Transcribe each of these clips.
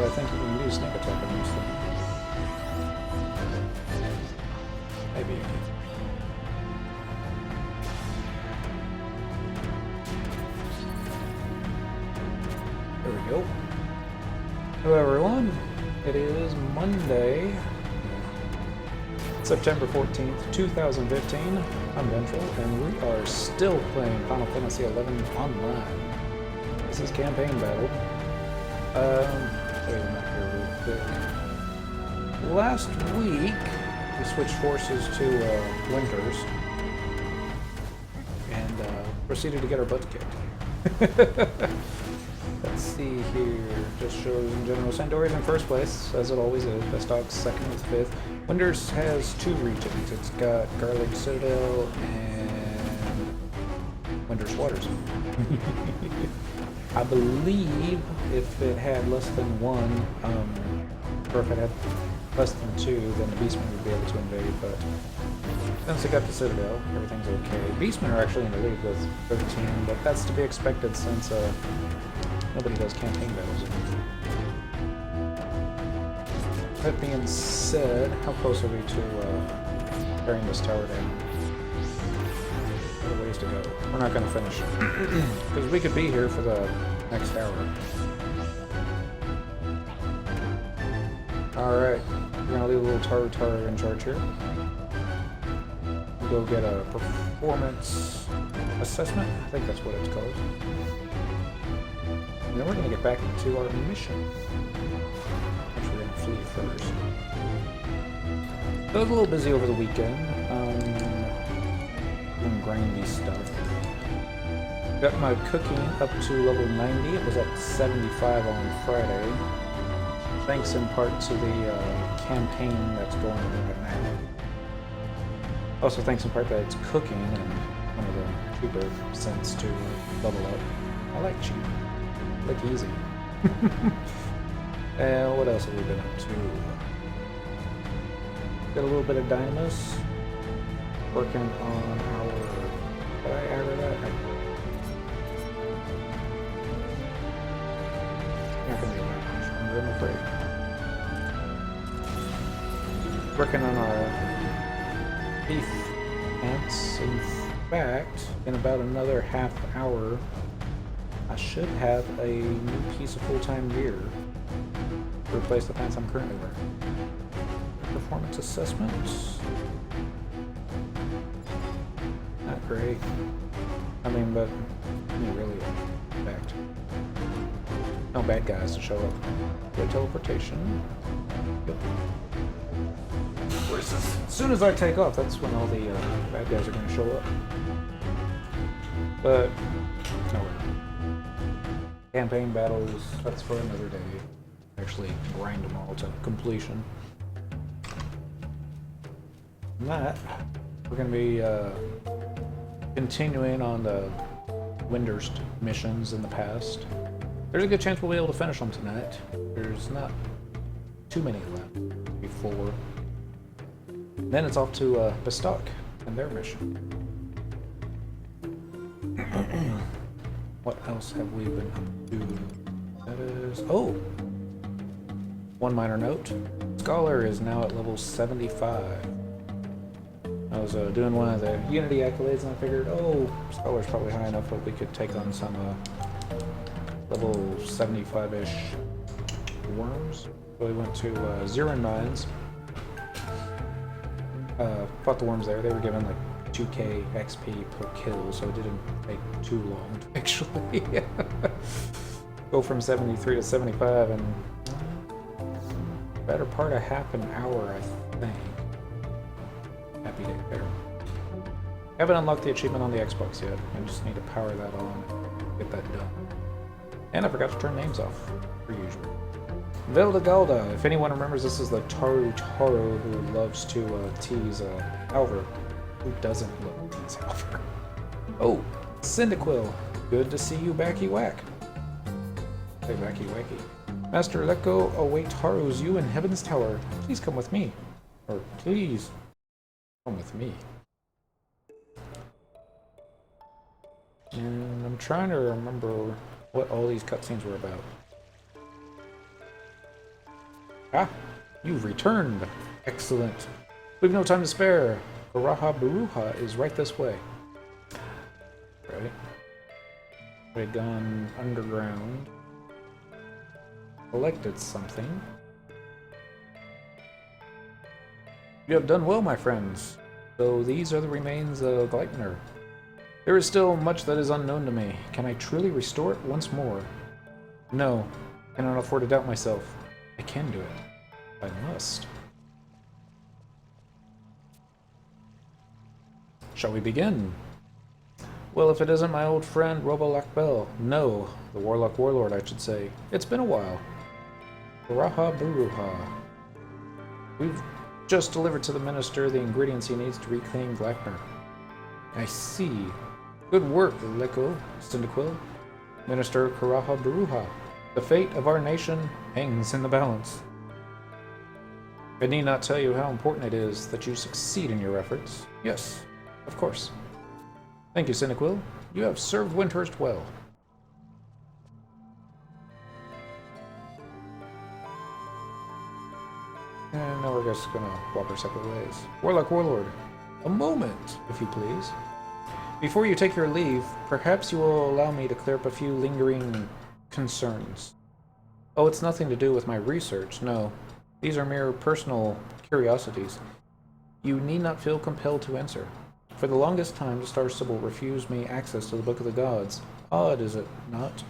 I think you can do sneak attack on this thing. Maybe you can. There we go. Hello everyone. It is Monday, September 14th, 2015. I'm Ventral, and we are still playing Final Fantasy XI Online. This is campaign battle. Wait a minute here real quick. Last week, we switched forces to Winters, and proceeded to get our butts kicked. Let's see here. Just shows in general. Sandori's in first place, as it always is. Bestog's second with fifth. Winters has two regions. It's got Garlic Citadel and Winters Waters. I believe if it had less than one, or if it had less than two, then the Beastmen would be able to invade, but since it got the Citadel, everything's okay. Beastmen are actually in the lead with 13, but that's to be expected since nobody does campaign battles anymore. That being said, how close are we to tearing this tower down? What a ways to go. We're not going to finish. Because we could be here for the next hour. Alright, we're going to leave a little Taru in charge here. We'll go get a performance assessment. I think that's what it's called. And then we're going to get back into our mission. Actually, we're going to flee first. I was a little busy over the weekend. Doing grindy stuff. Got my cooking up to level 90. It was at 75 on Friday. Thanks in part to the campaign that's going on right now. Also thanks in part that it's cooking and one of the cheaper cents to level up. I like cheap. I like easy. And what else have we been up to? Got a little bit of Dynamis. Working on our... Did I add that? Not gonna be that much longer, I'm afraid. Working on our beef ants. In fact, in about another half hour, I should have a new piece of full-time gear to replace the pants I'm currently wearing. Performance assessments. Not great. I mean, but really fact. No bad guys to show up. Good teleportation. Yep. As soon as I take off, that's when all the bad guys are going to show up. But no way. Campaign battles, that's for another day. Actually grind them all to completion. And that, we're going to be continuing on the Winters missions in the past. There's a good chance we'll be able to finish them tonight. There's not too many left. Maybe 4. Then it's off to Bestog and their mission. What else have we been up to? That is... Oh! One minor note. Scholar is now at level 75. I was doing one of the Unity accolades and I figured, oh, Scholar's probably high enough that we could take on some level 75-ish worms. So we went to Zero Mines. Fought the worms there. They were given like 2k XP per kill, so it didn't take too long to actually go from 73 to 75 in better part of half an hour, I think. Happy day there. Haven't unlocked the achievement on the Xbox yet. I just need to power that on and get that done. And I forgot to turn names off, per usual. Vana'diel, if anyone remembers, this is the Taru who loves to tease Alver. Who doesn't love to tease Alver? Oh, Cyndaquil. Good to see you, Backy Whack. Hey, Backy Wacky. Master, let go await Taru's you in Heaven's Tower. Please come with me. Or please come with me. And I'm trying to remember what all these cutscenes were about. Ah, you've returned. Excellent. We've no time to spare. Garaha Baruha is right this way. Right. We've gone underground. Collected something. You have done well, my friends. So these are the remains of Gleipnir. There is still much that is unknown to me. Can I truly restore it once more? No, I cannot afford to doubt myself. I can do it. I must. Shall we begin? Well, if it isn't my old friend Robolakbel. No, the Warlock Warlord, I should say. It's been a while. Garaha Baruha. We've just delivered to the Minister the ingredients he needs to reclaim Gleipnir. I see. Good work, Leko, Cyndaquil. Minister Garaha Baruha. The fate of our nation hangs in the balance. I need not tell you how important it is that you succeed in your efforts. Yes, of course. Thank you, Cyndaquil. You have served Windhurst well. And now we're just gonna walk our separate ways. Warlock Warlord, a moment, if you please. Before you take your leave, perhaps you will allow me to clear up a few lingering concerns. Oh, it's nothing to do with my research, no. These are mere personal curiosities. You need not feel compelled to answer. For the longest time, the Star Sibyl refused me access to the Book of the Gods. Odd, is it not?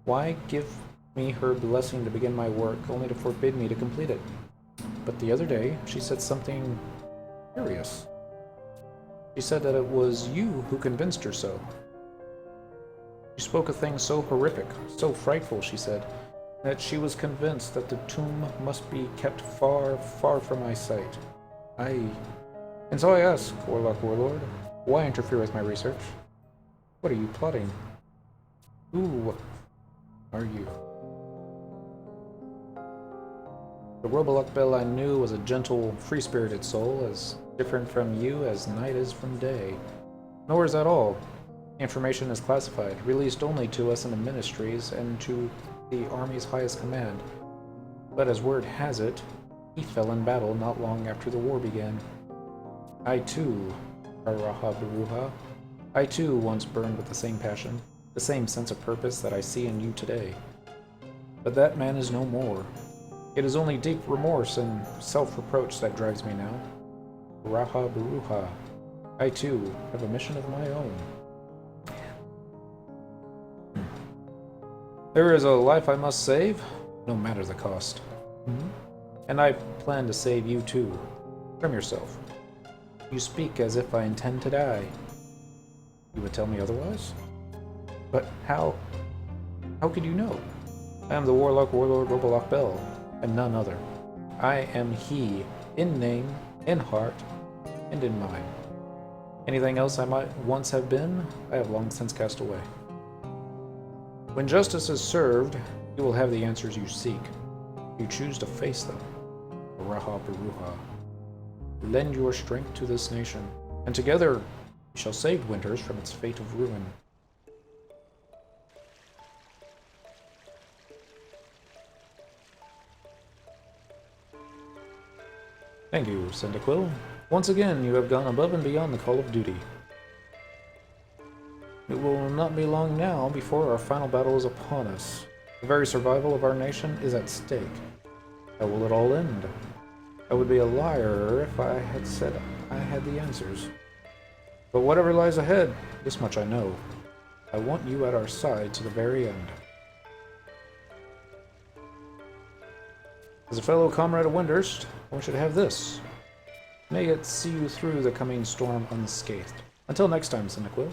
Why give me her blessing to begin my work, only to forbid me to complete it? But the other day, she said something curious. She said that it was you who convinced her so. She spoke of things so horrific, so frightful, she said, that she was convinced that the tomb must be kept far, far from my sight. And so I ask, Warlock Warlord, why interfere with my research? What are you plotting? Who are you? The Robolakbel I knew was a gentle, free-spirited soul, as different from you as night is from day. Nor is that all. Information is classified, released only to us in the ministries and to the army's highest command. But as word has it, he fell in battle not long after the war began. I too, Garaha Baruha, I too once burned with the same passion, the same sense of purpose that I see in you today. But that man is no more. It is only deep remorse and self-reproach that drives me now. Garaha Baruha, I too have a mission of my own. There is a life I must save, no matter the cost. And I plan to save you too, from yourself. You speak as if I intend to die. You would tell me otherwise? But how could you know? I am the Warlock Warlord Robolakbel, and none other. I am he, in name, in heart, and in mind. Anything else I might once have been, I have long since cast away. When justice is served, you will have the answers you seek. You choose to face them. Garaha Baruha. Lend your strength to this nation, and together we shall save Winters from its fate of ruin. Thank you, Cyndaquil. Once again, you have gone above and beyond the call of duty. It will not be long now before our final battle is upon us. The very survival of our nation is at stake. How will it all end? I would be a liar if I had said I had the answers. But whatever lies ahead, this much I know. I want you at our side to the very end. As a fellow comrade of Windhurst, I should have this. May it see you through the coming storm unscathed. Until next time, Cyndaquil.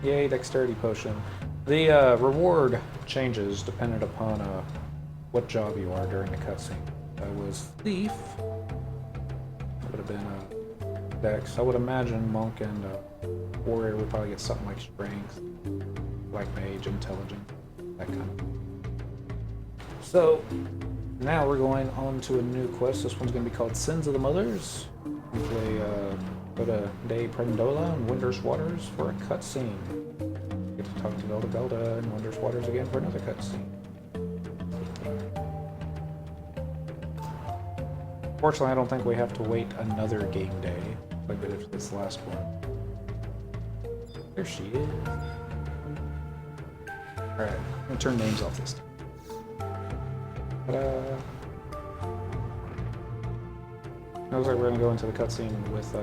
Yay, dexterity potion. The reward changes dependent upon what job you are during the cutscene. If I was thief, that would have been dex. I would imagine monk and warrior would probably get something like strength, black mage, intelligent, that kind of. So now we're going on to a new quest. This one's going to be called Sins of the Mothers. We play go to De Prendola and Windhurst Waters for a cutscene. Get to talk to Vana'diel and Wondrous Waters again for another cutscene. Fortunately, I don't think we have to wait another game day like we did for this last one. There she is. Alright, I'm gonna turn names off this time. Ta-da! Looks like we're gonna go into the cutscene with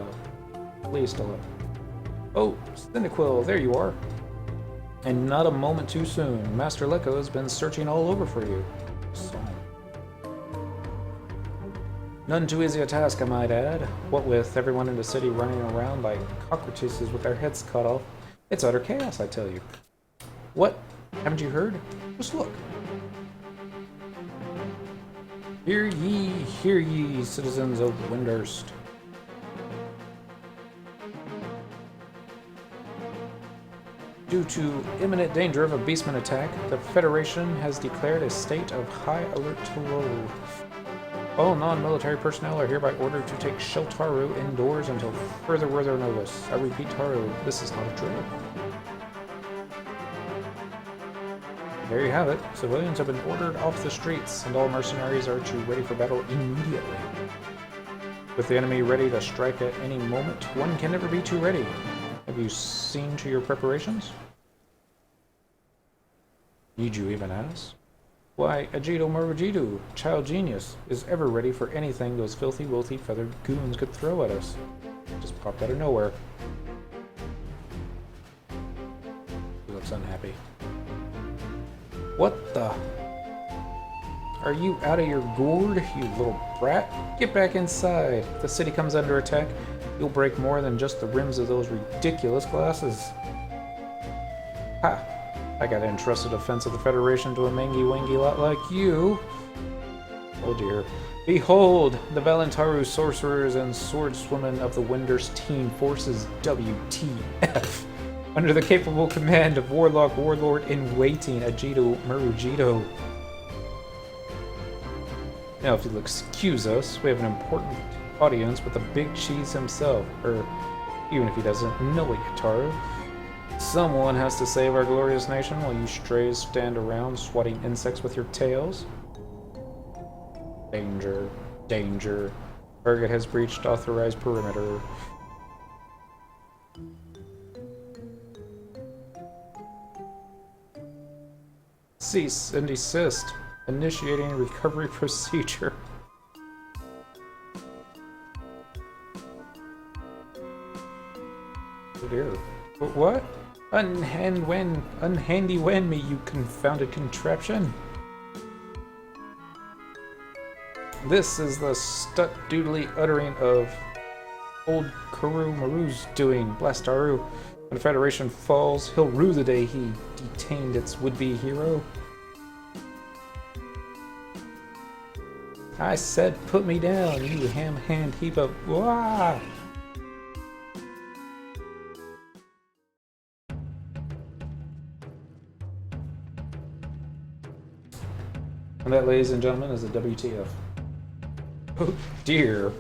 Lee still up. Oh, Cyndaquil, there you are. And not a moment too soon. Master Lecco has been searching all over for you. So. None too easy a task, I might add. What with everyone in the city running around like cockroaches with their heads cut off. It's utter chaos, I tell you. What? Haven't you heard? Just look. Hear ye, citizens of Windurst. Due to imminent danger of a beastman attack, the Federation has declared a state of high alert to low. All non-military personnel are hereby ordered to take Sheltaru indoors until further notice. I repeat, Taru, this is not a drill. There you have it. Civilians have been ordered off the streets, and all mercenaries are to ready for battle immediately. With the enemy ready to strike at any moment, one can never be too ready. Have you seen to your preparations? Need you even ask? Why, Ajido Marujidu, child genius, is ever ready for anything those filthy, wilty, feathered goons could throw at us. Just popped out of nowhere. He looks unhappy. What the? Are you out of your gourd, you little brat? Get back inside. If the city comes under attack, you'll break more than just the rims of those ridiculous glasses. Ha! I got entrusted defense of the Federation to a mangy-wangy lot like you. Oh dear. Behold, the Valantaru sorcerers and swordswomen of the Windurst Team Forces WTF. Under the capable command of Warlord-in-Waiting, Ajido Marujido. Now, if you'll excuse us, we have an important audience with the Big Cheese himself. Or, even if he doesn't know it, Taru. Someone has to save our glorious nation while you strays stand around swatting insects with your tails. Danger. Danger. Target has breached authorized perimeter. Cease and desist. Initiating recovery procedure. Oh dear. What? Unhandy when me, you confounded contraption. This is the stutt-doodly uttering of old Kuru Maru's doing. Blastaru. When the Federation falls, he'll rue the day he detained its would-be hero. I said put me down, you ham-hand heap of... Wah! And that, ladies and gentlemen, is a WTF. Oh dear.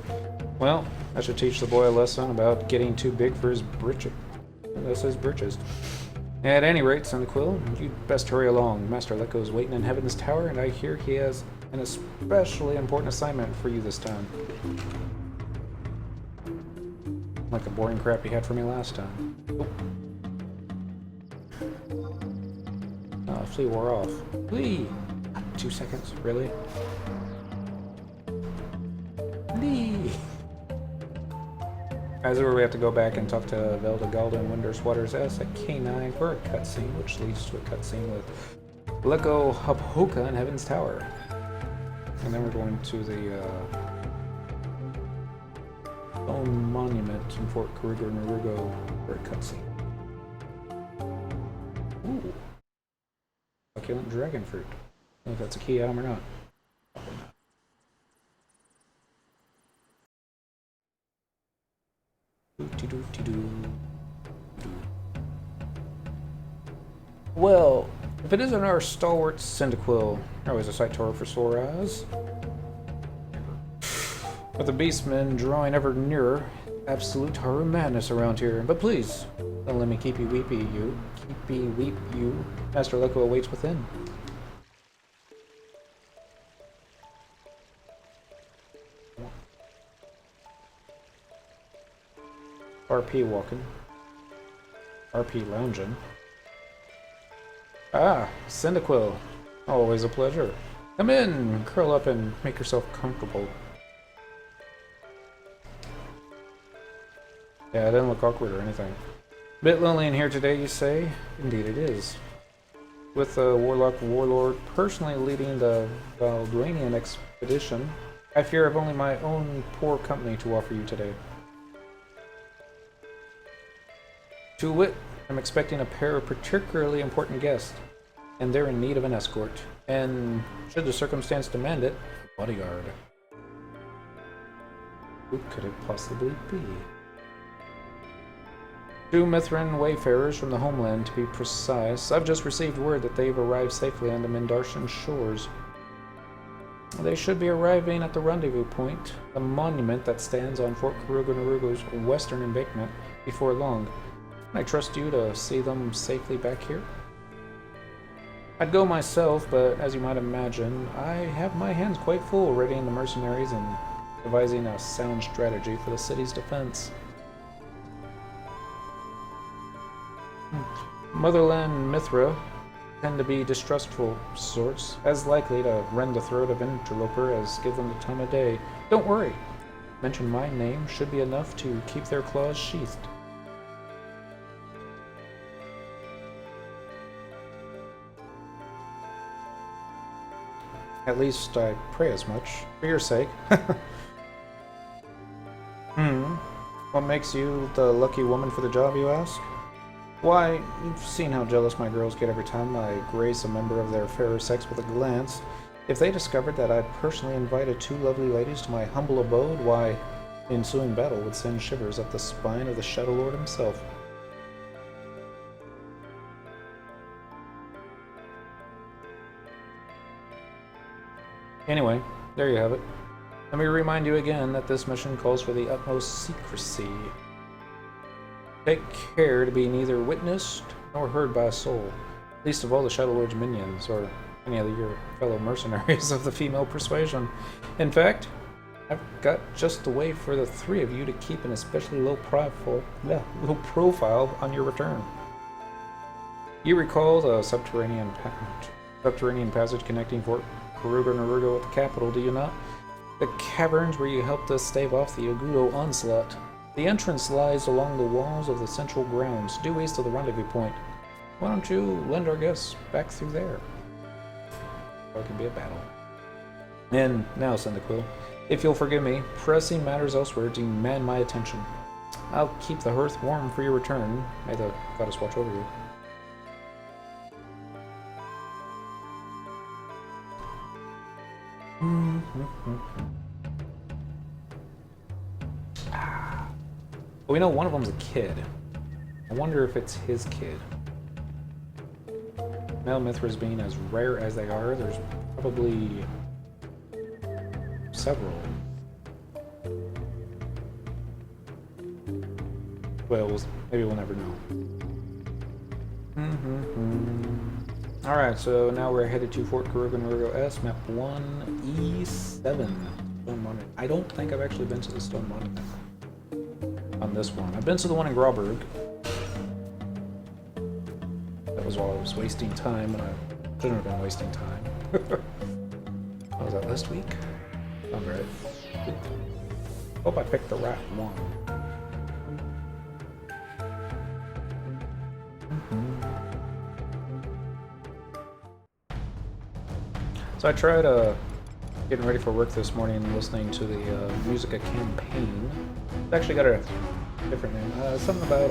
Well, I should teach the boy a lesson about getting too big for his britches. That's his britches. At any rate, Cyndaquil, you'd best hurry along. Master Lecco's waiting in Heaven's Tower, and I hear he has an especially important assignment for you this time. Like the boring crap you had for me last time. Oh, Flea wore off. Flea! 2 seconds, really? Flea! As ever, we have to go back and talk to Vana'diel and Wondrous Waters as a K9 for a cutscene, which leads to a cutscene with Lecco Hubhoka in Heaven's Tower. And then we're going to the Stone Monument in Fort Kariga Narugo for a cutscene. Ooh. Succulent dragon fruit. I don't know if that's a key item or not. Probably not. Well, if it isn't our stalwart Cyndaquil, always a sight to her for sore eyes. With the beastmen drawing ever nearer, absolute horror madness around here. But please, Don't let me keep you weepy, you. Keepy weep, you. Master Loco awaits within. RP walking. RP lounging. Ah, Cyndaquil. Always a pleasure. Come in, curl up and make yourself comfortable. Yeah, it didn't look awkward or anything. Bit lonely in here today, you say? Indeed it is. With the Warlord personally leading the Valdrainian expedition, I fear I've only my own poor company to offer you today. To wit, I'm expecting a pair of particularly important guests, and they're in need of an escort, and should the circumstance demand it, a bodyguard. Who could it possibly be? 2 Mithrin wayfarers from the homeland, to be precise. I've just received word that they've arrived safely on the Mindarshan shores. They should be arriving at the rendezvous point, the monument that stands on Fort Karuga-Narugo's western embankment, before long. Can I trust you to see them safely back here? I'd go myself, but as you might imagine, I have my hands quite full readying the mercenaries and devising a sound strategy for the city's defense. Motherland Mithra tend to be distrustful sorts, as likely to rend the throat of an interloper as give them the time of day. Don't worry. Mention my name should be enough to keep their claws sheathed. At least I pray as much, for your sake. What makes you the lucky woman for the job, you ask? Why, you've seen how jealous my girls get every time I grace a member of their fairer sex with a glance. If they discovered that I'd personally invited 2 lovely ladies to my humble abode, why, the ensuing battle would send shivers up the spine of the Shadow Lord himself. Anyway, there you have it. Let me remind you again that this mission calls for the utmost secrecy. Take care to be neither witnessed nor heard by a soul, least of all the Shadow Lord's minions, or any of your fellow mercenaries of the female persuasion. In fact, I've got just the way for the 3 of you to keep an especially low profile on your return. You recall the subterranean passage connecting Fort Karuga-Narugo with the capital, do you not? The caverns where you helped us stave off the Ogudo onslaught. The entrance lies along the walls of the central grounds, due east of the rendezvous point. Why don't you lend our guests back through there? Or it can be a battle. And now, Cyndaquil, if you'll forgive me, pressing matters elsewhere demand my attention. I'll keep the hearth warm for your return. May the goddess watch over you. Well, we know one of them's a kid. I wonder if it's his kid. Male Mithras being as rare as they are, there's probably several. Well, maybe we'll never know. Alright, so now we're headed to Fort Karuga-Narugo S, map 1E7. Stone Monument. I don't think I've actually been to the Stone Monument on this one. I've been to the one in Grauberg. That was while I was wasting time when I shouldn't have been wasting time. What was that, last week? Alright. Hope I picked the right one. So I tried getting ready for work this morning and listening to the Musica Campaign. It's actually got a different name. Something about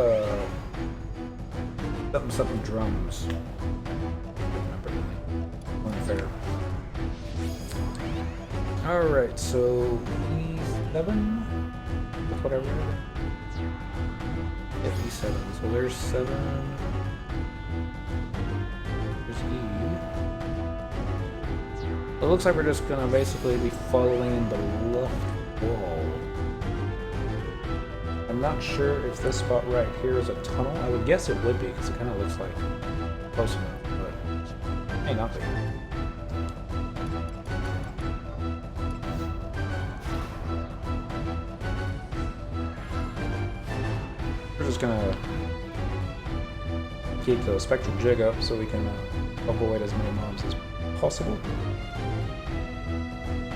something drums. I don't remember the name. Alright, so E7? That's what I read. Yeah, E7. So there's 7. There's E. It looks like we're just gonna basically be following the left wall. I I'm not sure if this spot right here is a tunnel. I would guess it would be because it kind of looks like close enough, but may not be. We're just gonna keep the spectral jig up so we can avoid as many mobs as possible.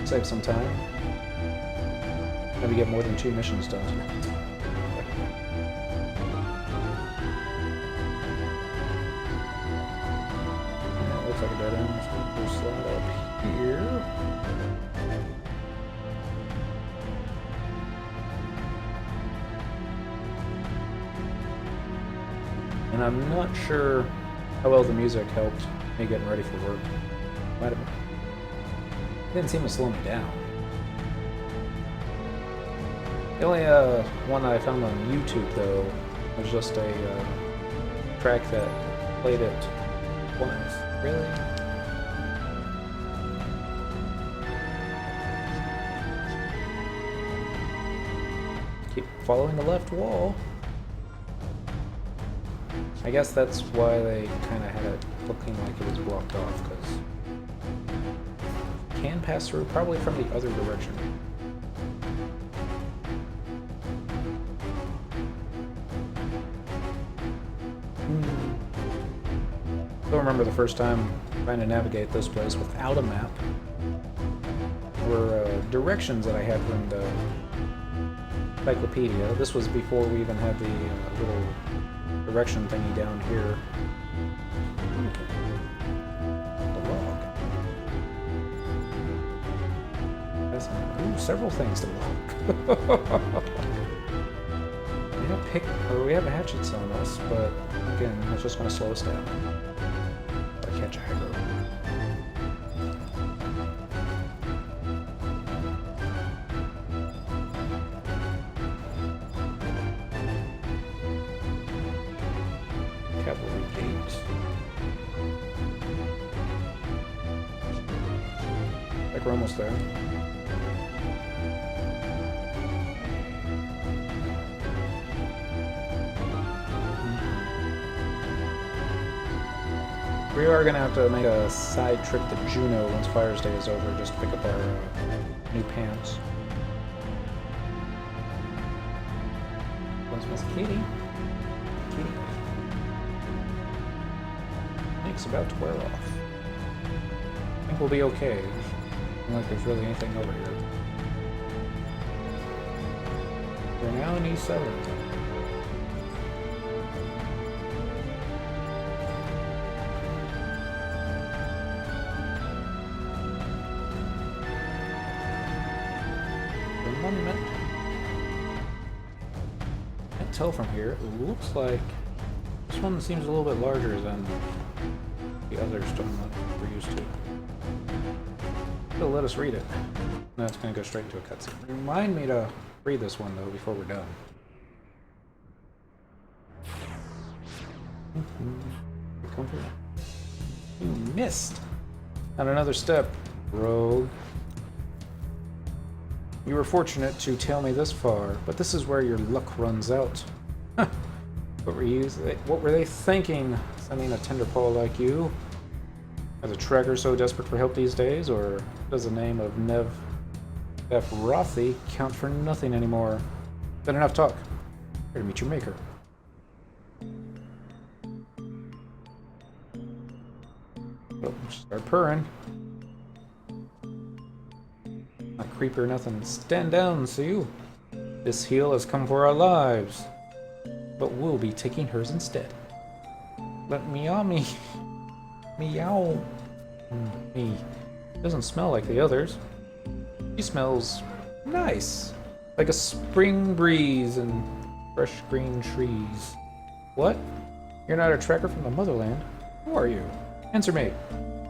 Save some time. Maybe get more than 2 missions done tonight. Yeah, looks like a dead end. So we'll slide up here. And I'm not sure how well the music helped me getting ready for work. Might have been. It didn't seem to slow me down. The only one that I found on YouTube, though, was just a track that played it once. Really? Keep following the left wall. I guess that's why they kind of had it looking like it was blocked off, because you can pass through probably from the other direction. I don't remember the first time trying to navigate this place without a map. There were directions that I had from the encyclopedia. This was before we even had the little direction thingy down here. The log. Ooh, several things to log. We have hatchets on us, but again, it's just going to slow us down. Gotta catch a aggro. Cavalry gate. Like we're almost there. We are going to have to make a side trip to Juneau once Fire's Day is over, just to pick up our new pants. Where's Miss Kitty? Kitty. Nick's about to wear off. I think we'll be okay. Not like there's really anything over here. We're now in E7. Monument. Can't tell from here. It looks like this one seems a little bit larger than the other stone that we're used to. It'll let us read it. Now it's going to go straight into a cutscene. Remind me to read this one though before we're done. You missed on another step, rogue. You were fortunate to tail me this far, but this is where your luck runs out. What were they thinking, sending a tender paw like you? As a tracker so desperate for help these days, or does the name of Nev Rothy count for nothing anymore? Then enough talk. Here to meet your maker. Oh, start purring. Not creepy or nothing. Stand down, Sue. This heel has come for our lives, but we'll be taking hers instead. Let meow me. Meow. Me. Doesn't smell like the others. She smells nice. Like a spring breeze and fresh green trees. What? You're not a tracker from the motherland? Who are you? Answer me.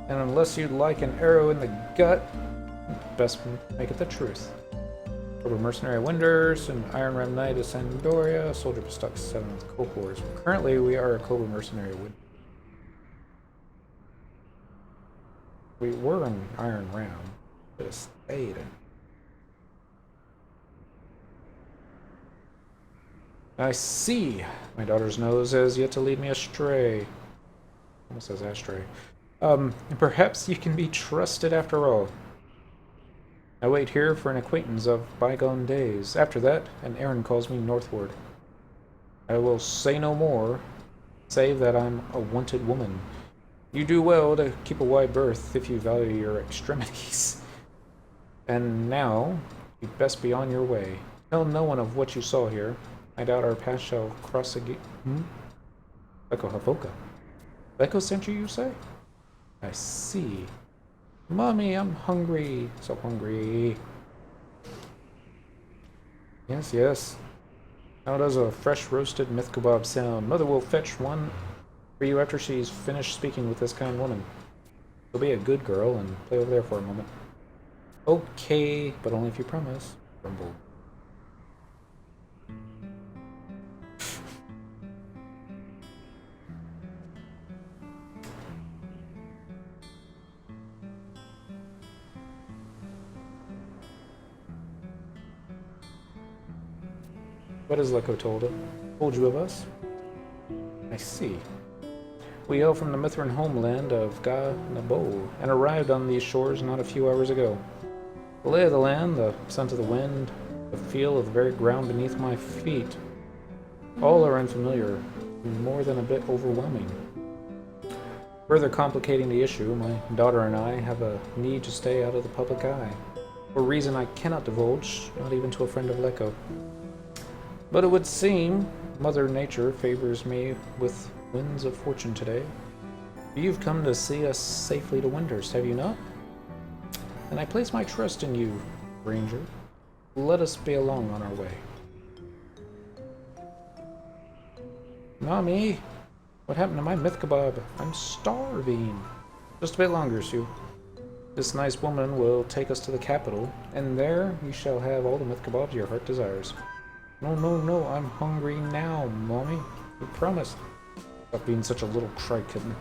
And unless you'd like an arrow in the gut, best make it the truth. Cobra Mercenary Winders, an Iron Rim Knight of Sandoria, Soldier Bestuck 7th Cohorts. Currently, we are a Cobra Mercenary Wind. We were in Iron Rim, but stayed in. I see. My daughter's nose has yet to lead me astray. Almost says ashtray. Perhaps you can be trusted after all. I wait here for an acquaintance of bygone days. After that, an errand calls me northward. I will say no more, save that I'm a wanted woman. You do well to keep a wide berth if you value your extremities. And now, you'd best be on your way. Tell no one of what you saw here. I doubt our paths shall cross again. Echo Havoka. Echo sent you say? I see. Mommy, I'm hungry. So hungry. Yes, yes. How does a fresh roasted myth kebab sound? Mother will fetch one for you after she's finished speaking with this kind woman. You'll be a good girl and play over there for a moment. Okay, but only if you promise. Grumble. What has Leko told you of us? I see. We hail from the Mithrin homeland of Ga Nabo, and arrived on these shores not a few hours ago. The lay of the land, the scent of the wind, the feel of the very ground beneath my feet, all are unfamiliar, and more than a bit overwhelming. Further complicating the issue, my daughter and I have a need to stay out of the public eye, for a reason I cannot divulge, not even to a friend of Leko. But it would seem Mother Nature favors me with winds of fortune today. You've come to see us safely to Windhurst, have you not? And I place my trust in you, Ranger. Let us be along on our way. Mommy, what happened to my myth kebab? I'm starving. Just a bit longer, Sue. This nice woman will take us to the capital, and there you shall have all the myth kebabs your heart desires. No, no, no, I'm hungry now, Mommy. You promised. Stop being such a little cry kitten.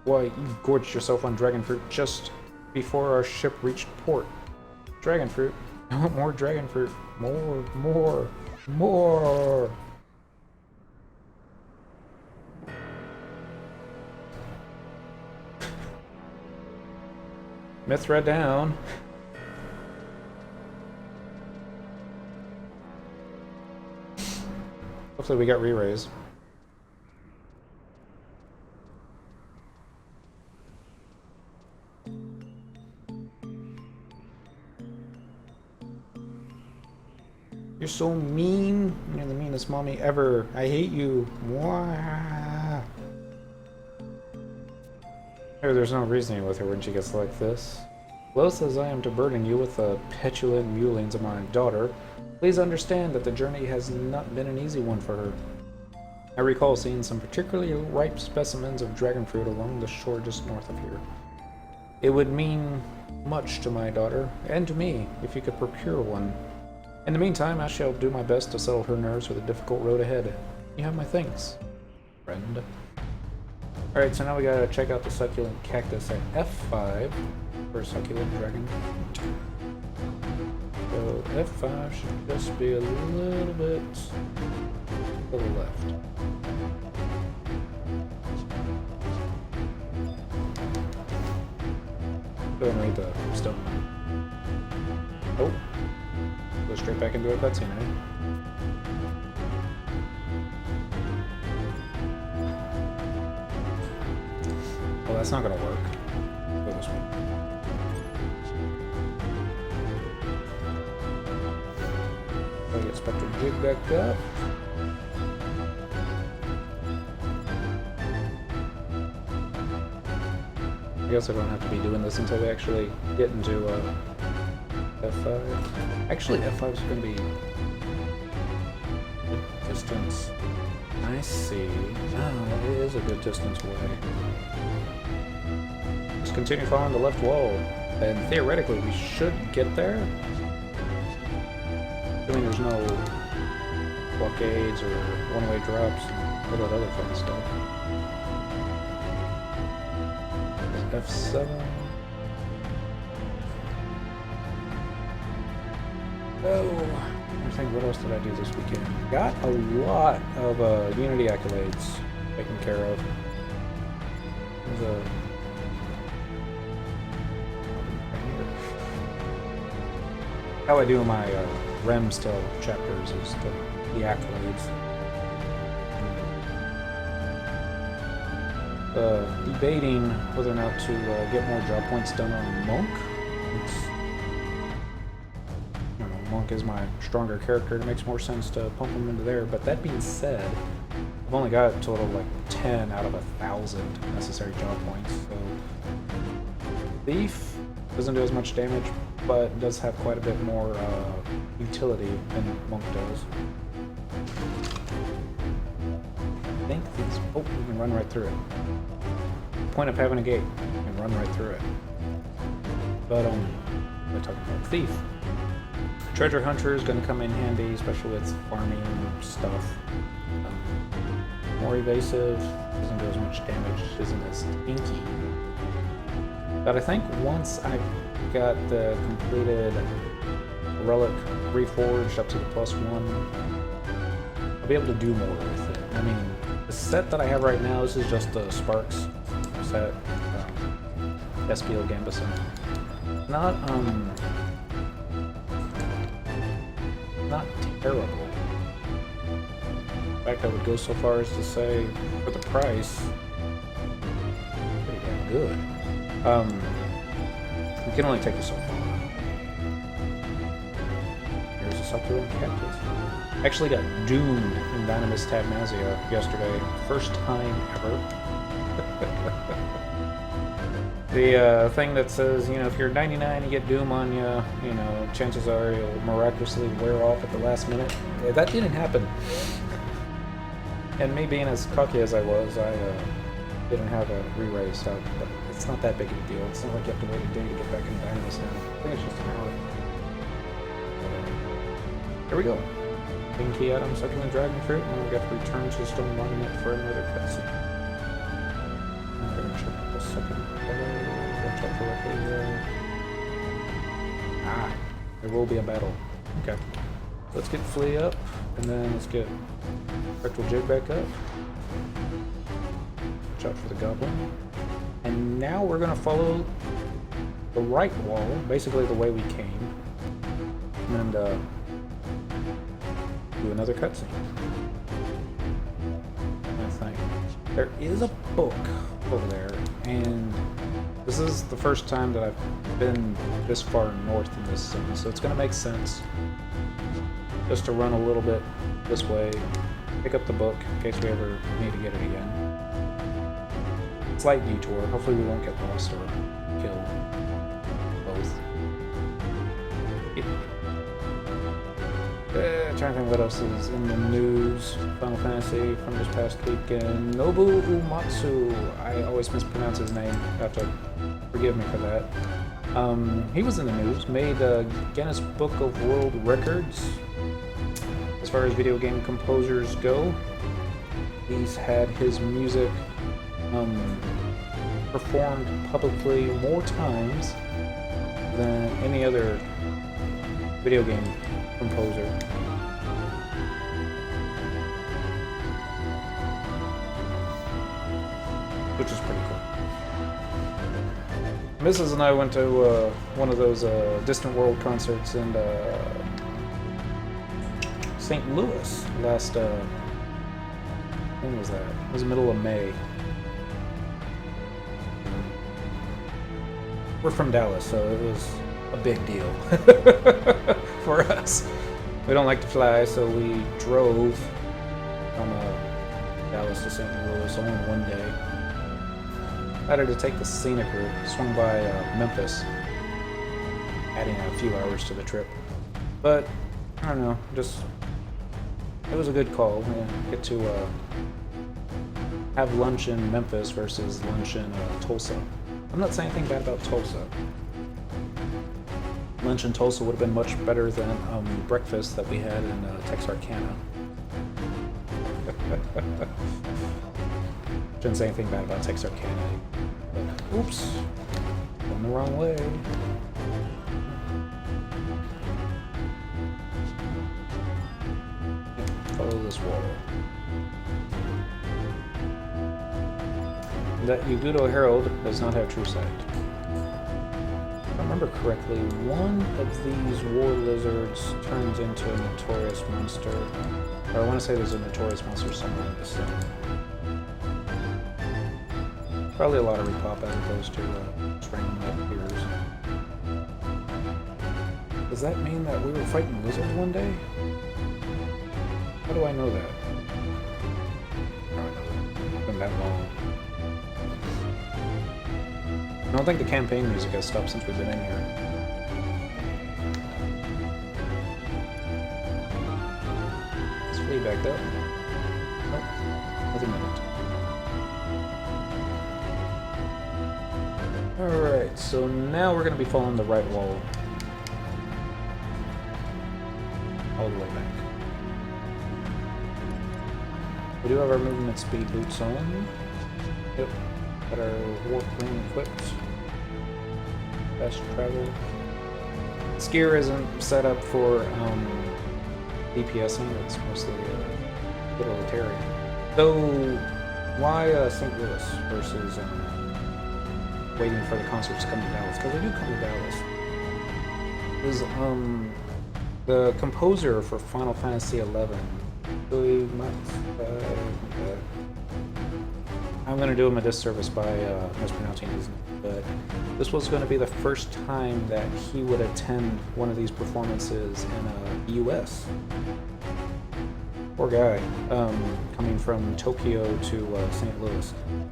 Why, you gorged yourself on dragon fruit just before our ship reached port. Dragon fruit? I want more dragon fruit. More, more, more! Mithra down. Hopefully we got re-raise. You're so mean. You're the meanest mommy ever. I hate you. Mwah. There's no reasoning with her when she gets like this. Loath as I am to burden you with the petulant mulings of my daughter, please understand that the journey has not been an easy one for her. I recall seeing some particularly ripe specimens of dragon fruit along the shore just north of here. It would mean much to my daughter, and to me, if you could procure one. In the meantime, I shall do my best to settle her nerves for the difficult road ahead. You have my thanks, friend. Alright, so now we gotta check out the succulent cactus at F5 for succulent dragon. So F5 should just be a little bit to the left. Go ahead and read the stone. Oh, go straight back into a cutscene, right? Well, that's not gonna work. Go this way. I'll get Spectrum Jig back up. I guess I don't have to be doing this until we actually get into F5. Actually, F5 is going to be good distance. I see. Oh, it is a good distance away. Just continue following the left wall, and theoretically we should get there. I mean, there's no blockades or one-way drops and all that other fun stuff. F7. Oh, I think what else did I do this weekend? Got a lot of Unity accolades taken care of. There's a how I do my REMS till chapters is the accolades. Debating whether or not to get more job points done on Monk. I don't know, Monk is my stronger character. It makes more sense to pump him into there. But that being said, I've only got a total of like 10 out of 1,000 necessary job points. So Thief doesn't do as much damage, but does have quite a bit more utility than Monk does. I think these. Oh, we can run right through it. Point of having a gate, you can run right through it. But we're talking about Thief. Treasure Hunter is going to come in handy, especially with farming stuff. More evasive, doesn't do as much damage, isn't as inky. But I think once I got the completed Relic Reforged up to the +1, I'll be able to do more with it. I mean, the set that I have right now, this is just the Sparks set, SPL Gambison. Not terrible. In fact, I would go so far as to say, for the price, pretty damn good. You can only take it so far. Here's a Subterranean Cactus. Actually got doomed in Dynamis Tabnazia yesterday. First time ever. The thing that says, you know, if you're 99, you get Doom on you, you know, chances are you'll miraculously wear off at the last minute. Yeah, that didn't happen. And me being as cocky as I was, I didn't have a re-raise, so but it's not that big of a deal. It's not like you have to wait a day to get back in Dynamis now. I think it's just an hour. Here we go. King Key Adam sucking the dragon fruit, and then we got to return to the stone monument for another cutscene. I'm gonna check out the second there will be a battle. Okay. Let's get Flea up, and then let's get Spectral Jig back up. Watch out for the goblin. And now we're gonna follow the right wall, basically the way we came. And do another cutscene. I think there is a book over there, and this is the first time that I've been this far north in this zone, so it's going to make sense just to run a little bit this way, pick up the book in case we ever need to get it again. Slight detour. Hopefully we won't get lost or killed. Both. Trying to think what else is in the news. Final Fantasy from this past weekend. Nobu Uematsu. I always mispronounce his name. You have to forgive me for that. He was in the news. Made a Guinness Book of World Records. As far as video game composers go, he's had his music performed publicly more times than any other video game composer. Which is pretty cool. Mrs. and I went to one of those Distant World concerts in St. Louis last, when was that? It was the middle of May. We're from Dallas, so it was a big deal for us. We don't like to fly, so we drove from Dallas to St. Louis only one day. I had to take the scenic route, swung by Memphis, adding a few hours to the trip. But, I don't know, just, it was a good call. We get to have lunch in Memphis versus lunch in Tulsa. I'm not saying anything bad about Tulsa. Lunch in Tulsa would have been much better than breakfast that we had in Texarkana. Shouldn't say anything bad about Texarkana. But, oops, going the wrong way. this wall. That Ugudo Herald does not have true sight. If I remember correctly, one of these war lizards turns into a notorious monster. Or I want to say there's a notorious monster somewhere in this zone. Probably a lot of repop as opposed to just random appears. Does that mean that we were fighting lizards one day? How do I know that? I don't know. It's been that long. I don't think the campaign music has stopped since we've been in here. Is Flea backed up? Nope. Nothing minute. Alright, so now we're going to be following the right wall. All the way back. We do have our movement speed boots on. Yep. Got our warp ring equipped. Fast travel. This gear isn't set up for DPSing, it's mostly utilitarian. So, why St. Louis versus waiting for the concerts to come to Dallas? Because they do come to Dallas. Is the composer for Final Fantasy XI, really much, I'm going to do him a disservice by mispronouncing his name, but this was going to be the first time that he would attend one of these performances in the US. Poor guy, coming from Tokyo to St. Louis. I'm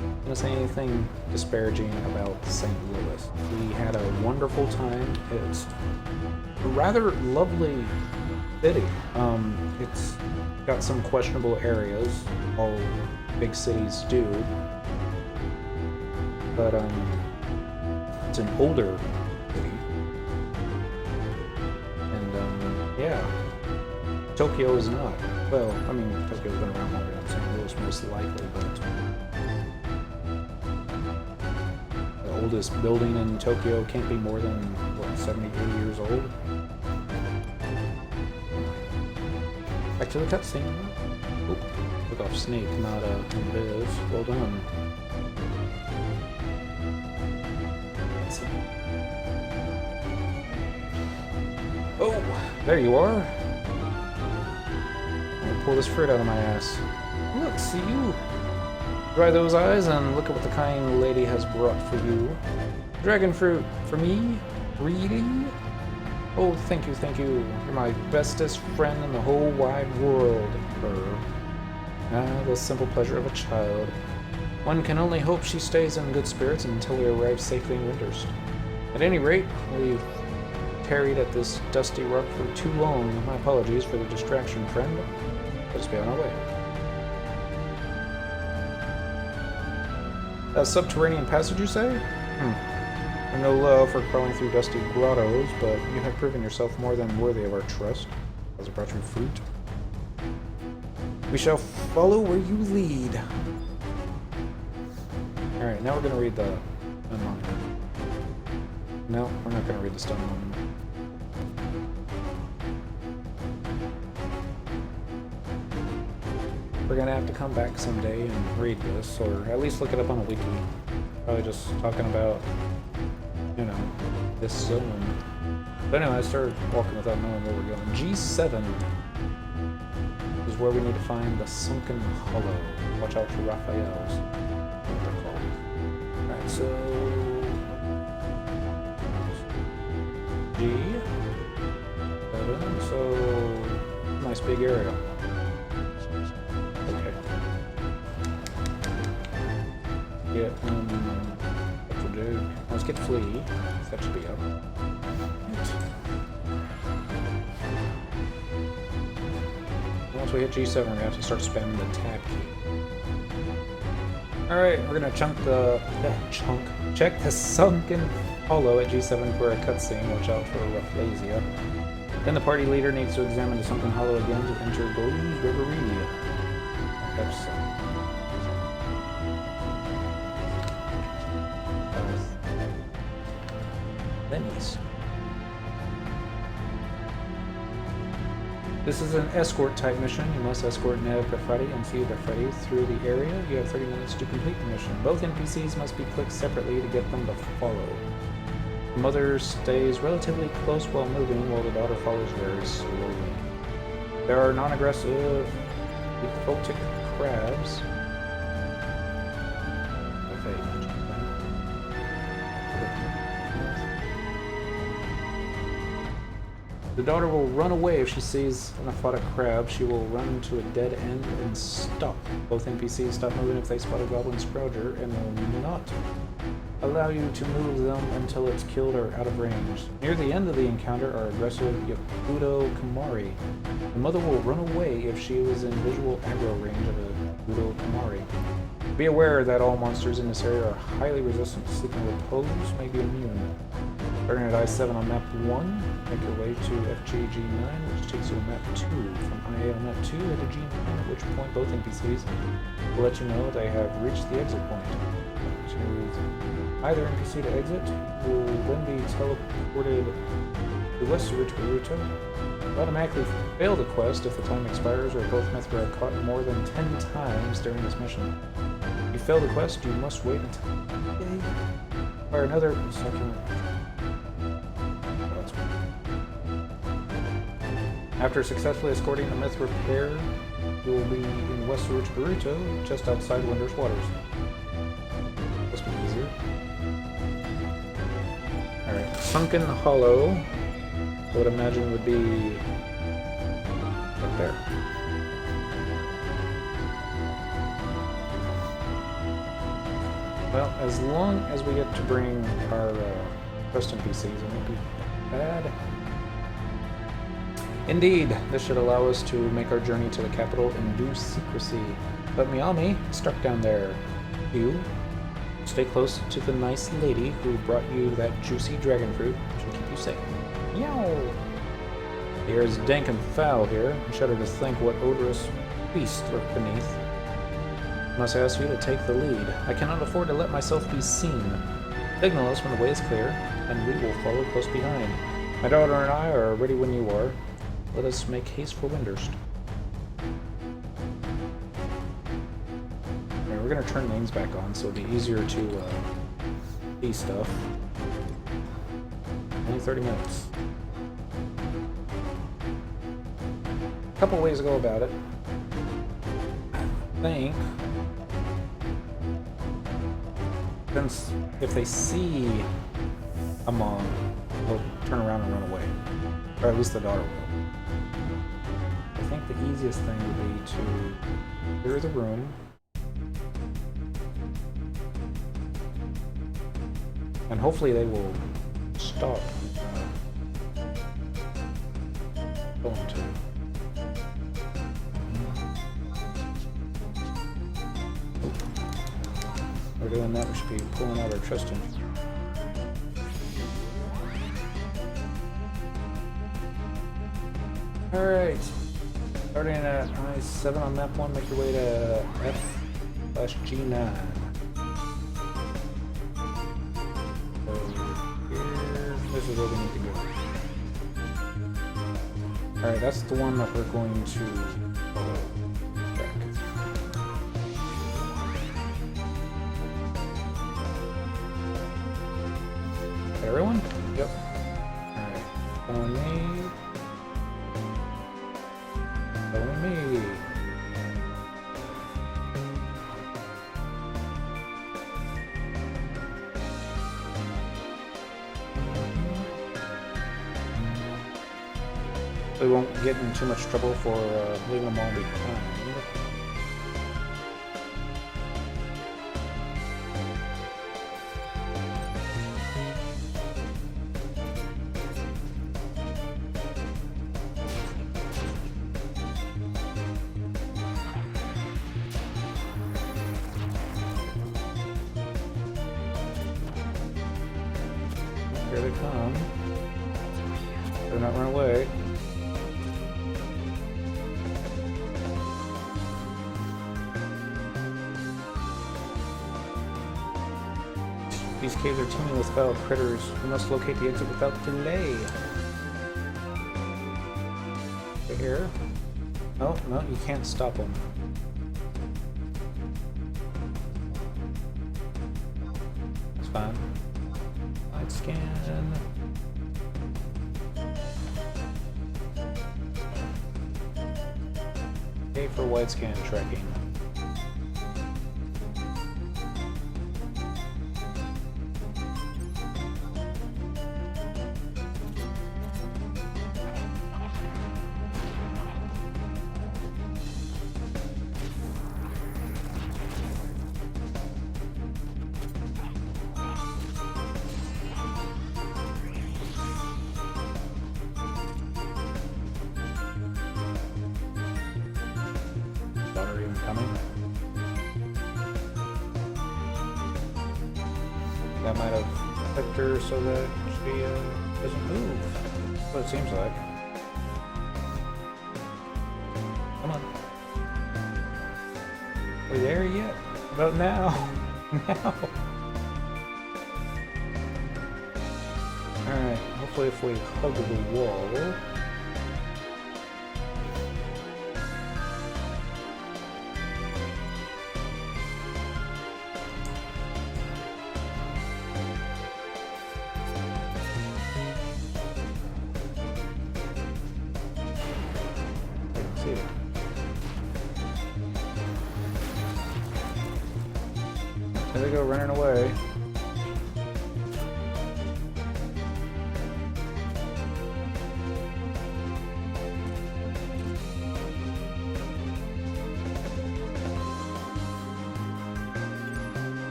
not going to say anything disparaging about St. Louis. We had a wonderful time. It's a rather lovely city. It's got some questionable areas. All big cities do, but it's an older city, and yeah, Tokyo is not. Well, I mean, Tokyo's been around longer than St. Louis, most likely, but the oldest building in Tokyo can't be more than, what, 70, 80 years old? Back to the cutscene. Oop. Took off Snake, not Invis. Well done. Oh, there you are. I'm gonna pull this fruit out of my ass. Look, see you. Dry those eyes and look at what the kind lady has brought for you. Dragon fruit for me? Really? Oh, thank you, thank you. You're my bestest friend in the whole wide world. The simple pleasure of a child. One can only hope she stays in good spirits until we arrive safely in Winterst. At any rate, we've tarried at this dusty rock for too long. My apologies for the distraction, friend. Let us be on our way. A subterranean passage, you say? I know love for crawling through dusty grottos, but you have proven yourself more than worthy of our trust. Has it brought you fruit? We shall follow where you lead. Alright, now we're going to read the monument. No, we're not going to read the stone monument. We're going to have to come back someday and read this, or at least look it up on a wiki. Probably just talking about, you know, this zone. But anyway, I started walking without knowing where we're going. G7 is where we need to find the Sunken Hollow. Watch out for Raphael's. Alright, so G7, so nice big area. Okay. Get what to do. Let's get Flea. That should be up. Once we hit G7, we have to start spamming the tab key. Alright, we're gonna check the Sunken Hollow at G7 for a cutscene. Watch out for Rafflesia. Then the party leader needs to examine the Sunken Hollow again to enter Golden's Reverie. This is an escort type mission. You must escort Neb Freddy and Theodore Freddy through the area. You have 30 minutes to complete the mission. Both NPCs must be clicked separately to get them to follow. The mother stays relatively close while moving, while the daughter follows very slowly. There are non-aggressive occultic crabs. The daughter will run away if she sees an aquatic crab. She will run to a dead end and stop. Both NPCs stop moving if they spot a goblin scrouger and will not allow you to move them until it's killed or out of range. Near the end of the encounter are aggressive Yakudo Kamari. The mother will run away if she is in visual aggro range of a Yakudo Kamari. Be aware that all monsters in this area are highly resistant to sleep and repose, may be immune. Starting at I-7 on map 1, make your way to FGG9, which takes you to map 2. From IA on map 2, head to G9, at which point both NPCs will let you know they have reached the exit point. Choose either NPC to exit, you will then be teleported to Westridge Baruto. Automatically fail the quest if the time expires or both methods are caught more than 10 times during this mission. If you fail the quest, you must wait until or another second. After successfully escorting the myth repair, you will be in Westridge Baruto, just outside Winder's Waters. Must be easier. Alright, Sunken Hollow, I would imagine would be up there. Well, as long as we get to bring our quest NPCs, it won't be bad. Indeed, this should allow us to make our journey to the capital in due secrecy. But Miami is stuck down there. You stay close to the nice lady who brought you that juicy dragon fruit. She'll keep you safe. Meow! The air is dank and foul here. I shudder to think what odorous beasts lurk beneath. Must ask you to take the lead. I cannot afford to let myself be seen. Signal us when the way is clear, and we will follow close behind. My daughter and I are ready when you are. Let us make haste for Windurst. Okay, we're going to turn names back on so it'll be easier to see stuff. Only 30 minutes. A couple ways to go about it. I think since if they see a mom, they'll turn around and run away. Or at least the daughter will. I think the easiest thing would be to clear the room. And hopefully they will stop going to. We're doing that, we should be pulling out our trust engine. Alright, starting at I-7 on map 1, make your way to F/G9. So here, this is where we need to go. Alright, that's the one that we're going to check. Everyone? Yep. Alright, follow me. Follow me. We won't get in too much trouble for leaving them all behind. Here they come. Better not run away. These caves are teeming with foul critters. We must locate the exit without delay. Okay. here. Oh, no, you can't stop them. That's fine. Light scan. A for wide scan tracking. Daughter even coming? That might have clicked her so that she doesn't move. That's what it seems like. Come on. Are we there yet? About now. Now. Alright, hopefully if we hug the wall. There they go, running away.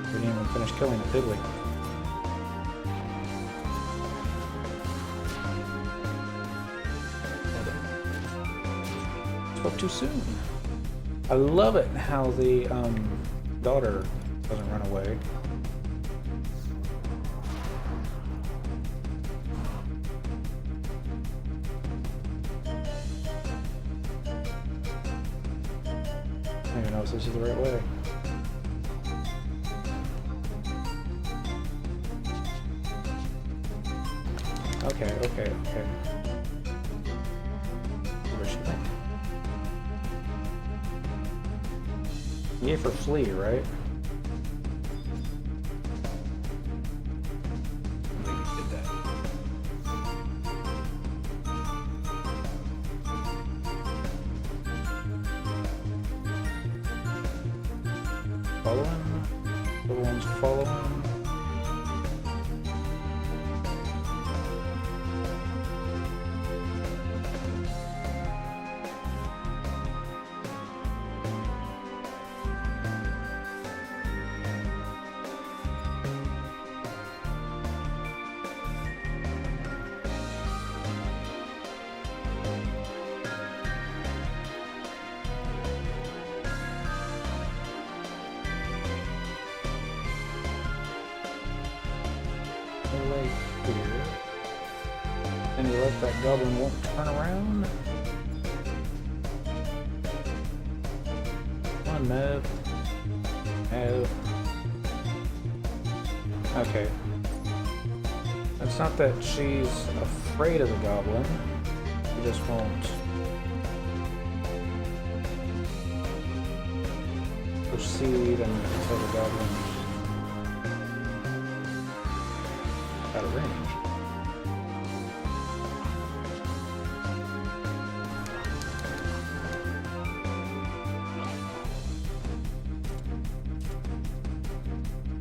We didn't even finish killing it, did we? Spoke too soon. I love it how the daughter doesn't run away. I don't even know if this is the right way. Okay. Where's she at? Yay for flee, right? Maybe did that. Following. Little one's following. Right here. And you let that goblin won't turn around. Come on, Mev. Mev. Okay. It's not that she's afraid of the goblin. She just won't proceed until the goblin out of range.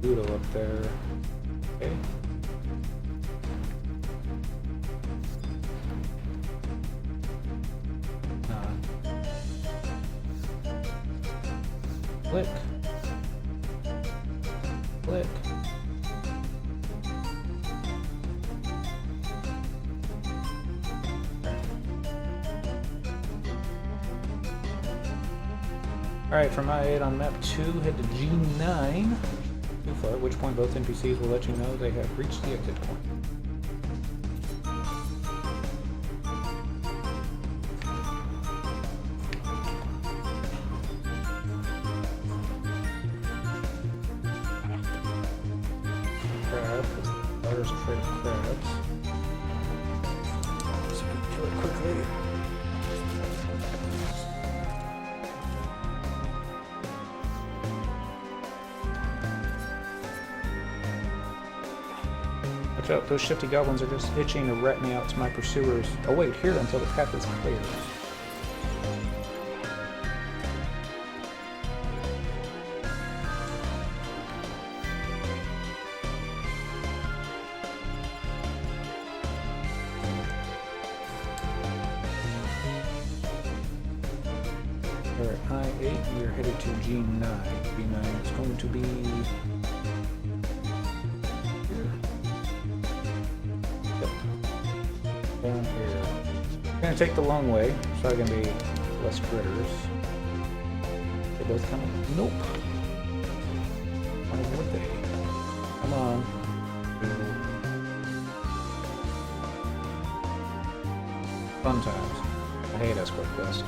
Doodle up there. Okay. Click. Click. Alright, from I-8 on map 2, head to G9. Too far, at which point both NPCs will let you know they have reached the exit point. Crab, because the daughter's afraid of crabs. So we kill it quickly. Watch out, those shifty goblins are just itching to rat me out to my pursuers. Await here until the path is clear. Alright, I-8, we are headed to G9. G9 is going to be... down here. I'm gonna take the long way, so I can be less critters. They both coming? Nope. Why would they? Come on. Fun times. I hate escort quest.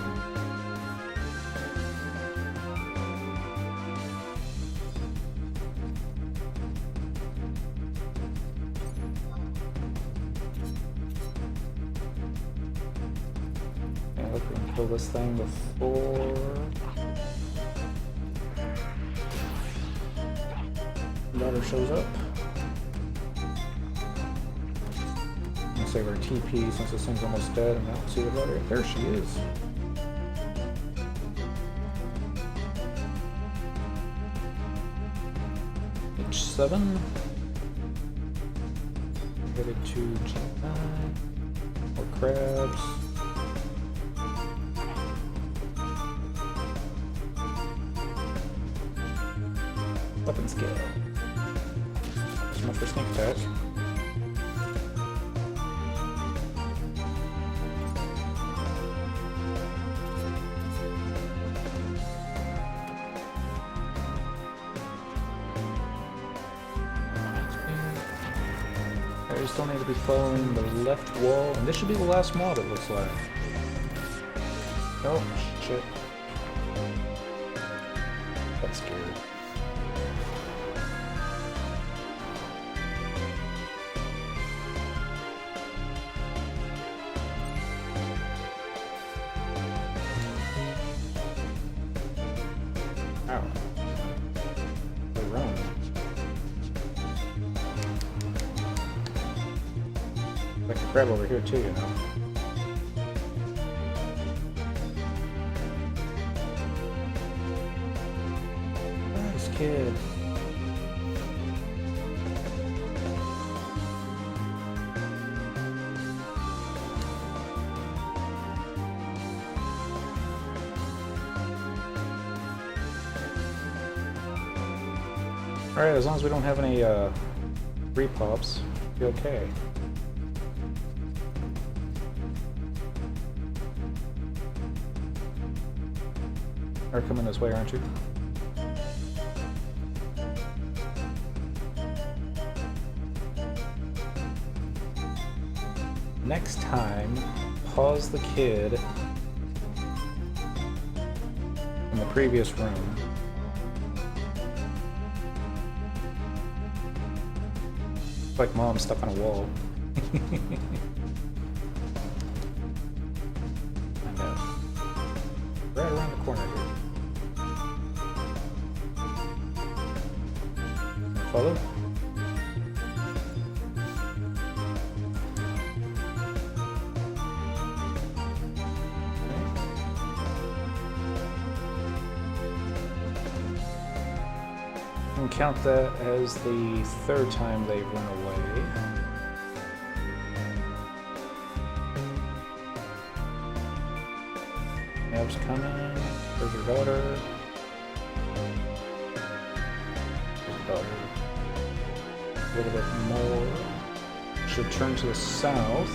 Kill this thing before daughter shows up. I'm gonna save her TP since this thing's almost dead, and I don't see the daughter. There she is. H7. Headed to G9. More crabs. Weapon skill. That's my first sneak attack. I still need to be following the left wall, and this should be the last mob, it looks like. Oh, shit. That's scary. Ow. They run. Like a crab over here too, you know. Nice kid. Alright, as long as we don't have any repops, be okay. You're coming this way, aren't you? Next time, pause the kid in the previous room. It's like mom stuck on a wall. I know. Right around the corner here. Follow? And count that as the third time they've run away. Nab's coming. There's her daughter. There's her daughter. A little bit more. Should turn to the south.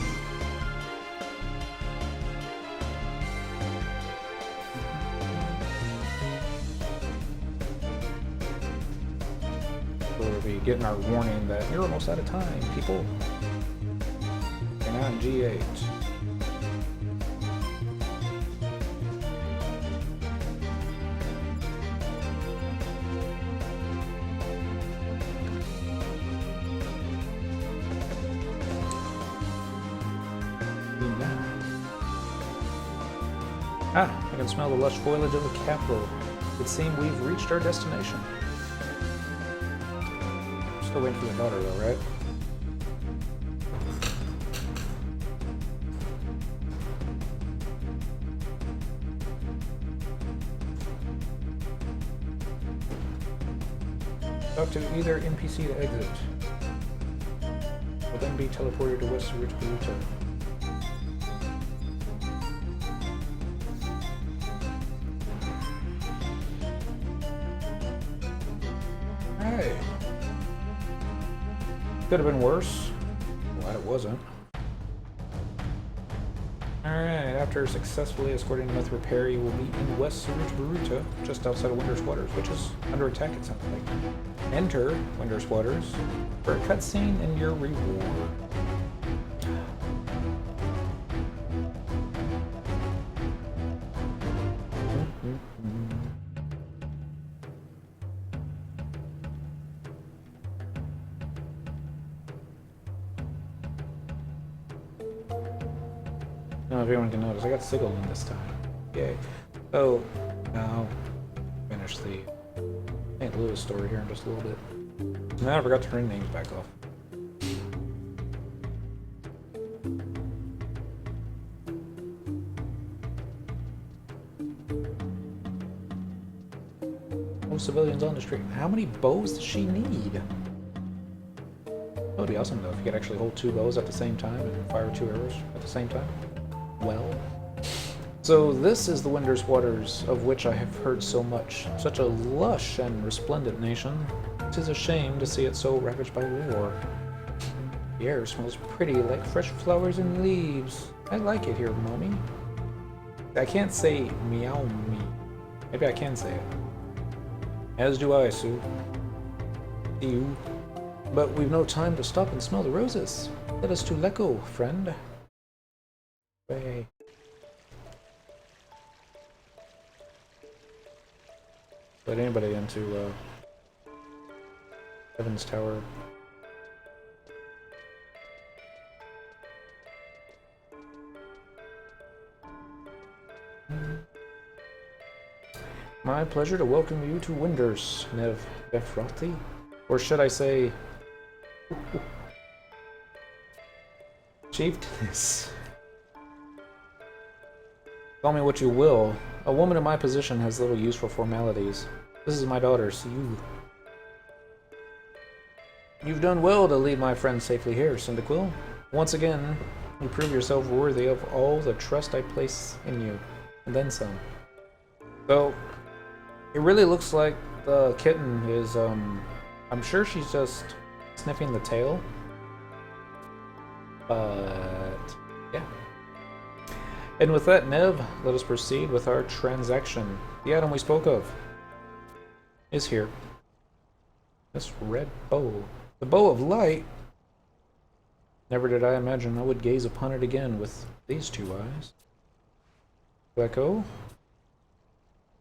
We'll be getting our warning that you're almost out of time, people. You're now in G8. Ah, I can smell the lush foliage of the capital. It seems we've reached our destination. Still waiting for the daughter though, right? to either NPC to exit. Will then be teleported to West Ruta. Hey. Could have been worse. Glad it wasn't. Alright, after successfully escorting Mithra Perry, we'll be in West Ruta, just outside of Winter's Waters, which is under attack, it sounds like. Enter Winter's Waters for a cutscene and your reward. Now, if anyone can notice, I got Sigil in this time. Yay. So, now, finish the St. Louis story here in just a little bit. Now I forgot to turn names back off. No civilians on the street. How many bows does she need? That would be awesome though, if you could actually hold 2 bows at the same time and fire 2 arrows at the same time. Well, so this is the Winter's Waters, of which I have heard so much. Such a lush and resplendent nation. 'Tis a shame to see it so ravaged by war. The air smells pretty, like fresh flowers and leaves. I like it here, mommy. I can't say meow me. Maybe I can say it. As do I, Sue. You. But we've no time to stop and smell the roses. Let us to Lecco, friend. Way. Let anybody into Heaven's Tower. My pleasure to welcome you to Winders, Nev Befrati. Or should I say Chieftainess? Call me what you will. A woman in my position has little use for formalities. This is my daughter, Siu. You've done well to lead my friend safely here, Cyndaquil. Once again, you prove yourself worthy of all the trust I place in you, and then some. So, it really looks like the kitten is, I'm sure she's just sniffing the tail. But, yeah. And with that, Nev, let us proceed with our transaction. The item we spoke of is here. This red bow. The Bow of Light? Never did I imagine I would gaze upon it again with these 2 eyes. Lecco?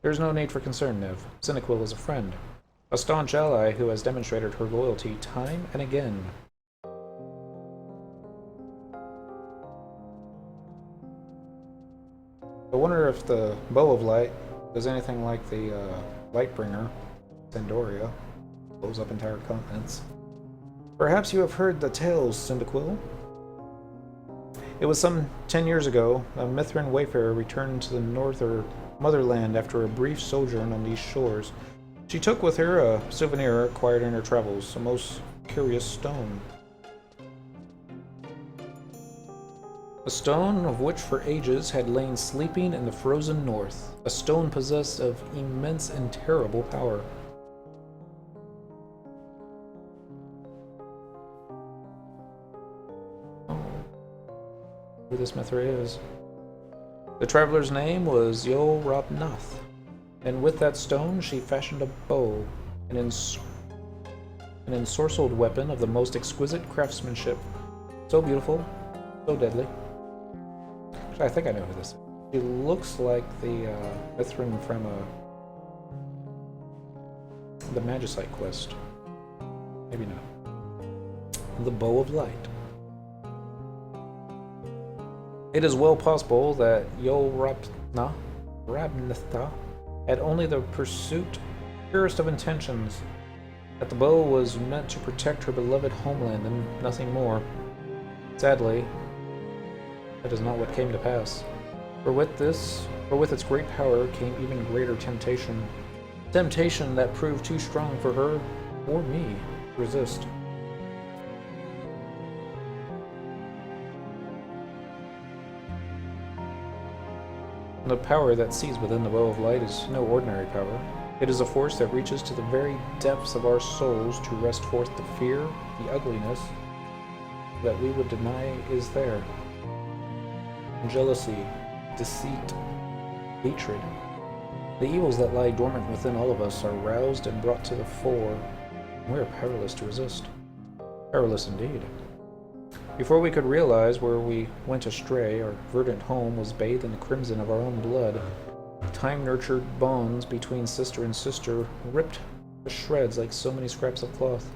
There's no need for concern, Nev. Cyndaquil is a friend. A staunch ally who has demonstrated her loyalty time and again. I wonder if the Bow of Light does anything like the Lightbringer, Sandoria, blows up entire continents. Perhaps you have heard the tales, Cyndaquil. It was some 10 years ago, a Mithran wayfarer returned to the motherland after a brief sojourn on these shores. She took with her a souvenir acquired in her travels, a most curious stone. A stone of which for ages had lain sleeping in the frozen north. A stone possessed of immense and terrible power. Oh. Who this Mithra is. The traveler's name was Yorobnath, and with that stone she fashioned a bow, an ensorcelled weapon of the most exquisite craftsmanship. So beautiful, so deadly. Actually, I think I know who this is. She looks like the Mithran from the Magicite quest. Maybe not. The Bow of Light. It is well possible that Yorobnath had only the purest of intentions, that the bow was meant to protect her beloved homeland and nothing more. Sadly, that is not what came to pass. For with its great power came even greater temptation. Temptation that proved too strong for her or me resist. The power that sees within the bow of light is no ordinary power. It is a force that reaches to the very depths of our souls to wrest forth the fear, the ugliness that we would deny is there. Jealousy, deceit, hatred. The evils that lie dormant within all of us are roused and brought to the fore, and we are powerless to resist. Powerless indeed. Before we could realize where we went astray, our verdant home was bathed in the crimson of our own blood. Time-nurtured bonds between sister and sister ripped to shreds like so many scraps of cloth.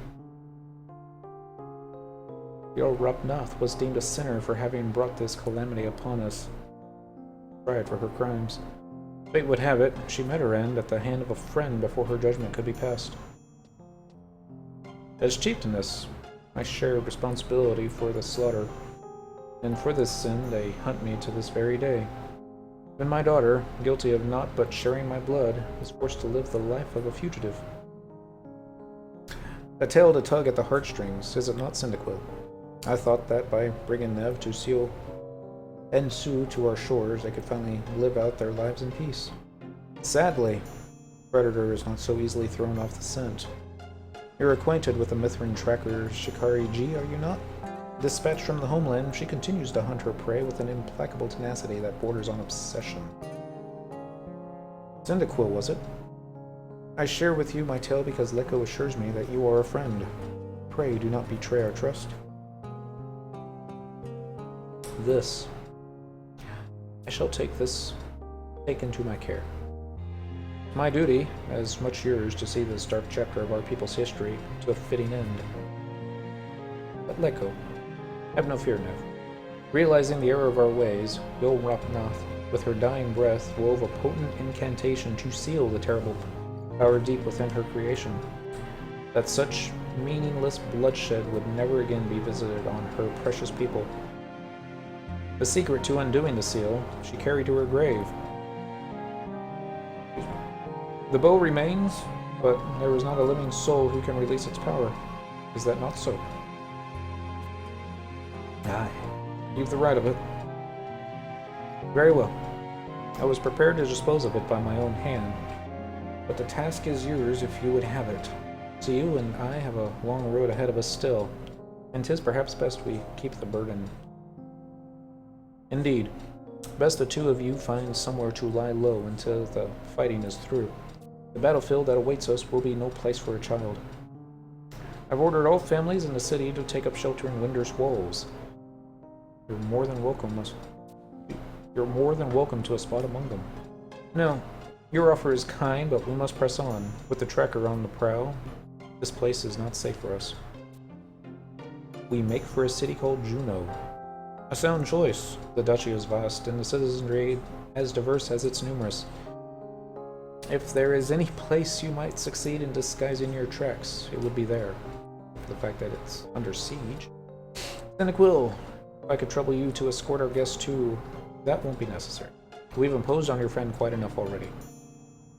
Your Rapnath was deemed a sinner for having brought this calamity upon us, tried for her crimes. Fate would have it, she met her end at the hand of a friend before her judgment could be passed. As chieftainess, I shared responsibility for the slaughter, and for this sin they hunt me to this very day. When my daughter, guilty of naught but sharing my blood, is forced to live the life of a fugitive. A tale to tug at the heartstrings, is it not, Cyndaquil? I thought that by bringing Nev to seal and Sue to our shores, they could finally live out their lives in peace. Sadly, predator is not so easily thrown off the scent. You're acquainted with the Mithrin tracker Shikari G, are you not? Dispatched from the homeland, she continues to hunt her prey with an implacable tenacity that borders on obsession. Cyndaquil, was it? I share with you my tale because Leko assures me that you are a friend. Pray do not betray our trust. I shall take into my care. My duty, as much yours, to see this dark chapter of our people's history to a fitting end. But Leko, have no fear, Nev. Realizing the error of our ways, Yul Rapnath, with her dying breath, wove a potent incantation to seal the terrible power deep within her creation, that such meaningless bloodshed would never again be visited on her precious people. The secret to undoing the seal she carried to her grave. The bow remains, but there is not a living soul who can release its power. Is that not so? Aye, you've the right of it. Very well. I was prepared to dispose of it by my own hand, but the task is yours if you would have it. So you and I have a long road ahead of us still, and 'tis perhaps best we keep the burden. Indeed, best the two of you find somewhere to lie low until the fighting is through. The battlefield that awaits us will be no place for a child. I've ordered all families in the city to take up shelter in Winder's walls. You're more than welcome to a spot among them. No, your offer is kind, but we must press on. With the tracker on the prowl, this place is not safe for us. We make for a city called Juno. A sound choice. The duchy is vast, and the citizenry as diverse as it's numerous. If there is any place you might succeed in disguising your tracks, it would be there. The fact that it's under siege. Cyndaquil, if I could trouble you to escort our guests too, that won't be necessary. We've imposed on your friend quite enough already.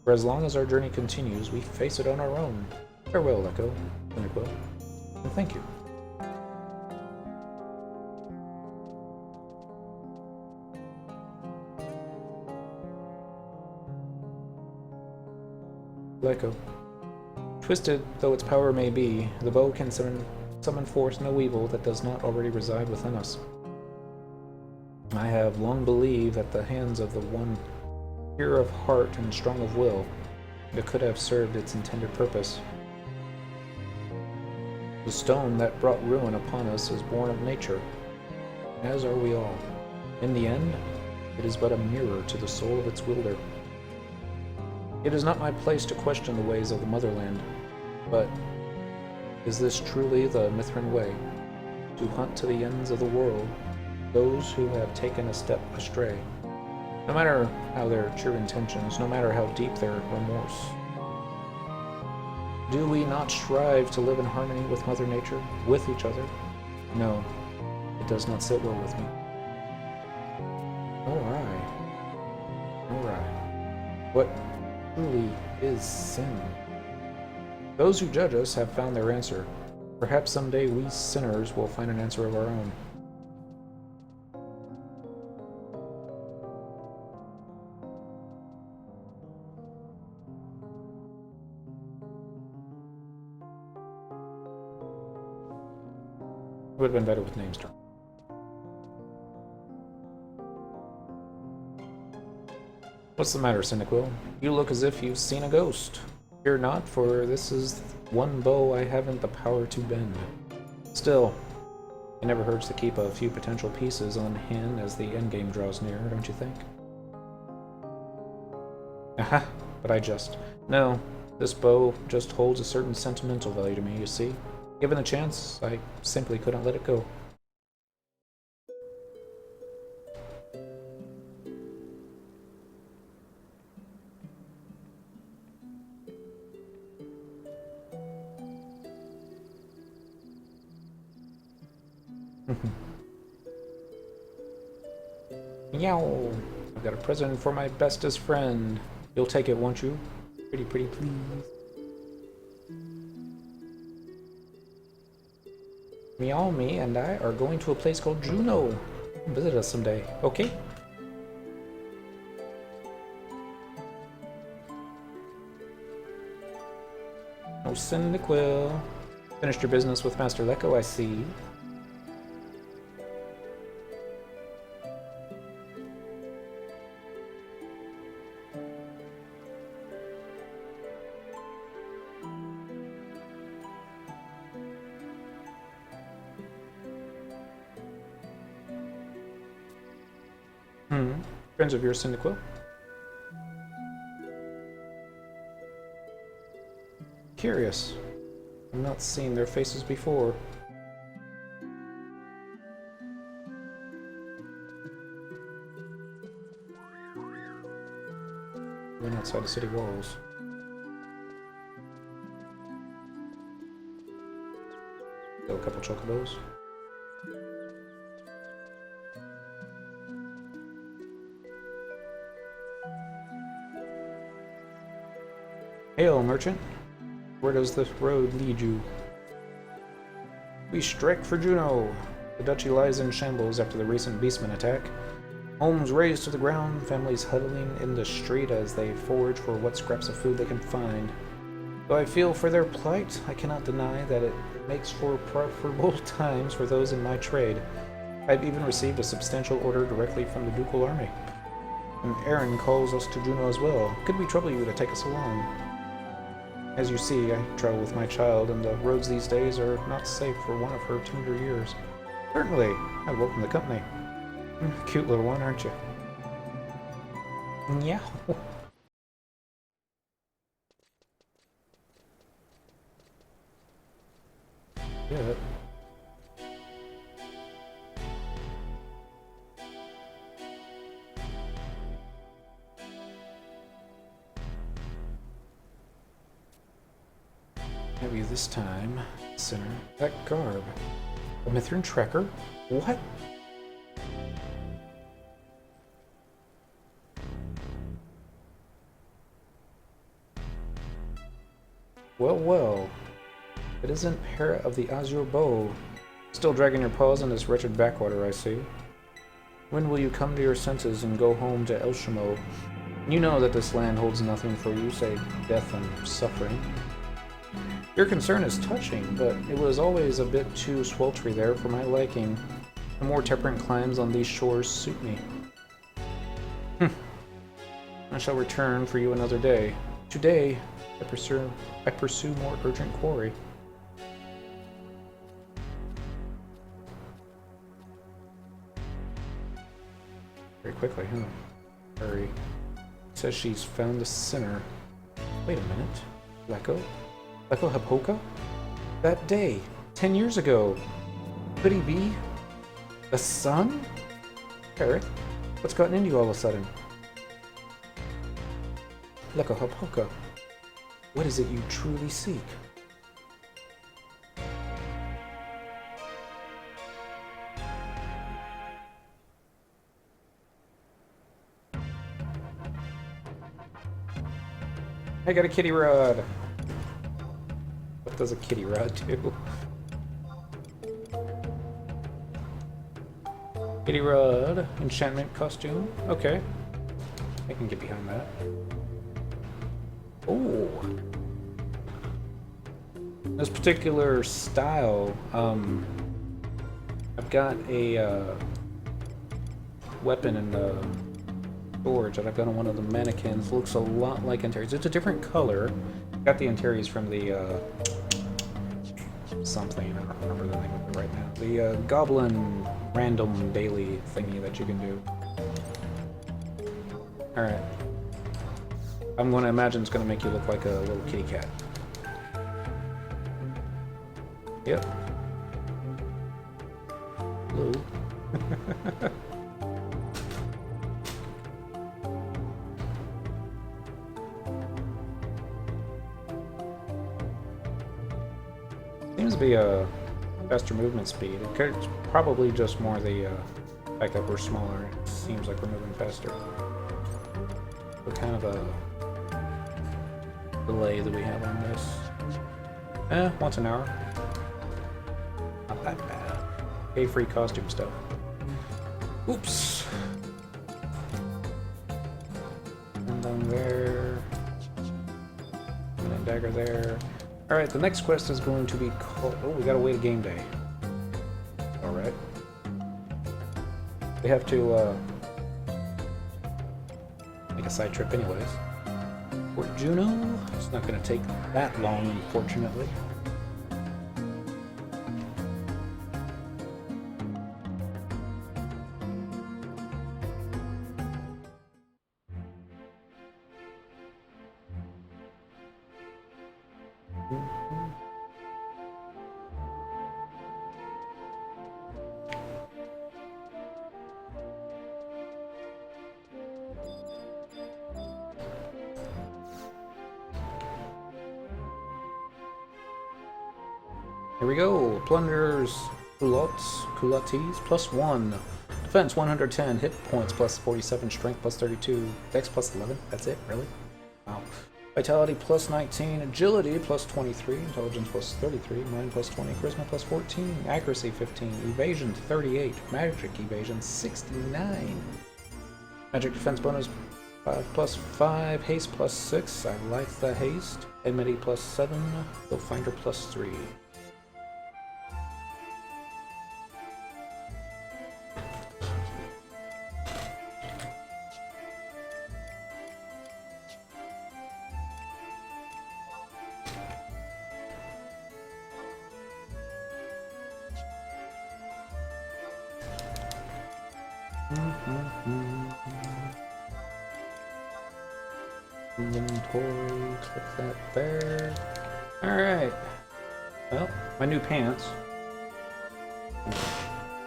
For as long as our journey continues, we face it on our own. Farewell, Echo, Cyndaquil, and thank you. Leko. Twisted though its power may be, the bow can summon forth no evil that does not already reside within us. I have long believed that the hands of the one pure of heart and strong of will, it could have served its intended purpose. The stone that brought ruin upon us is born of nature, as are we all. In the end, it is but a mirror to the soul of its wielder. It is not my place to question the ways of the motherland, but is this truly the Mithrin way? To hunt to the ends of the world those who have taken a step astray, no matter how their true intentions, no matter how deep their remorse. Do we not strive to live in harmony with Mother Nature, with each other? No, it does not sit well with me. Nor I. What truly is sin? Those who judge us have found their answer. Perhaps someday we sinners will find an answer of our own. Would have been better with names turned. What's the matter, Cyndaquil? You look as if you've seen a ghost. Fear not, for this is one bow I haven't the power to bend. Still, it never hurts to keep a few potential pieces on hand as the endgame draws near, don't you think? Aha, but I just... No, this bow just holds a certain sentimental value to me, you see? Given the chance, I simply couldn't let it go. Meow! I've got a present for my bestest friend. You'll take it, won't you? Pretty please. Meow, me and I are going to a place called Juno. Visit us someday, okay? Oh, Cyndaquil. Finished your business with Master Lecco, I see. Friends of yours, Cyndaquil? Curious. I've not seen their faces before. They're outside the city walls. Kill a couple chocobos. Hail, merchant. Where does this road lead you? We strike for Juno. The duchy lies in shambles after the recent beastman attack. Homes razed to the ground, families huddling in the street as they forage for what scraps of food they can find. Though I feel for their plight, I cannot deny that it makes for preferable times for those in my trade. I've even received a substantial order directly from the ducal army. An errand calls us to Juno as well. Could we trouble you to take us along? As you see, I travel with my child, and the roads these days are not safe for one of her tender years. Certainly, I welcome the company. Cute little one, aren't you? Yeah. Yeah. Have you this time, sinner? That garb. A Mithrin Trekker? What? Well, well. It isn't Hera of the Azure Bow. Still dragging your paws in this wretched backwater, I see. When will you come to your senses and go home to Elshamo? You know that this land holds nothing for you save death and suffering. Your concern is touching, but it was always a bit too sweltry there for my liking. The more temperate climes on these shores suit me. I shall return for you another day. Today, I pursue more urgent quarry. Very quickly, huh? Hurry. Says she's found a sinner. Wait a minute. Lecco? Lecco Hapoka? That day, 10 years ago. Could he be the son? Parrot, what's gotten into you all of a sudden? Lecco Hapoka, what is it you truly seek? I got a kitty rod. What does a kitty rod do? Kitty rod, enchantment costume. Okay. I can get behind that. Oh. This particular style, I've got a weapon in the storage that I've got on one of the mannequins. Looks a lot like Antares. It's a different color. Got the Antares from the something. I don't remember the name of it right now. The goblin random daily thingy that you can do. All right. I'm going to imagine it's going to make you look like a little kitty cat. Yep. Blue. Seems to be a faster movement speed. It's probably just more the fact that we're smaller. It seems like we're moving faster. What kind of a delay that we have on this? Once an hour. Not that bad. Pay free costume stuff. Oops. And then there. And then dagger there. Alright, the next quest is going to be called... Oh, we gotta wait a game day. Alright. We have to, make a side trip anyways. Fort Juno? It's not gonna take that long, unfortunately. Here we go. Plunderers, culottes, +1. Defense 110, hit points +47, strength +32, dex +11. That's it, really? Wow. Vitality +19, agility +23, intelligence +33, mind +20, charisma +14, accuracy 15, evasion 38, magic evasion 69. Magic defense bonus 5 +5, haste +6. I like the haste. Enmity +7, Go Finder +3. Inventory, click that there. Alright. Well, my new pants. I'm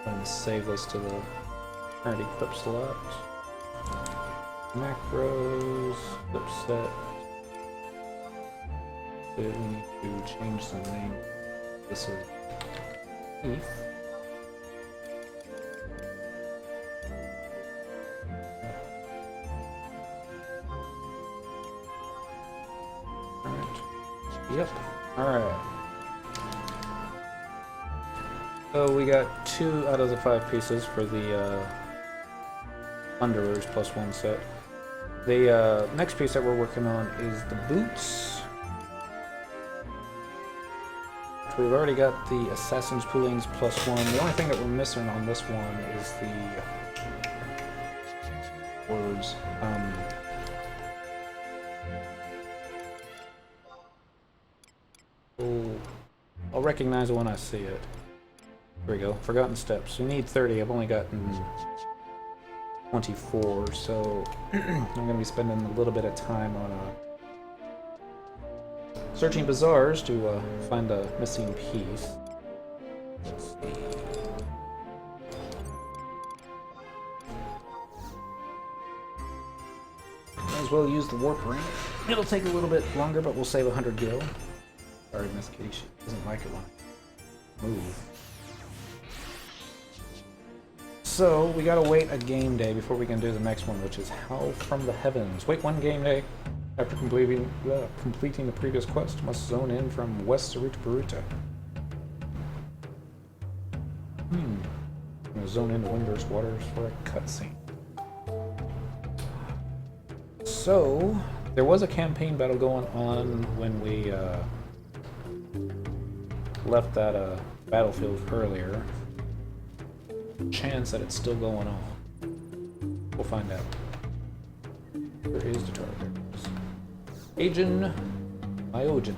going to save this to the current equip slot. Macros, equip set. We need to change the name. This is Heath. Yep. Alright. So we got 2 out of the 5 pieces for the Plunderers +1 set. The next piece that we're working on is the boots. We've already got the Assassin's Poolings +1. The only thing that we're missing on this one is the words. I'll recognize it when I see it. Here we go. Forgotten steps. We need 30. I've only gotten 24, so I'm going to be spending a little bit of time on searching bazaars to find the missing piece. Let's see. Might as well use the warp ring. It'll take a little bit longer, but we'll save 100 gil. Sorry, Miss Kitty, she doesn't like it when I move. So, we gotta wait a game day before we can do the next one, which is Howl from the Heavens. Wait one game day. After completing the previous quest, must zone in from West Saruta Baruta. I'm gonna zone into Windburst Waters for a cutscene. So, there was a campaign battle going on when we left that battlefield earlier. Chance that it's still going on. We'll find out. Where is the target? Agent Myojin.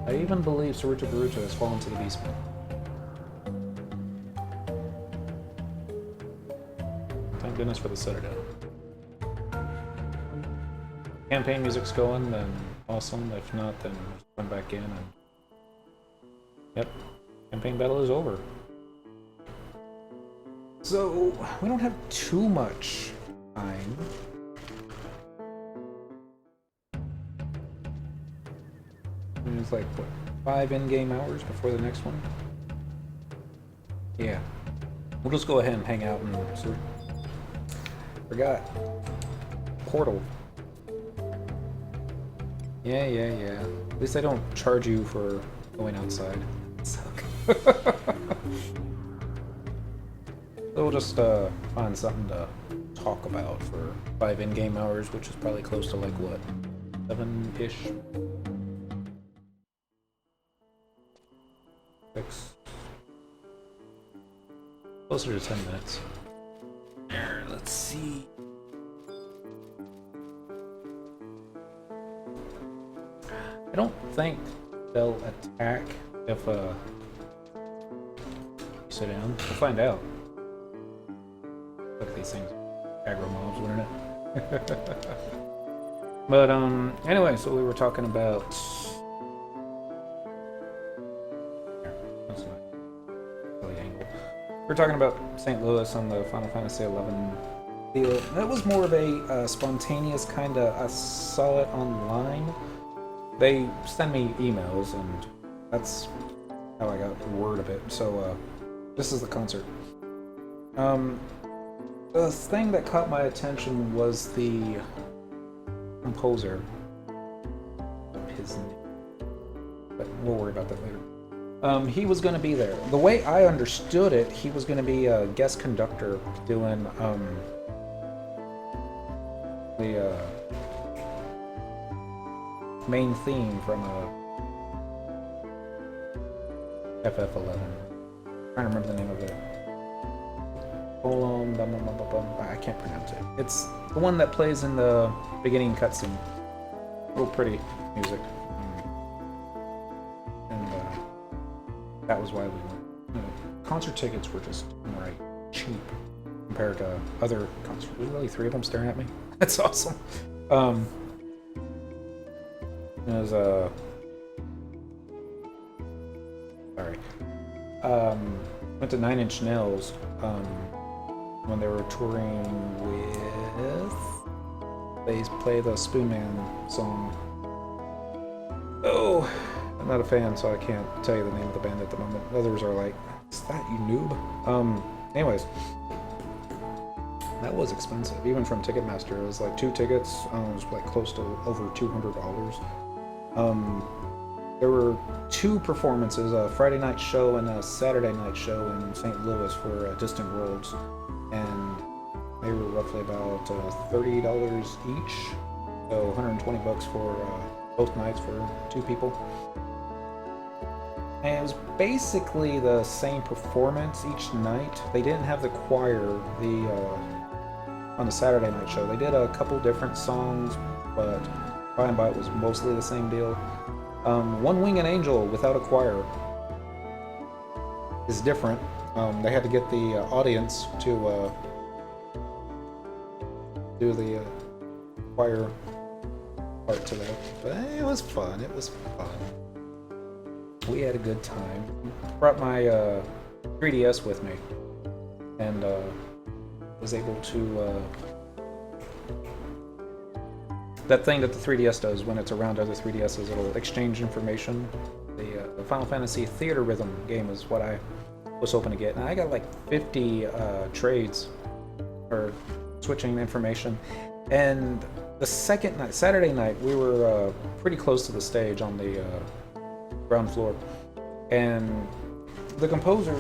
I even believe Saruta Baruta has fallen to the Beastman. Thank goodness for the Citadel. Campaign music's going, then awesome. If not, then come back in and... Yep, campaign battle is over. So, we don't have too much time. It's like, what, 5 in-game hours before the next one? Yeah. We'll just go ahead and hang out and... Forgot. Portal. Yeah. At least they don't charge you for going outside. Suck. So we'll just find something to talk about for 5 in-game hours, which is probably close to like what, 7-ish? 6. Closer to 10 minutes. There, let's see. I don't think they'll attack if you sit down. We'll find out. Look at these things. Aggro mobs, wouldn't it? But anyway, so we were talking about... Here, that's a silly angle. We were talking about St. Louis on the Final Fantasy XI deal. That was more of a spontaneous kind of... I saw it online. They send me emails, and that's how I got word of it. So this is the concert. The thing that caught my attention was the composer. His name. But we'll worry about that later. He was going to be there. The way I understood it, he was going to be a guest conductor doing the main theme from FF11. I'm trying to remember the name of it. I can't pronounce it. It's the one that plays in the beginning cutscene. Real pretty music. And that was why we went. Concert tickets were just right cheap compared to other concerts. There's really 3 of them staring at me. That's awesome. There's sorry. Went to 9 Inch Nails when they were touring with... They play the Spoon Man song. Oh, I'm not a fan, so I can't tell you the name of the band at the moment. Others are like, is that you noob? Anyways. That was expensive, even from Ticketmaster. It was like 2 tickets, it was like close to over $200. There were 2 performances, a Friday night show and a Saturday night show in St. Louis for Distant Worlds, and they were roughly about $30 each, so $120 for both nights for 2 people. And it was basically the same performance each night. They didn't have the choir on the Saturday night show. They did a couple different songs, but by and by it was mostly the same deal. One Winged Angel without a choir is different. They had to get the audience to do the choir part to that. But it was fun. It was fun. We had a good time. Brought my 3DS with me, and was able to that thing that the 3DS does when it's around other 3DSs, it'll exchange information. The Final Fantasy Theater Rhythm game is what I was hoping to get. And I got like 50 trades or switching information. And the second night, Saturday night, we were pretty close to the stage on the ground floor. And the composer,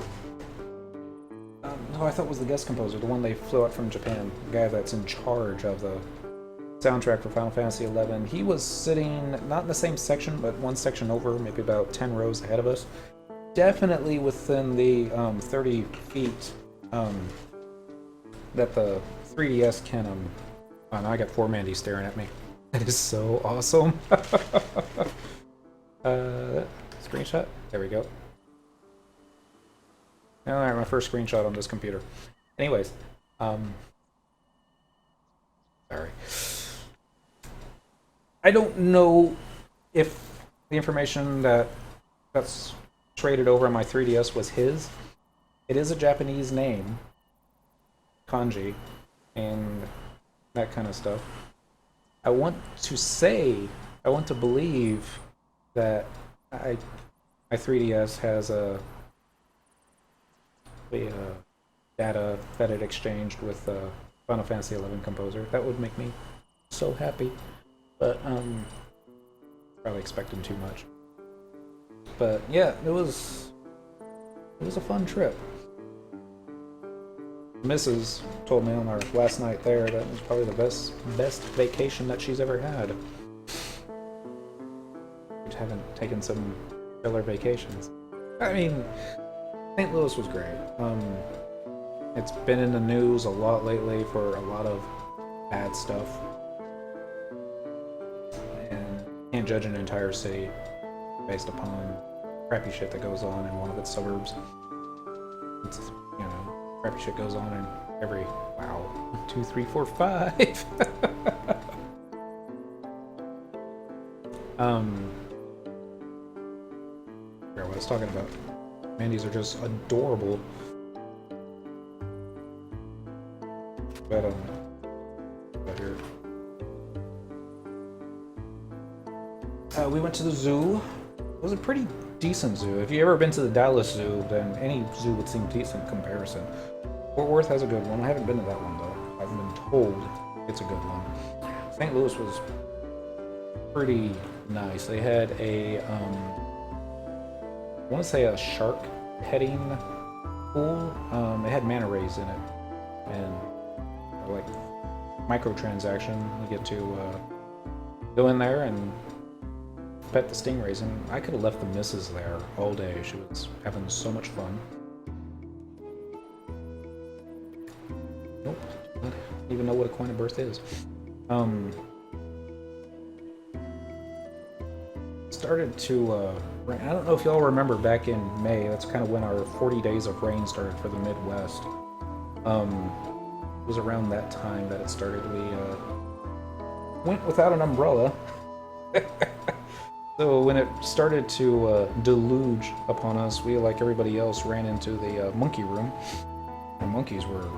who I thought was the guest composer, the one they flew out from Japan, the guy that's in charge of the soundtrack for Final Fantasy XI, he was sitting not in the same section, but one section over, maybe about 10 rows ahead of us. Definitely within the 30 feet that the 3DS can. And I got 4 Mandy staring at me. That is so awesome. Screenshot? There we go. Alright, my first screenshot on this computer. Anyways, sorry. I don't know if the information that's traded over on my 3DS was his. It is a Japanese name, kanji, and that kind of stuff. I want to believe that my 3DS has a data that it exchanged with Final Fantasy XI composer. That would make me so happy. But probably expecting too much. But yeah, it was a fun trip. Mrs. told me on our last night there that it was probably the best vacation that she's ever had. We haven't taken some filler vacations. I mean, St. Louis was great. It's been in the news a lot lately for a lot of bad stuff. And can't judge an entire city based upon crappy shit that goes on in one of its suburbs. It's, you know, crappy shit goes on in every, wow, 1, 2, 3, 4, 5. What I was talking about. Mandy's are just adorable. But out here. We went to the zoo. It was a pretty decent zoo. If you've ever been to the Dallas Zoo, then any zoo would seem decent in comparison. Fort Worth has a good one. I haven't been to that one though. I've been told it's a good one. St. Louis was pretty nice. They had a, I want to say a shark petting pool. It had manta rays in it, and like microtransaction. You get to go in there and pet the stingrays, and I could have left the missus there all day. She was having so much fun. Nope, I don't even know what a coin of birth is. Started to rain. I don't know if y'all remember back in May, that's kind of when our 40 days of rain started for the Midwest. It was around that time that it started. We went without an umbrella. So when it started to deluge upon us, we, like everybody else, ran into the monkey room. The monkeys were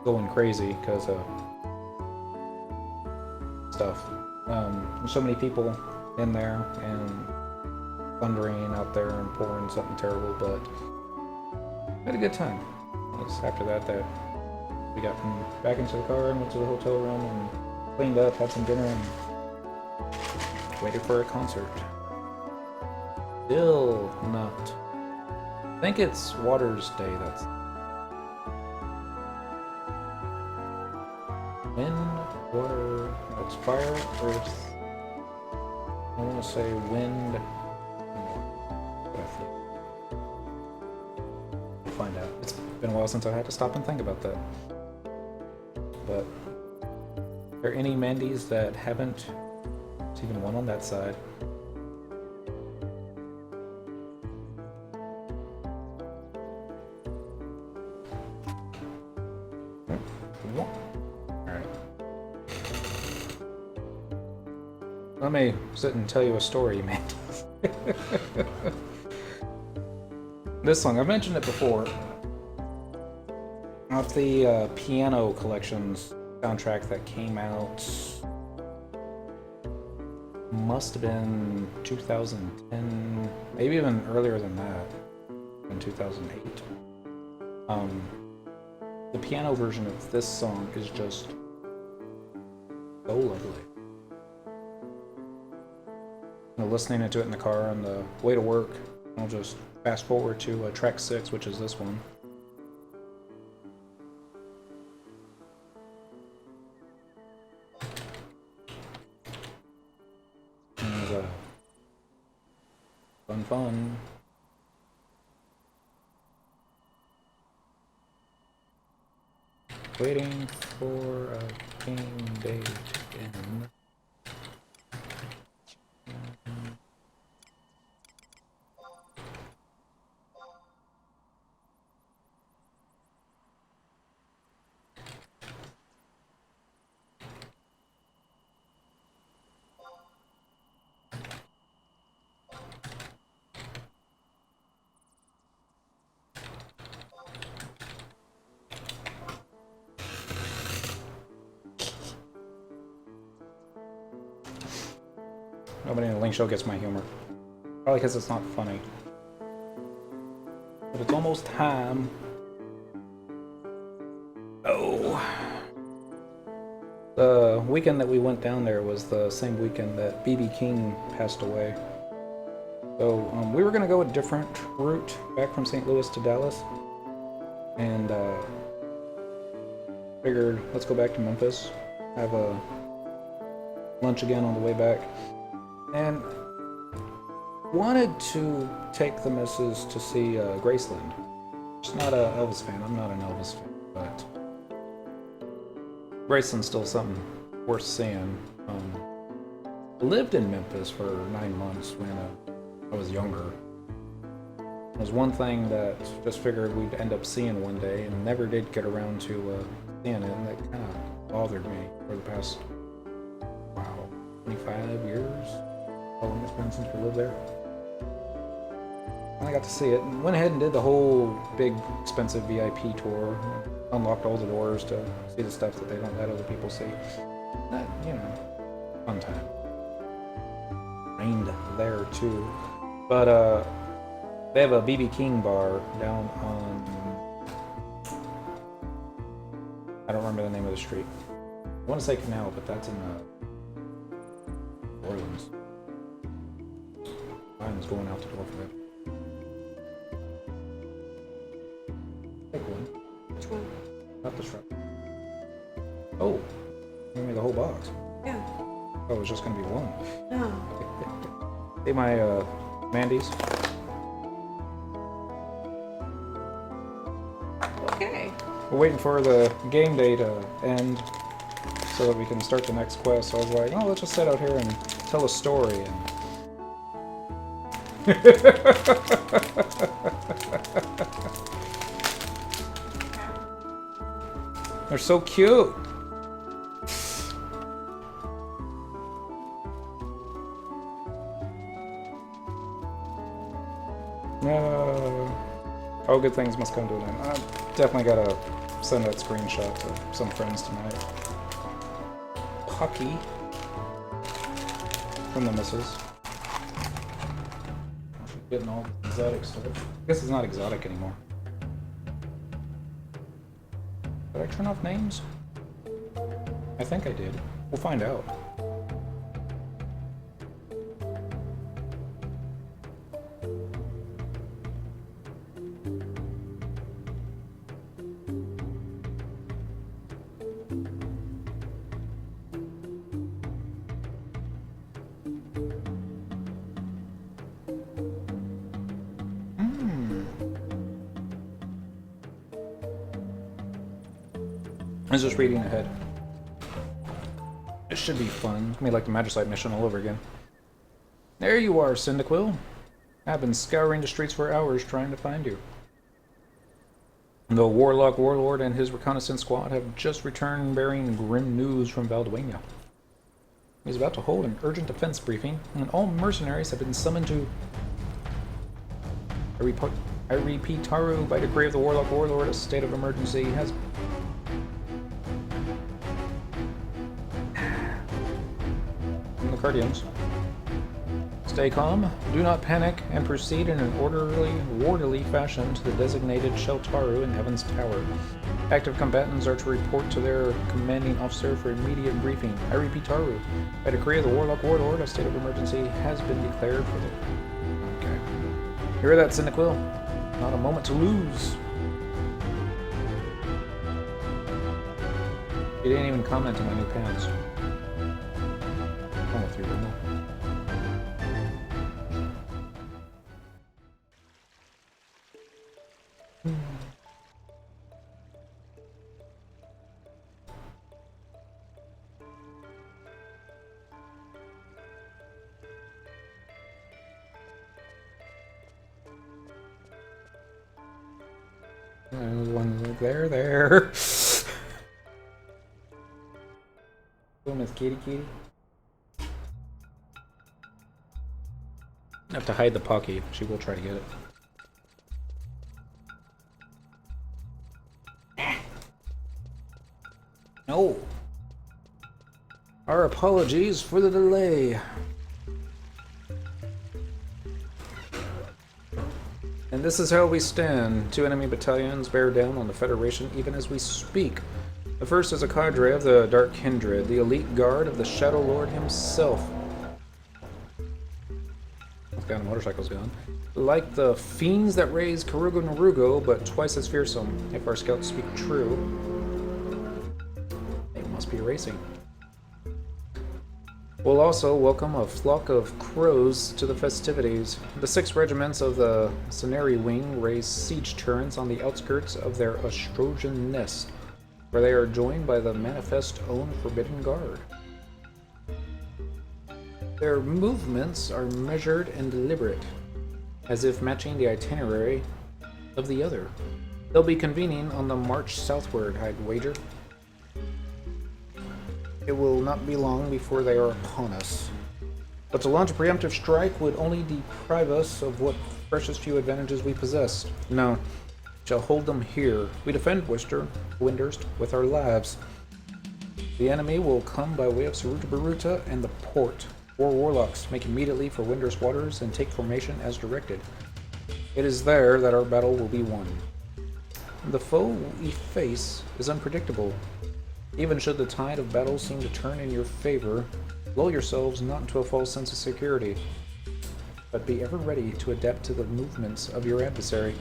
going crazy because of stuff. There's so many people in there and thundering out there and pouring something terrible, but we had a good time. After that we got back into the car and went to the hotel room and cleaned up, had some dinner, and waited for a concert. Still not. I think it's Water's Day. That's wind, water, that's fire, earth. I want to say wind. We'll find out. It's been a while since I had to stop and think about that. But are there any Mandys that haven't? There's even one on that side. Alright. Let me sit and tell you a story, man. This song, I've mentioned it before. Off the Piano Collections soundtrack that came out, must have been 2010, maybe even earlier than that. in 2008. The piano version of this song is just so lovely. I'm listening to it in the car on the way to work. I'll just fast forward to track 6, which is this one. And, fun. Waiting for a game day to end. Nobody in the Link Show gets my humor. Probably because it's not funny. But it's almost time. Oh. The weekend that we went down there was the same weekend that B.B. King passed away. So we were going to go a different route back from St. Louis to Dallas. And figured, let's go back to Memphis. Have a lunch again on the way back. And wanted to take the missus to see Graceland. She's not an Elvis fan. I'm not an Elvis fan, but Graceland's still something worth seeing. I lived in Memphis for 9 months when I was younger. It was one thing that just figured we'd end up seeing one day and never did get around to seeing it, and that kind of bothered me for the past, 25 years? How long it's been since we lived there? And I got to see it, and went ahead and did the whole big, expensive VIP tour. Unlocked all the doors to see the stuff that they don't let other people see. That, fun time. Rained there too. But they have a B.B. King bar down on, I don't remember the name of the street. I want to say Canal, but that's in Orleans. Mine's going out the door for that. Take one. Which one? Not the shrub. Oh, give me the whole box. Yeah. Oh, it was just gonna be one. No. Hey, my Mandy's. Okay. We're waiting for the game day to end so that we can start the next quest. So I was like, oh, let's just sit out here and tell a story. And they're so cute. Oh, good things must come to an end. I definitely gotta send that screenshot to some friends tonight. Pucky from the missus. Getting all exotic stuff. I guess it's not exotic anymore. Did I turn off names? I think I did. We'll find out. I was just reading ahead. It should be fun. It's gonna be like the Magicite mission all over again. There you are, Cyndaquil. I've been scouring the streets for hours trying to find you. The Warlock Warlord and his reconnaissance squad have just returned bearing grim news from Valduena. He's about to hold an urgent defense briefing, and all mercenaries have been summoned to Iripitaru by decree of the Warlock Warlord. A state of emergency has from the Cardians. Stay calm, do not panic, and proceed in an orderly fashion to the designated Sheltaru in Heaven's Tower. Active combatants are to report to their commanding officer for immediate briefing. I repeat, Taru. By decree of the Warlock Warlord, a state of emergency has been declared for the... Okay. Hear that, Cyndaquil? Not a moment to lose. You didn't even comment on my new pants. I'm with you, Rindle. There's one like there. Oh, Miss Kitty. I have to hide the Pocky. She will try to get it. No. Our apologies for the delay. And this is how we stand. 2 enemy battalions bear down on the Federation even as we speak. The first is a cadre of the Dark Kindred, the elite guard of the Shadow Lord himself. This guy on a motorcycle's gone. Like the fiends that raise Karugo Narugo, but twice as fearsome. If our scouts speak true, they must be racing. We'll also welcome a flock of crows to the festivities. The 6 regiments of the Ceneri Wing raise siege turrets on the outskirts of their Ostrojan nest, where they are joined by the Manifest's own Forbidden Guard. Their movements are measured and deliberate, as if matching the itinerary of the other. They'll be convening on the march southward, I'd wager. It will not be long before they are upon us. But to launch a preemptive strike would only deprive us of what precious few advantages we possess. No, we shall hold them here. We defend Windurst with our lives. The enemy will come by way of Saruta Baruta and the port. 4 warlocks make immediately for Windurst waters and take formation as directed. It is there that our battle will be won. The foe we face is unpredictable. Even should the tide of battle seem to turn in your favor, lull yourselves not into a false sense of security, but be ever ready to adapt to the movements of your adversary.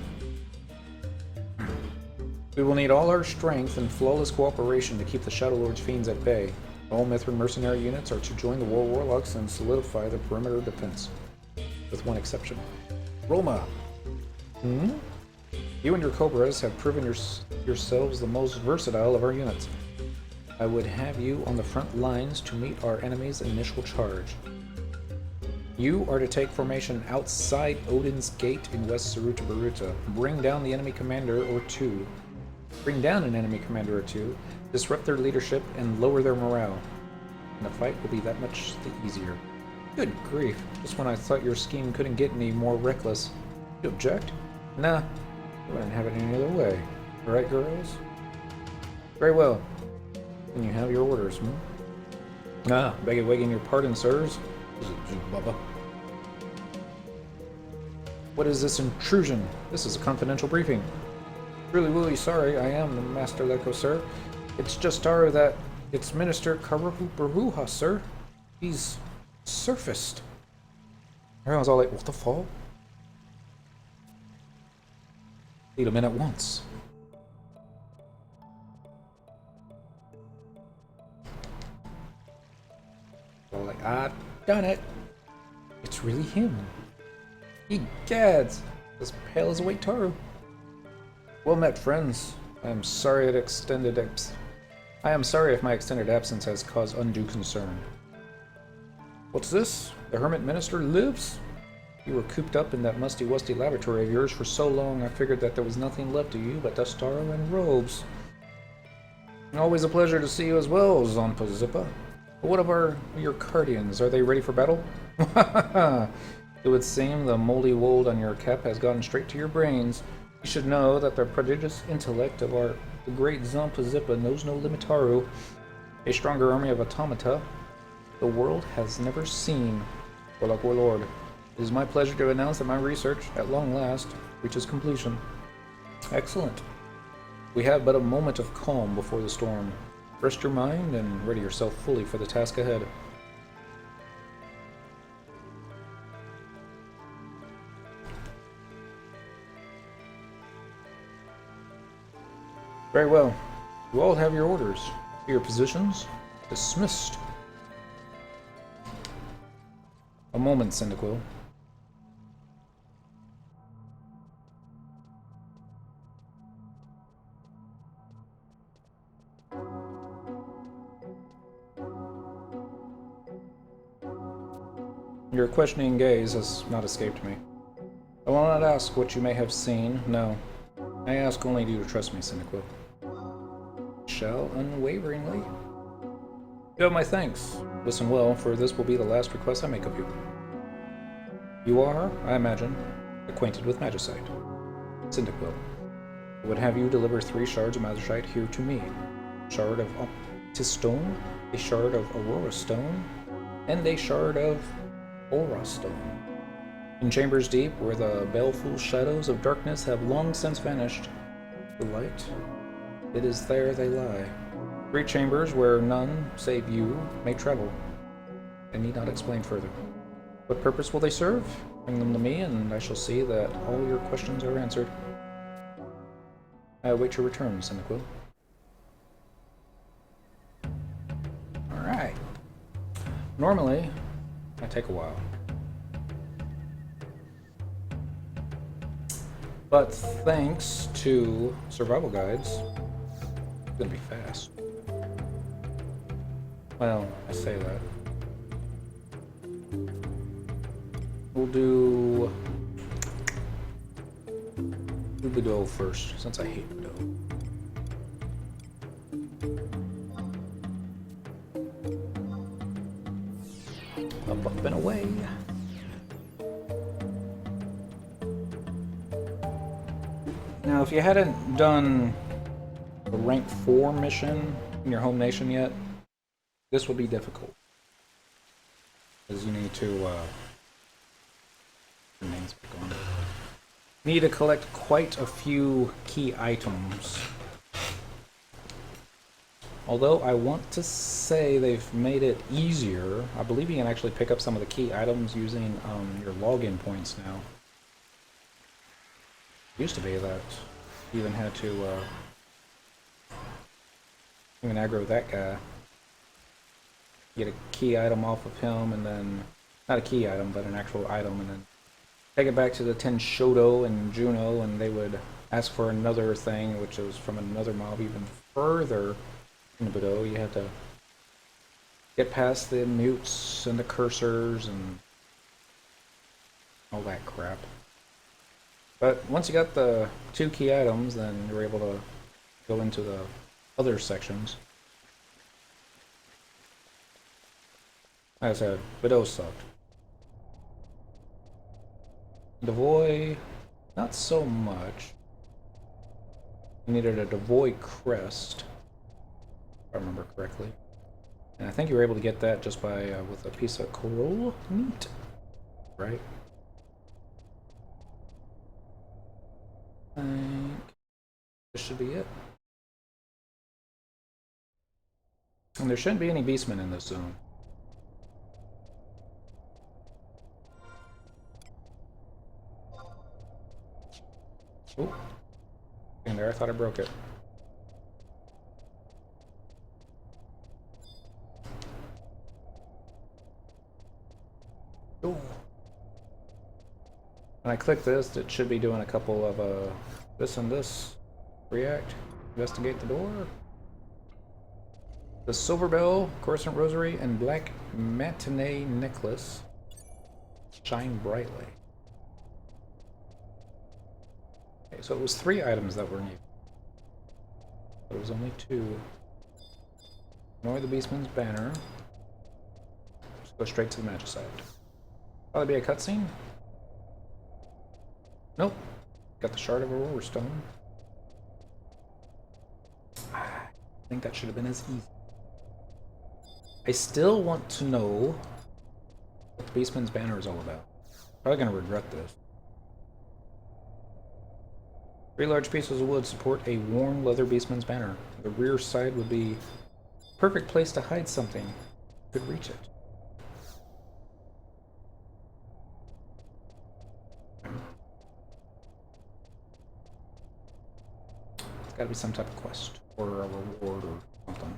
We will need all our strength and flawless cooperation to keep the Shadow Lord's fiends at bay. All Mithrin mercenary units are to join the War Warlocks and solidify the perimeter defense, with one exception. Roma! You and your Cobras have proven yourselves the most versatile of our units. I would have you on the front lines to meet our enemy's initial charge. You are to take formation outside Odin's Gate in West Saruta Baruta. Bring down the enemy commander or two. Bring down an enemy commander or two, disrupt their leadership, and lower their morale. And the fight will be that much the easier. Good grief, just when I thought your scheme couldn't get any more reckless. You object? Nah, I wouldn't have it any other way. Right, girls? Very well. Then you have your orders, begging your pardon, sirs. Bubba. What is this intrusion? This is a confidential briefing. Really sorry, I am the Master Leko, sir. It's just that it's Minister Karuhu Baruha, sir. He's surfaced. Everyone's all like, what the fall? Lead him in at once. Like, ah, done it. It's really him. Egads, as pale as a white Taru. Well met, friends. I am sorry if my extended absence has caused undue concern. What's this? The Hermit Minister lives? You were cooped up in that musty-wusty laboratory of yours for so long, I figured that there was nothing left of you but Dastaro and robes. Always a pleasure to see you as well, Zonpa Zippa. What of your Cardians? Are they ready for battle? It would seem the moldy wold on your cap has gotten straight to your brains. You should know that the prodigious intellect of the great Zonpa Zippa knows no limitaru. A stronger army of automata the world has never seen. Warlock Warlord, It is my pleasure to announce that my research, at long last, reaches completion. Excellent. We have but a moment of calm before the storm. Rest your mind and ready yourself fully for the task ahead. Very well. You all have your orders. Your positions. Dismissed. A moment, Cyndaquil. Your questioning gaze has not escaped me. I will not ask what you may have seen, no. I ask only you to trust me, Cyndaquil. Shall unwaveringly. You have my thanks. Listen well, for this will be the last request I make of you. You are, I imagine, acquainted with Magicite. Cyndaquil. I would have you deliver 3 shards of Magicite here to me. A shard of Optistone, a shard of Aurora Stone, and a shard of Aura Stone. In chambers deep, where the baleful shadows of darkness have long since vanished, the light, it is there they lie. 3 chambers where none, save you, may travel. I need not explain further. What purpose will they serve? Bring them to me, and I shall see that all your questions are answered. I await your return, Cyndaquil. Alright. Normally, I take a while. But thanks to survival guides, it's gonna be fast. Well, I say that. We'll do Bedeau first, since I hate Bedeau. Up and away. Now, if you hadn't done the rank 4 mission in your home nation yet, this would be difficult. Because you need to, need to collect quite a few key items. Although I want to say they've made it easier. I believe you can actually pick up some of the key items using your login points now. It used to be that you even had to even aggro that guy. Get a key item off of him, and then not a key item, but an actual item, and then take it back to the Ten Shoto and Juno, and they would ask for another thing, which was from another mob even further in Bedeau. You had to get past the mutes and the cursors and all that crap. But once you got the 2 key items, then you were able to go into the other sections. Like I said, Bedeau sucked. Devoy, not so much. You needed a Devoy crest, if I remember correctly. And I think you were able to get that just by with a piece of coral meat, right? I think this should be it. And there shouldn't be any beastmen in this zone. Oh, in there, I thought I broke it. Oh. When I click this, it should be doing a couple of this and this. React, investigate the door. The Silver Bell, Coruscant Rosary, and Black Matinee Necklace shine brightly. Okay, so it was 3 items that were needed. But it was only 2. Ignore the Beastman's banner. Just go straight to the Magicite. Probably be a cutscene? Nope. Got the Shard of Aurora Stone. I think that should have been as easy. I still want to know what the Beastman's banner is all about. Probably gonna regret this. 3 large pieces of wood support a worn leather beastman's banner. The rear side would be a perfect place to hide something. Could reach it. It's gotta be some type of quest or a reward or something.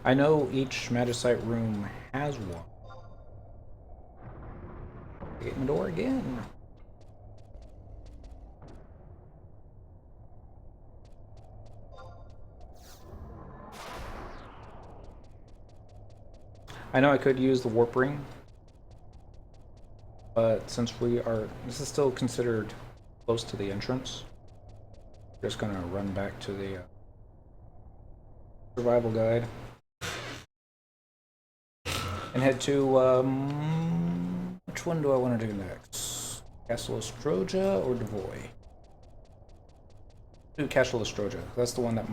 I know each magicite room has one. Get my door again. I know I could use the warp ring, but since this is still considered close to the entrance, we're just gonna run back to the survival guide and head to, which one do I want to do next? Castle Ostroja or Devoy? Do Castle Ostroja. That's the one that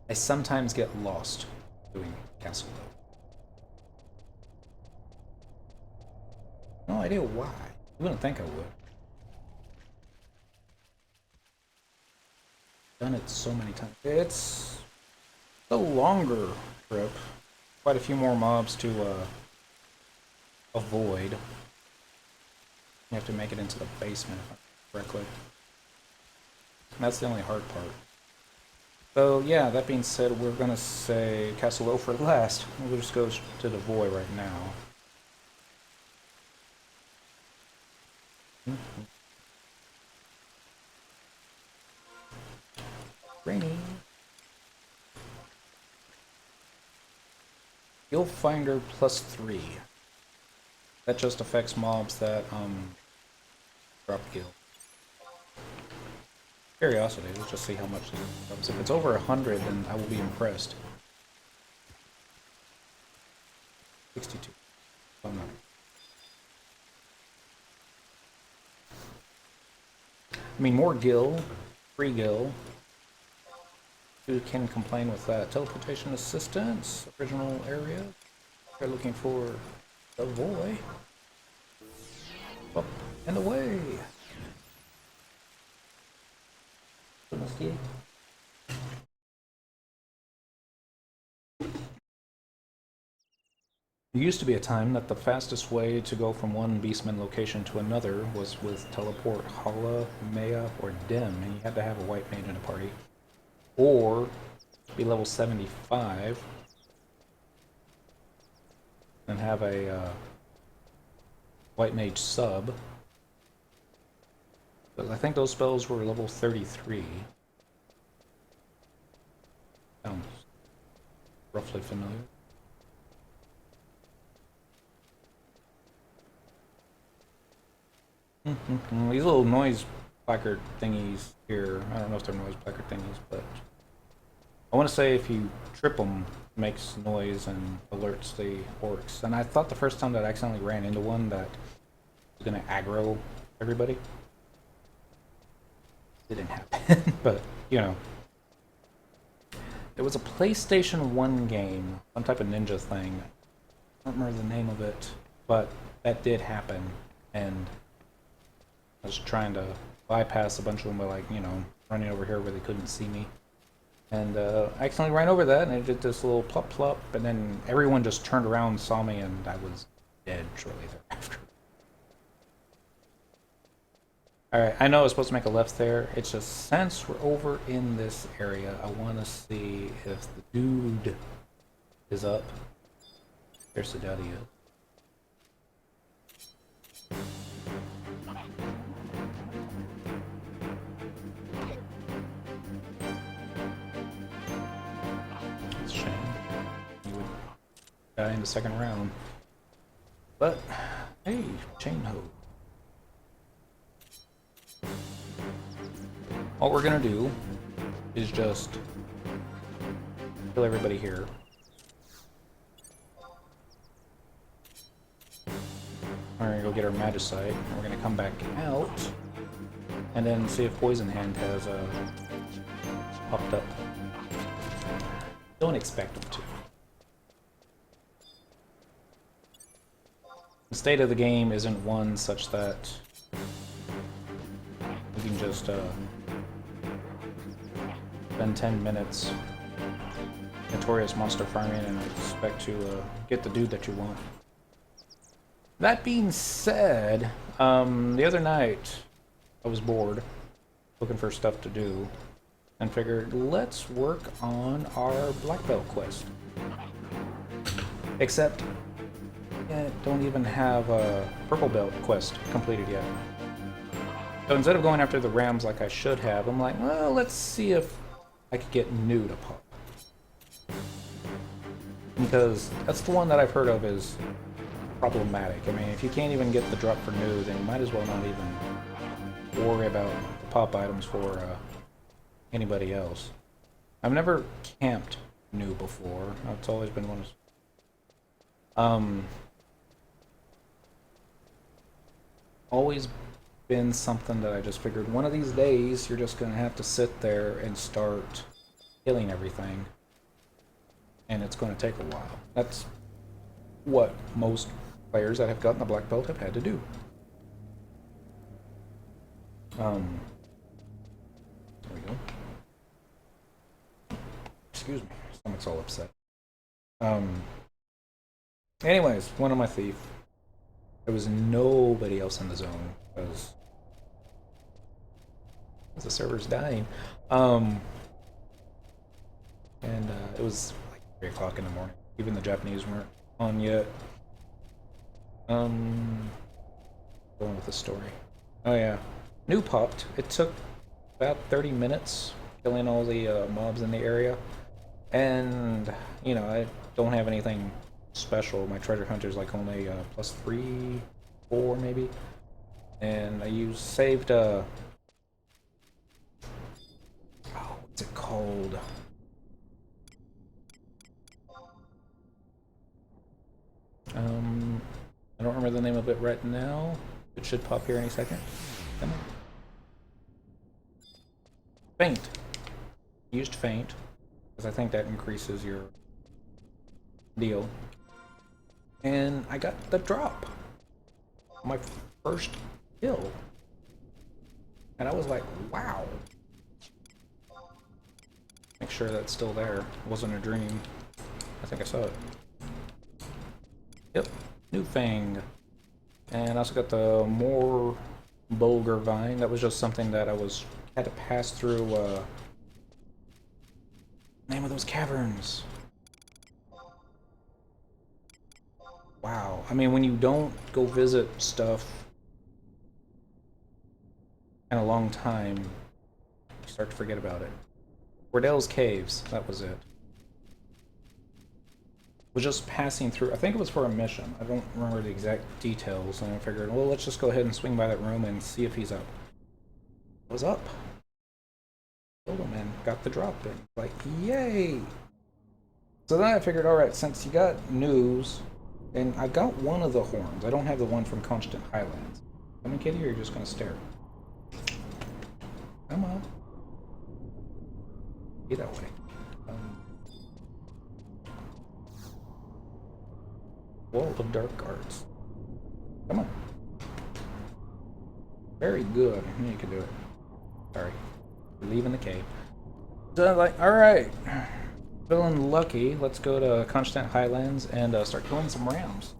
I sometimes get lost doing Castle. No idea why. You wouldn't think I would. Done it so many times. It's a longer trip. Quite a few more mobs to avoid. You have to make it into the basement, if I remember correctly. And that's the only hard part. So yeah, that being said, we're gonna say Castle O for last. We'll just go to the Void right now. Rainy. You'll find her +3. That just affects mobs that drop gil. Curiosity, let's just see how much this comes. If it's over 100, then I will be impressed. 62. Oh no. I mean, more gil, free gil. Who can complain with that? Teleportation assistance, original area. We're looking for the boy. Up and away. There used to be a time that the fastest way to go from one beastman location to another was with teleport Hala, Maya, or Dim, and you had to have a white mage in a party. Or be level 75 and have a white mage sub. But I think those spells were level 33. Sounds roughly familiar. These little noise placard thingies here, I don't know if they're noise placard thingies, but I want to say if you trip them, it makes noise and alerts the orcs. And I thought the first time that I accidentally ran into one that was going to aggro everybody. It didn't happen, but, you know. There was a PlayStation 1 game, some type of ninja thing. I don't remember the name of it, but that did happen, and I was trying to bypass a bunch of them by, like, you know, running over here where they couldn't see me. And I accidentally ran over that, and it did this little plop plop, and then everyone just turned around and saw me, and I was dead shortly thereafter. Alright, I know I was supposed to make a left there. It's just, since we're over in this area, I want to see if the dude is up. There's the daddy is. It's a shame. He would die in the second round. But, hey, chain hoe. What we're gonna do is just kill everybody here. We're gonna go get our Magicite, and we're gonna come back out, and then see if Poison Hand has popped up. Don't expect them to. the state of the game isn't one such that you can just spend 10 minutes notorious monster farming and expect to get the dude that you want. That being said, the other night I was bored, looking for stuff to do, and figured let's work on our black belt quest. Except, don't even have a purple belt quest completed yet. So instead of going after the rams like I should have, I'm like, well, let's see if I could get new to pop. Because that's the one that I've heard of is problematic. I mean, if you can't even get the drop for new, then you might as well not even worry about the pop items for anybody else. I've never camped new before. It's always been one of always been something that I just figured one of these days you're just gonna have to sit there and start killing everything, and it's going to take a while. That's what most players that have gotten the black belt have had to do. There we go. Excuse me, stomach's all upset. Anyways, one of my thief. There was nobody else in the zone because the server's dying. And it was like 3 o'clock in the morning. Even the Japanese weren't on yet. Going with the story. Oh yeah, new popped. It took about 30 minutes killing all the mobs in the area, and you know I don't have anything special. My treasure hunter's like only +3, 4 maybe, and I saved oh, what's it called? I don't remember the name of it right now. It should pop here any second. Come on. Faint. Used faint, because I think that increases your deal. And I got the drop. My first kill. And I was like, wow. Make sure that's still there. It wasn't a dream. I think I saw it. Yep, new fang. And I also got the more bulgur vine. That was just something that I had to pass through name of those caverns. Wow. I mean, when you don't go visit stuff in a long time, you start to forget about it. Wardell's Caves, that was it. Was just passing through. I think it was for a mission. I don't remember the exact details, and I figured, well, let's just go ahead and swing by that room and see if he's up. He was up. Killed him and got the drop in. Like, yay! So then I figured, alright, since you got news, and I got one of the horns. I don't have the one from Constant Highlands. Come on, kitty, or you're just gonna stare? Come on. Be that way. Wall of Dark Arts. Come on. Very good. You can do it. Sorry. We're leaving the cave. So I'm like, alright. Feeling lucky. Let's go to Constant Highlands and start killing some rams.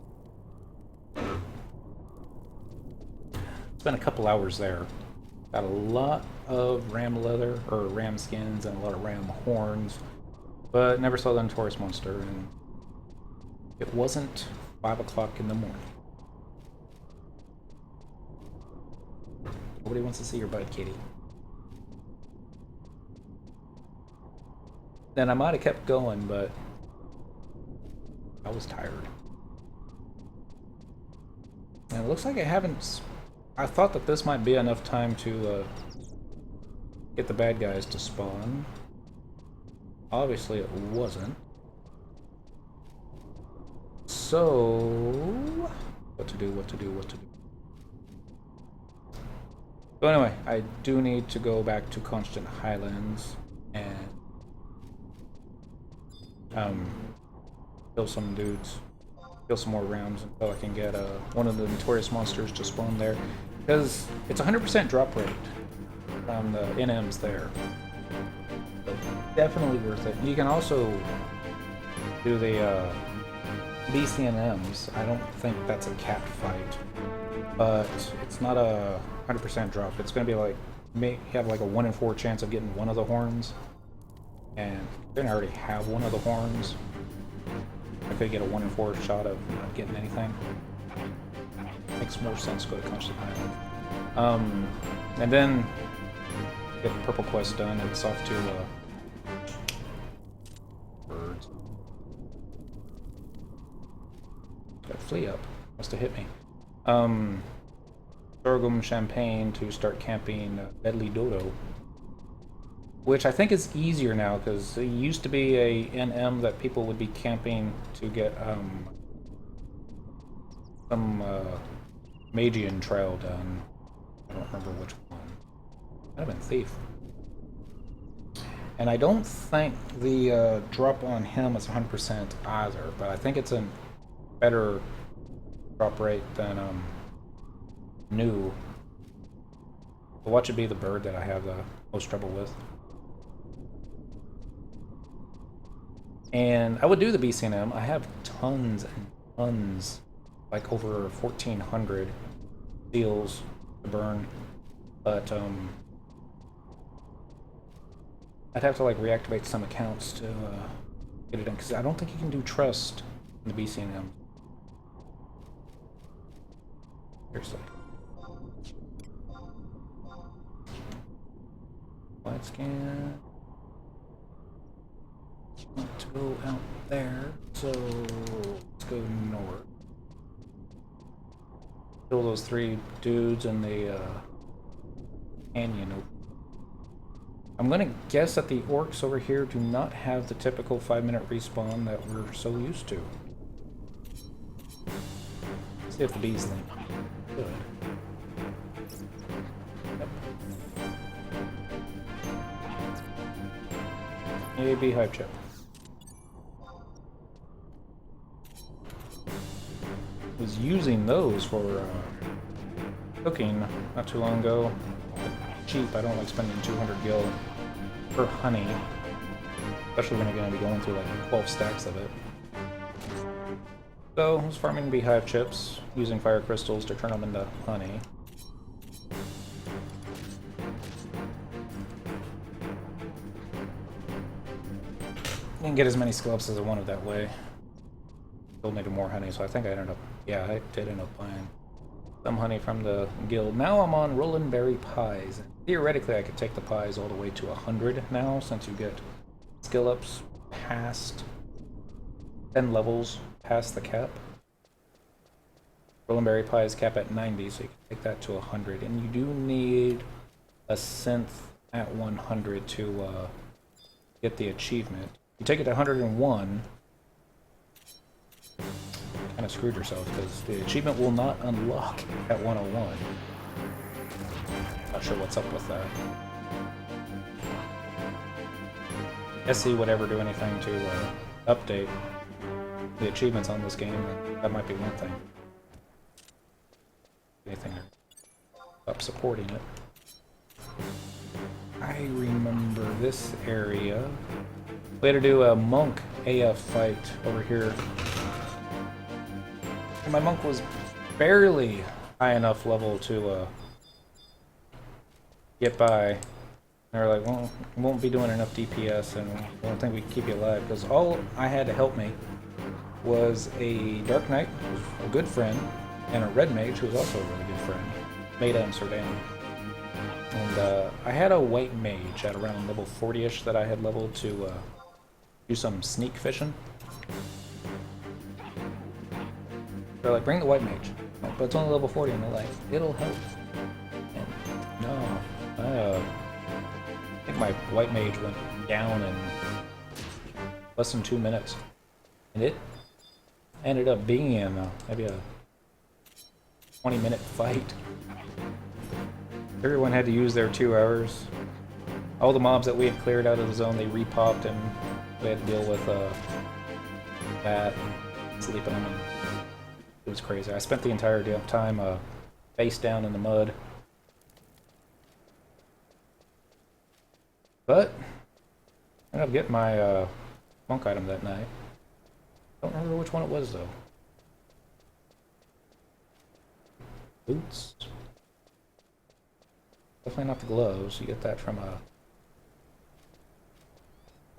Spent a couple hours there. Got a lot of ram leather, or ram skins, and a lot of ram horns. But never saw the notorious monster, and it wasn't 5 o'clock in the morning. Nobody wants to see your butt, kitty. Then I might have kept going, but I was tired. And it looks like I haven't... I thought that this might be enough time to get the bad guys to spawn. Obviously it wasn't. So, what to do, what to do, what to do. So anyway, I do need to go back to Constant Highlands and kill some dudes. kill some more rounds until I can get one of the notorious monsters to spawn there. Because it's 100% drop rate on the NMs there. So definitely worth it. You can also do the BCNMs. I don't think that's a cat fight, but it's not a 100% drop. It's going to be like, you have like a 1 in 4 chance of getting one of the horns, and then I already have one of the horns. I could get a 1 in 4 shot of not getting anything. Makes more sense to go to Constant Island. And then get the purple quest done. It's off to birds. Got flea up. Must have hit me. Sorghum Champagne to start camping Deadly Dodo, which I think is easier now because it used to be a NM that people would be camping to get some Magian trial done. I don't remember which one. Might have been Thief. And I don't think the drop on him is 100% either, but I think it's a better drop rate than new. But watch it be the bird that I have the most trouble with. And I would do the BCNM. I have tons and tons, like over 1,400 seals to burn, but I'd have to like reactivate some accounts to get it in, because I don't think you can do trust in the BCNM. Seriously. Wide scan. Want to go out there, so let's go north. Kill those 3 dudes in the canyon. I'm gonna guess that the orcs over here do not have the typical 5-minute respawn that we're so used to. Let's see if the bees think. Good. Yep. Yay, beehive chip. Was using those for cooking not too long ago. Cheap. I don't like spending 200 gil per honey, especially when you're going to be going through like 12 stacks of it. So I was farming beehive chips, using fire crystals to turn them into honey. Didn't get as many skill ups as I wanted that way. Still needed more honey, so I think I ended up, yeah, I did end up buying some honey from the guild. Now I'm on Rollin' Berry Pies. Theoretically, I could take the pies all the way to 100 now, since you get skill ups past 10 levels past the cap. Rollin' Berry Pies cap at 90, so you can take that to 100. And you do need a synth at 100 to get the achievement. You take it to 101, kind of screwed yourself, because the achievement will not unlock at 101. Not sure what's up with that. SC would ever do anything to update the achievements on this game, that might be one thing. Anything up supporting it. I remember this area. We had to do a monk AF fight over here. And my monk was barely high enough level to get by. And they were like, well, we won't be doing enough DPS and I don't think we can keep you alive. Because all I had to help me was a Dark Knight, who was a good friend, and a Red Mage, who was also a really good friend, Maida and Serdan. And I had a White Mage at around level 40-ish that I had leveled to do some sneak fishing. They're like, bring the White Mage. But it's only level 40, and they're like, it'll help. And no. I think my White Mage went down in less than 2 minutes. And it ended up being maybe a 20-minute fight. Everyone had to use their 2 hours. All the mobs that we had cleared out of the zone, they repopped, and we had to deal with that, sleeping on them. It was crazy. I spent the entire damn time face down in the mud. But I ended up getting my monk item that night. Don't remember which one it was though. Boots. Definitely not the gloves. You get that from a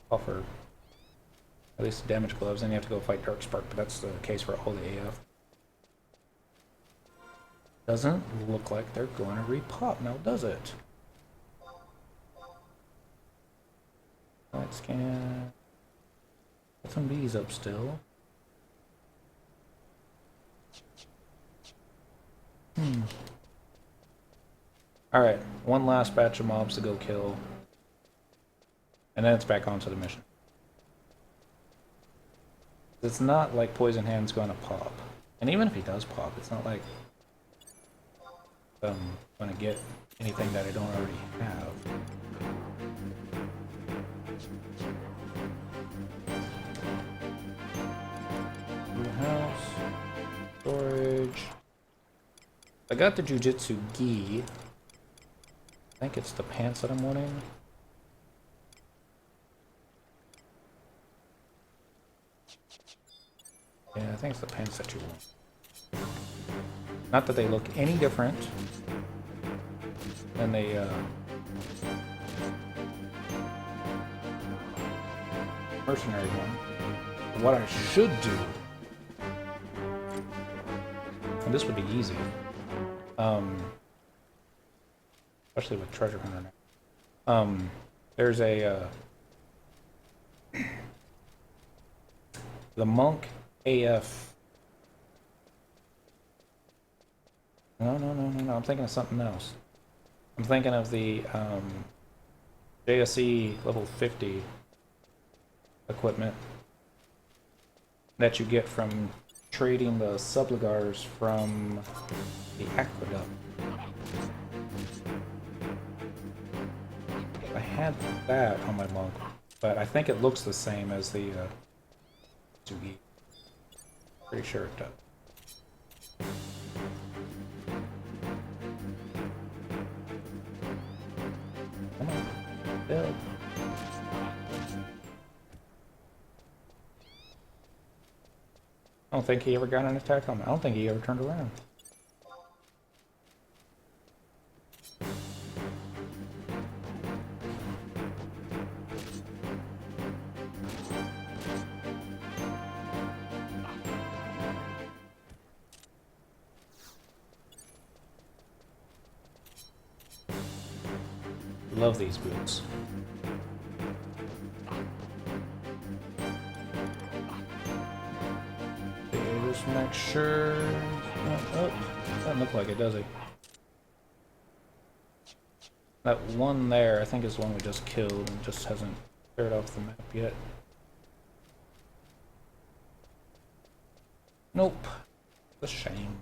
offer. At least damage gloves, then you have to go fight Darkspark, but that's the case for all the AF. Doesn't look like they're going to repop now, does it? Let's scan. Got some bees up still. Alright, one last batch of mobs to go kill. And then it's back onto the mission. It's not like Poison Hand's going to pop. And even if he does pop, it's not like I'm going to get anything that I don't already have. New house. Storage. I got the Jujutsu Gi. I think it's the pants that I'm wanting. Yeah, I think it's the pants that you want. Not that they look any different than the mercenary one. What I should do, and this would be easy, especially with Treasure Hunter now. There's a the Monk AF. No, I'm thinking of something else. I'm thinking of the JSE level 50 equipment that you get from trading the subligars from the aqueduct. I had that on my monk, but I think it looks the same as the Tsugi. Pretty sure it does. Come on, build. I don't think he ever got an attack on me. I don't think he ever turned around. Love these boots. Okay, just make sure. Oh, doesn't look like it, does it? That one there, I think, is the one we just killed and just hasn't cleared off the map yet. Nope. It's a shame.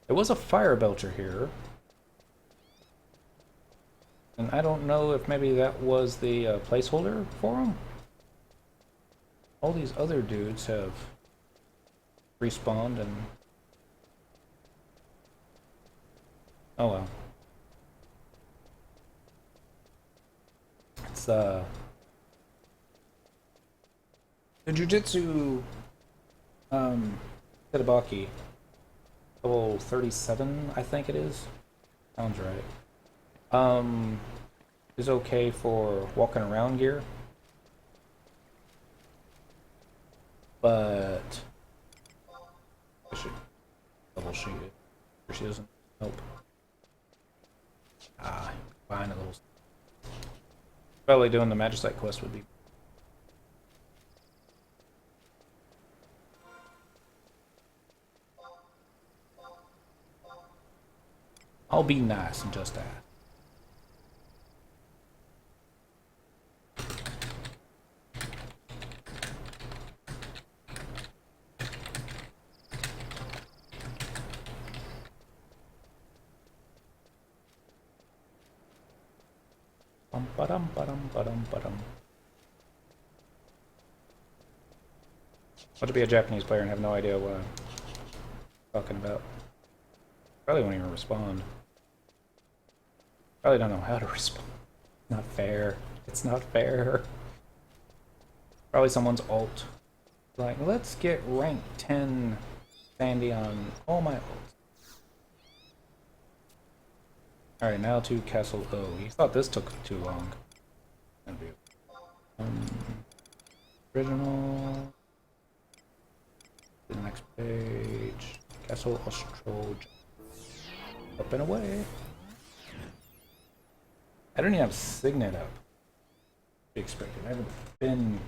There was a fire belcher here. And I don't know if maybe that was the placeholder for him. All these other dudes have respawned and... oh well. It's the Jujutsu Hitabaki. Level 37, I think it is. Sounds right. Is okay for walking around gear, but I should double shoot it. Or she doesn't. Nope. Ah, fine. A little. Probably doing the Magicite quest would be. I'll be nice and just that. I'll just be a Japanese player and have no idea what talking about. Probably won't even respond. Probably don't know how to respond. Not fair. It's not fair. Probably someone's alt. Like, let's get rank 10 Sandy on all my ults. Alright, now to Castle O. You thought this took too long. Original. The next page. Castle Ostroge. Up and away. I don't even have Signet up. Be expected. I haven't been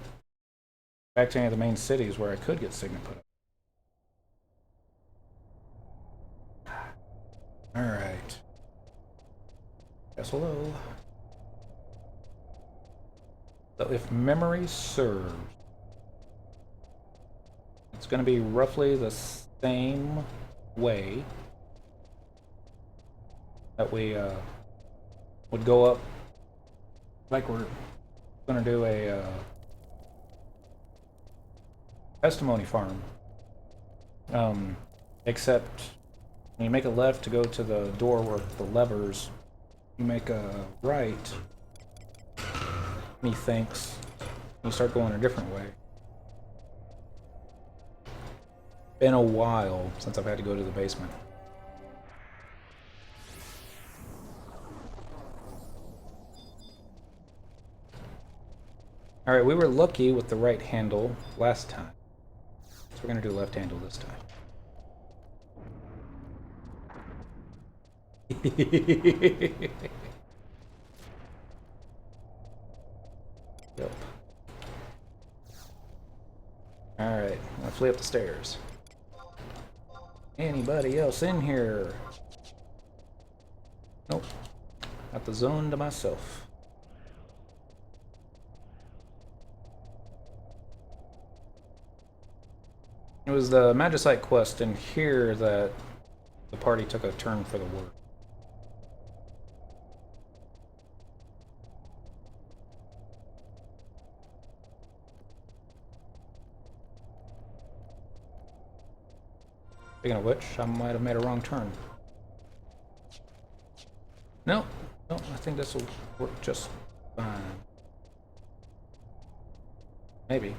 back to any of the main cities where I could get Signet put up. Alright. Castle O. So if memory serves, it's going to be roughly the same way that we would go up, like we're going to do a testimony farm. Except when you make a left to go to the door with the levers, you make a right, methinks, you start going a different way. Been a while since I've had to go to the basement. Alright, we were lucky with the right handle last time. So we're gonna do left handle this time. Yep. Alright, let's flee up the stairs. Anybody else in here? Nope. Got the zone to myself. It was the Magicite quest in here that the party took a turn for the worse. Speaking of which, I might have made a wrong turn. No, I think this will work just fine. Maybe.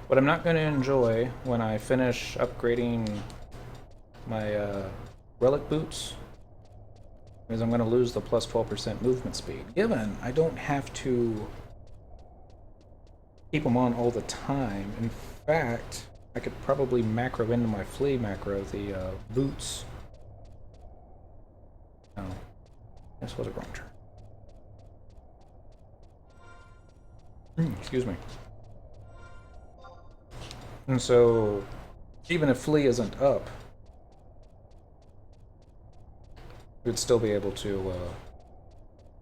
What I'm not going to enjoy when I finish upgrading my relic boots is I'm going to lose the plus 12% movement speed. Given I don't have to keep them on all the time. In fact, I could probably macro into my flea macro the boots. No, this was a wrong turn. Excuse me. And so, even if flea isn't up, we'd still be able to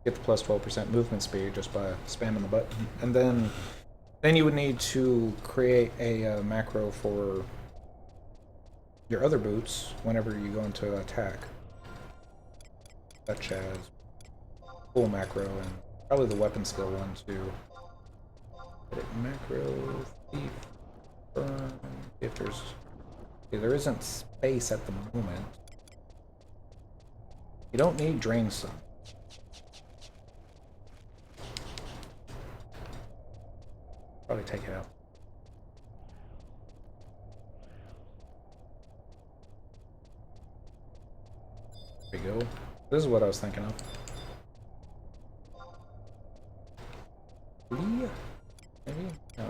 get the plus 12% movement speed just by spamming the button. And then you would need to create a macro for your other boots whenever you go into attack, such as full macro and probably the weapon skill one too. Macro, thief, burn. If there isn't space at the moment. You don't need Drain Sun. Probably take it out. There we go. This is what I was thinking of. Maybe? No.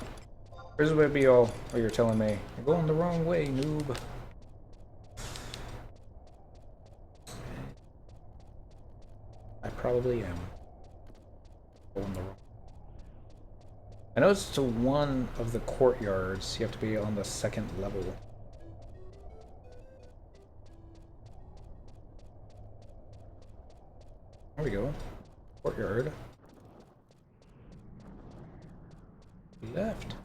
Here's what be all you're telling me. You're going the wrong way, noob. I probably am. Going the wrong. I noticed to one of the courtyards, you have to be on the second level. There we go. Courtyard. Left.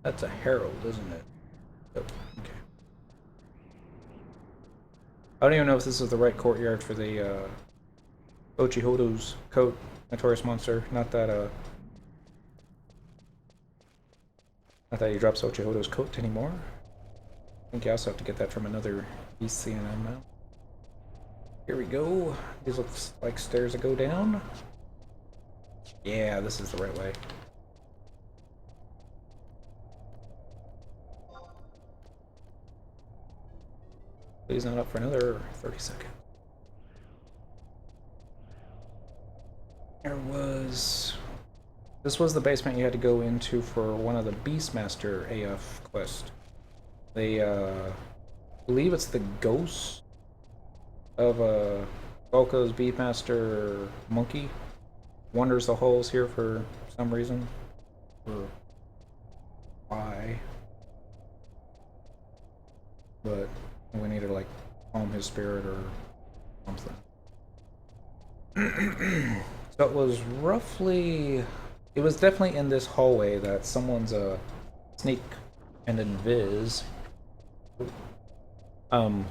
That's a herald, isn't it? Oh, okay. I don't even know if this is the right courtyard for the Ochihodo's coat, Notorious Monster. Not that he drops Ochihodo's coat anymore. I think you also have to get that from another BCNM now. Here we go. These looks like stairs that go down. Yeah, this is the right way. Please not up for another 30 seconds. This was the basement you had to go into for one of the Beastmaster AF quests. They, believe it's the ghost of Volko's Beastmaster monkey. Wanders the halls here for some reason. Or why? But we need to like calm his spirit or something. So it was definitely in this hallway that someone's sneak and invis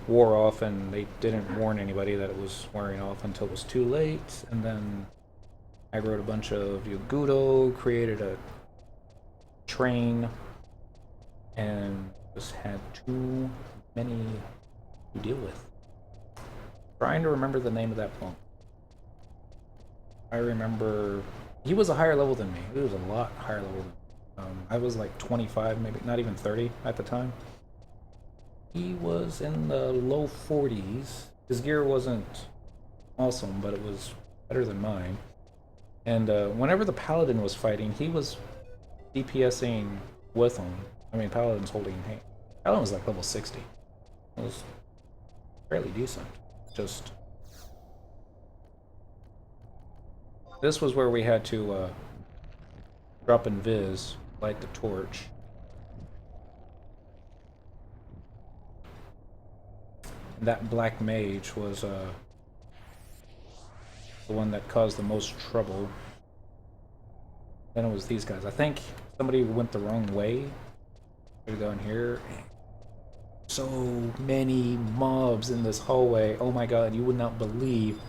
wore off, and they didn't warn anybody that it was wearing off until it was too late. And then I wrote a bunch of Yugudo, created a train, and just had too many to deal with. Trying to remember the name of that monk. I remember he was a higher level than me. He was a lot higher level than me. I was like 25, maybe not even 30 at the time. He was in the low 40s. His gear wasn't awesome, but it was better than mine. And whenever the Paladin was fighting, he was DPSing with him. I mean, Paladin's holding hand. Paladin was like level 60. It was fairly decent. Just... This was where we had to drop invis, light the torch. And that black mage was the one that caused the most trouble. Then it was these guys. I think somebody went the wrong way. We go in here. So many mobs in this hallway. Oh my god, you would not believe.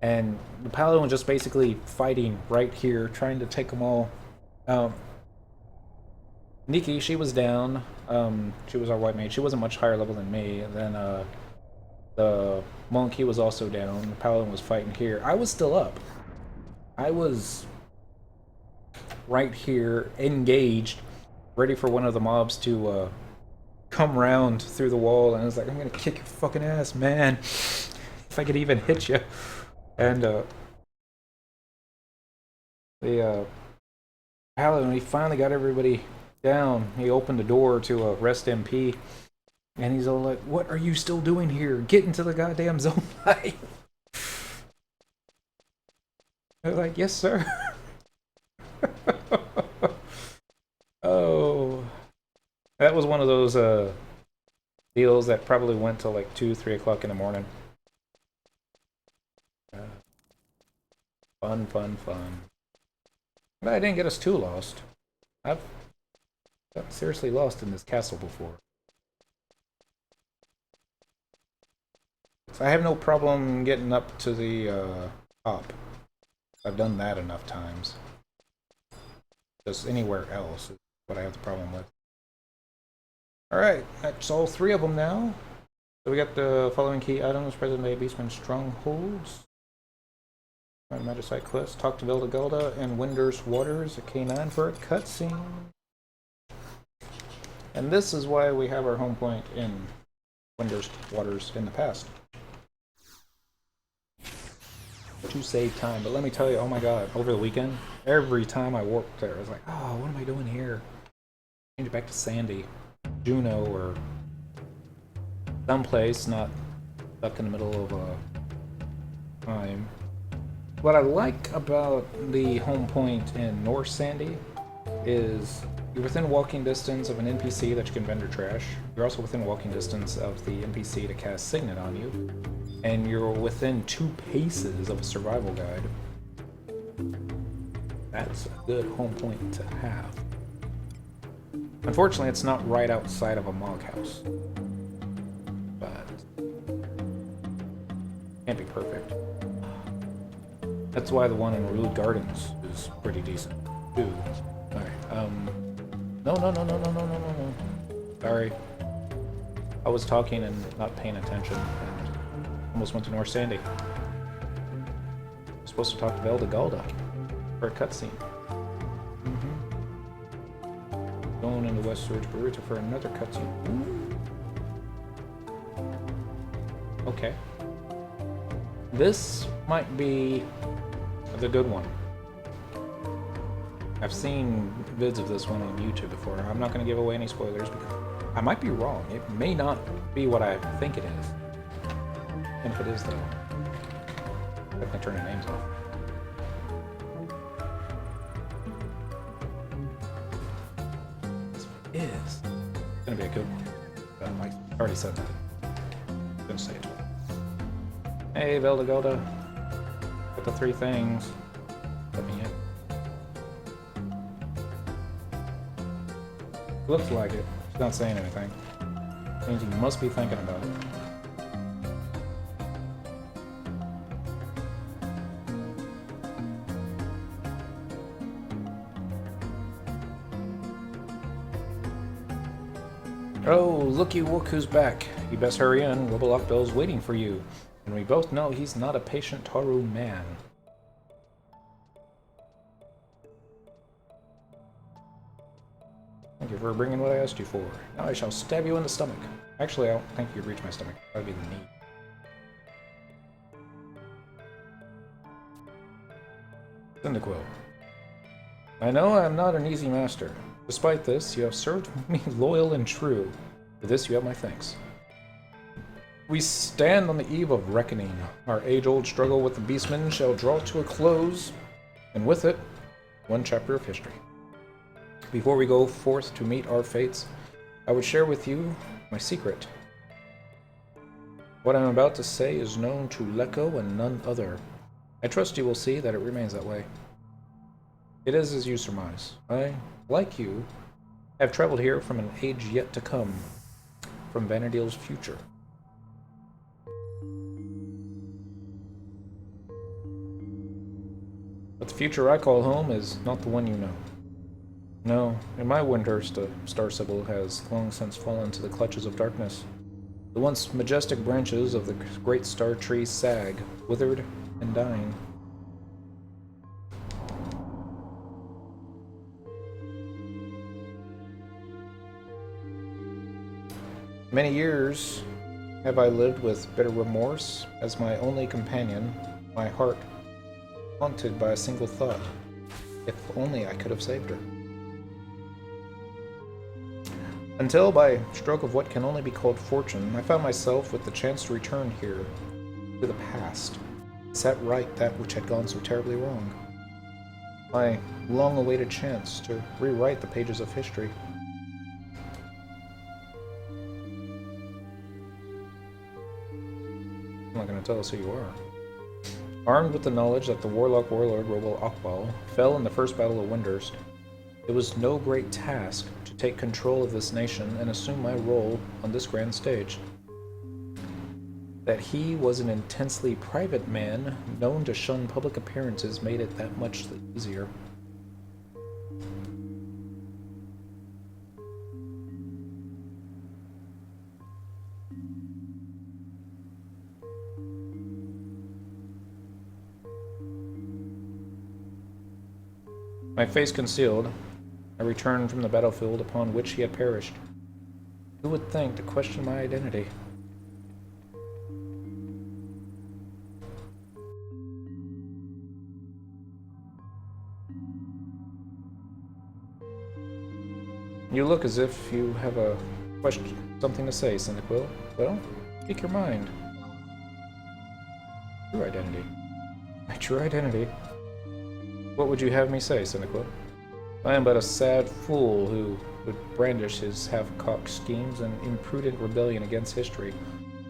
And the Paladin was just basically fighting right here, trying to take them all. Nikki, she was down. She was our white mage. She wasn't much higher level than me. And then the monk, he was also down. The Paladin was fighting here. I was still up. I was right here, engaged, ready for one of the mobs to come round through the wall. And I was like, I'm gonna kick your fucking ass, man. If I could even hit you. And the Paladin, when he finally got everybody down, he opened the door to a rest MP, and he's all like, "What are you still doing here? Get into the goddamn zone line!" They're like, "Yes, sir." Oh, that was one of those deals that probably went till like 2, 3 o'clock in the morning. Fun, fun, fun. But I didn't get us too lost. I've got seriously lost in this castle before. So I have no problem getting up to the top. I've done that enough times. Just anywhere else is what I have the problem with. Alright, that's all 3 of them now. So we got the following key items present by Beastman Strongholds. Magicite quest, talk to Vilda and Winder's Waters, a K9 for a cutscene. And this is why we have our home point in Winder's Waters in the past. To save time, but let me tell you, oh my god, over the weekend, every time I walked there, I was like, oh, what am I doing here? Change it back to Sandy, Juno, or someplace not stuck in the middle of a time. What I like about the home point in North Sandy is you're within walking distance of an NPC that you can vendor trash. You're also within walking distance of the NPC to cast Signet on you. And you're within 2 paces of a survival guide. That's a good home point to have. Unfortunately, it's not right outside of a Mog house. But can't be perfect. That's why the one in Rude Gardens is pretty decent too. Alright, no. Sorry. I was talking and not paying attention and almost went to North Sandy. I'm supposed to talk to Vana'diel for a cutscene. Going into West Surge Baruta for another cutscene. Okay. This might be the good one. I've seen vids of this one on YouTube before. I'm not going to give away any spoilers because I might be wrong. It may not be what I think it is. And if it is, though, I can turn the names off. This one is going to be a good one. I already said that. I'm going to say it. Hey, Vana'diel. Got the 3 things. Let me in. Looks like it. She's not saying anything. Means you must be thinking about it. Oh, looky look who's back. You best hurry in. Bell's waiting for you. And we both know he's not a patient Taru man. Thank you for bringing what I asked you for. Now I shall stab you in the stomach. Actually, I don't think you'd reach my stomach. That would be the knee. Cyndaquil. I know I am not an easy master. Despite this, you have served me loyal and true. For this you have my thanks. We stand on the eve of reckoning. Our age-old struggle with the Beastmen shall draw to a close, and with it, one chapter of history. Before we go forth to meet our fates, I would share with you my secret. What I'm about to say is known to Lecco and none other. I trust you will see that it remains that way. It is as you surmise. I, like you, have traveled here from an age yet to come, from Vana'diel's future. But the future I call home is not the one you know. No, in my Windhurst, a star symbol has long since fallen to the clutches of darkness. The once majestic branches of the great star tree sag, withered and dying. Many years have I lived with bitter remorse as my only companion, my heart haunted by a single thought. If only I could have saved her. Until, by stroke of what can only be called fortune, I found myself with the chance to return here, to the past, set right that which had gone so terribly wrong. My long-awaited chance to rewrite the pages of history. I'm not going to tell us who you are. Armed with the knowledge that the warlock warlord Robel Akbal fell in the first battle of Windhurst, it was no great task to take control of this nation and assume my role on this grand stage. That he was an intensely private man, known to shun public appearances, made it that much easier. My face concealed, I returned from the battlefield upon which he had perished. Who would think to question my identity? You look as if you have a question, something to say, Cyndaquil. Well, speak your mind. True identity. My true identity? What would you have me say, Cyndaquil? I am but a sad fool who would brandish his half-cocked schemes and imprudent rebellion against history,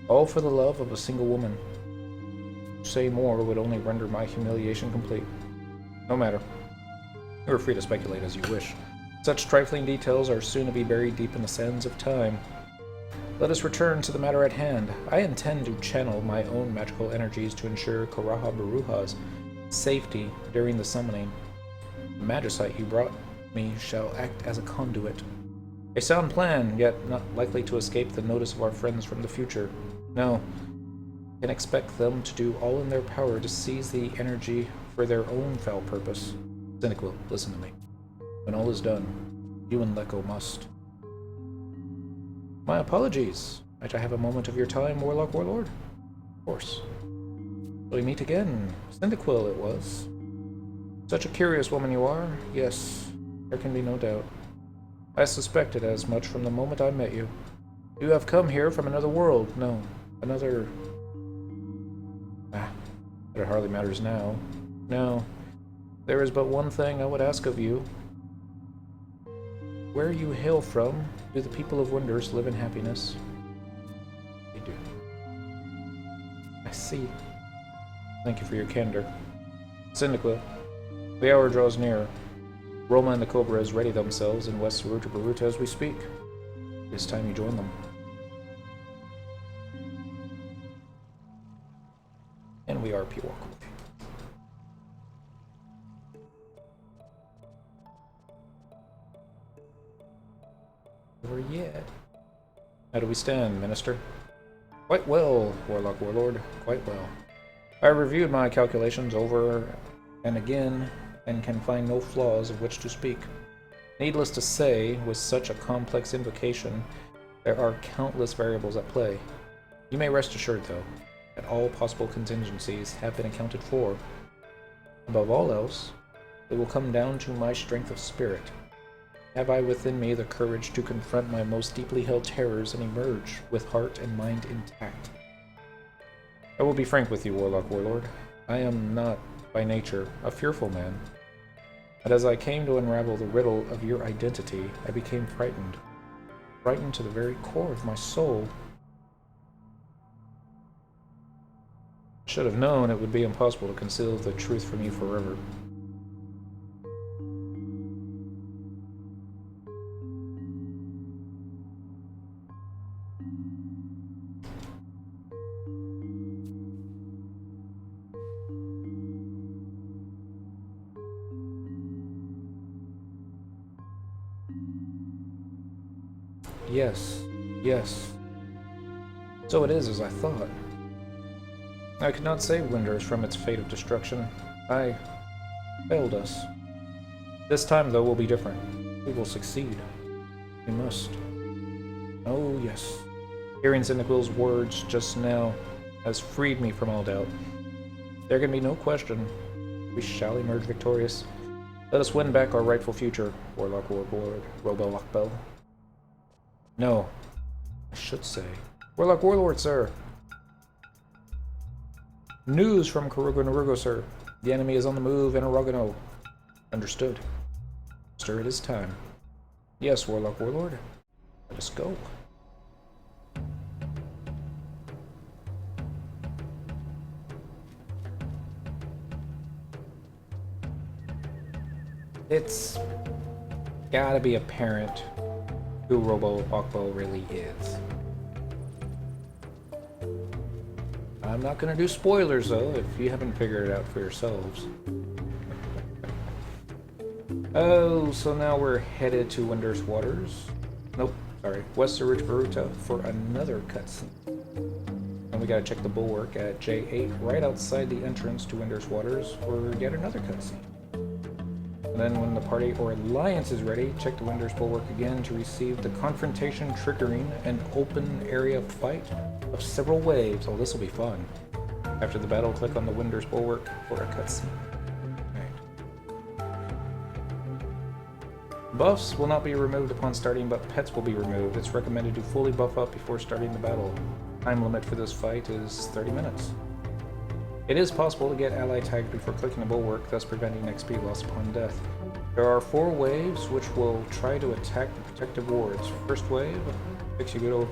all for the love of a single woman. To say more would only render my humiliation complete. No matter. You are free to speculate as you wish. Such trifling details are soon to be buried deep in the sands of time. Let us return to the matter at hand. I intend to channel my own magical energies to ensure Karaha Baruha's safety during the summoning. The Magicite you brought me shall act as a conduit. A sound plan, yet not likely to escape the notice of our friends from the future. No, can expect them to do all in their power to seize the energy for their own foul purpose. Cynical, listen to me. When all is done, you and Leko must. My apologies. Might I have a moment of your time, Warlock Warlord? Of course. Shall we meet again? Cyndaquil it was. Such a curious woman you are. Yes, there can be no doubt. I suspected as much from the moment I met you. You have come here from another world. No, another... but it hardly matters now. No, there is but one thing I would ask of you. Where you hail from, do the people of Winders live in happiness? They do. I see. Thank you for your candor. Cyndaquil, the hour draws near. Roma and the Cobras ready themselves in West Saruta Baruta as we speak. It is time you join them. And we RP walk away. Over yet. How do we stand, Minister? Quite well, Warlock Warlord. Quite well. I reviewed my calculations over and again, and can find no flaws of which to speak. Needless to say, with such a complex invocation, there are countless variables at play. You may rest assured, though, that all possible contingencies have been accounted for. Above all else, it will come down to my strength of spirit. Have I within me the courage to confront my most deeply held terrors and emerge with heart and mind intact? I will be frank with you, Warlock Warlord. I am not, by nature, a fearful man. But as I came to unravel the riddle of your identity, I became frightened. Frightened to the very core of my soul. I should have known it would be impossible to conceal the truth from you forever. Yes, yes. So it is as I thought. I could not save Winders from its fate of destruction. I failed us. This time, though, will be different. We will succeed. We must. Oh, yes. Hearing Cyndaquil's words just now has freed me from all doubt. There can be no question. We shall emerge victorious. Let us win back our rightful future, Warlock Warlord, Robo Lockbell. No, I should say. Warlock Warlord, sir. News from Karuga Narugo, sir. The enemy is on the move in Aragano. Understood. Sir, it is time. Yes, Warlock Warlord. Let us go. It's gotta be apparent who Robo Lockbell really is. I'm not gonna do spoilers though, if you haven't figured it out for yourselves. Oh, so now we're headed to Winders Waters. Nope, sorry, West Saruta Baruta for another cutscene. And we gotta check the bulwark at J8 right outside the entrance to Winders Waters for yet another cutscene. And then when the party or alliance is ready, check the Winders Bulwark again to receive the confrontation triggering an open area fight of several waves. Oh, this will be fun. After the battle, click on the Winders Bulwark for a cutscene. Right. Buffs will not be removed upon starting, but pets will be removed. It's recommended to fully buff up before starting the battle. Time limit for this fight is 30 minutes. It is possible to get ally tagged before clicking the bulwark, thus preventing XP loss upon death. There are 4 waves which will try to attack the protective wards. First wave, Fixigudo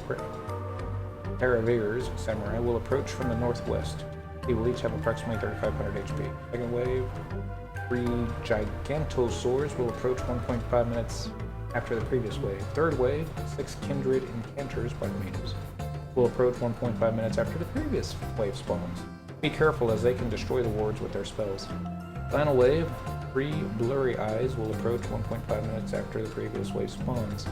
Paraveers Samurai will approach from the northwest. They will each have approximately 3,500 HP. Second wave, 3 Gigantosaurs will approach 1.5 minutes after the previous wave. Third wave, 6 Kindred Incanters by natives will approach 1.5 minutes after the previous wave spawns. Be careful as they can destroy the wards with their spells. Final wave, 3 Blurry Eyes will approach 1.5 minutes after the previous wave spawns.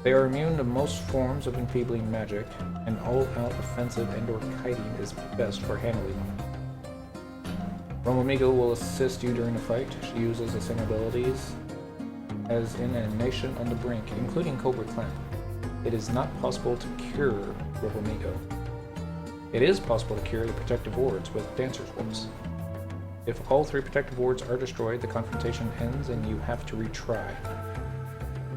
They are immune to most forms of enfeebling magic, and all-out offensive and/or kiting is best for handling them. Romamigo will assist you during the fight. She uses the same abilities as in a nation on the brink, including Cobra Clamp. It is not possible to cure Romamigo. It is possible to cure the protective wards with Dancer's Warps. If all 3 protective wards are destroyed, the confrontation ends and you have to retry.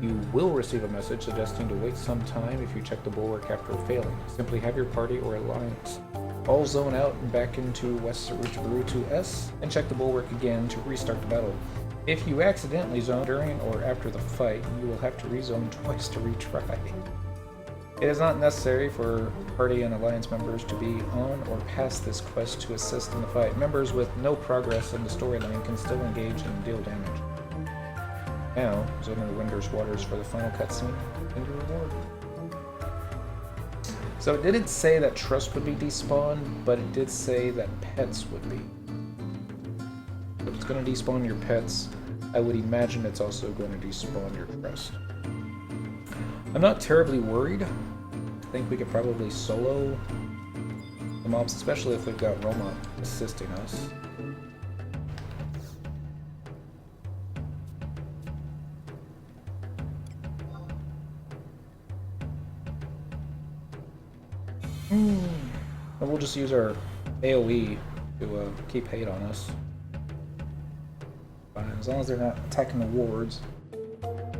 You will receive a message suggesting to wait some time if you check the bulwark after failing. Simply have your party or alliance all zone out and back into West Route S and check the bulwark again to restart the battle. If you accidentally zone during or after the fight, you will have to rezone twice to retry. It is not necessary for party and alliance members to be on or past this quest to assist in the fight. Members with no progress in the storyline can still engage and deal damage. Now, zone in the Winter's Waters for the final cutscene and your reward. So it didn't say that trust would be despawned, but it did say that pets would be. If it's going to despawn your pets, I would imagine it's also going to despawn your trust. I'm not terribly worried. I think we could probably solo the mobs, especially if we've got Roma assisting us. And we'll just use our AoE to keep hate on us. Fine, as long as they're not attacking the wards,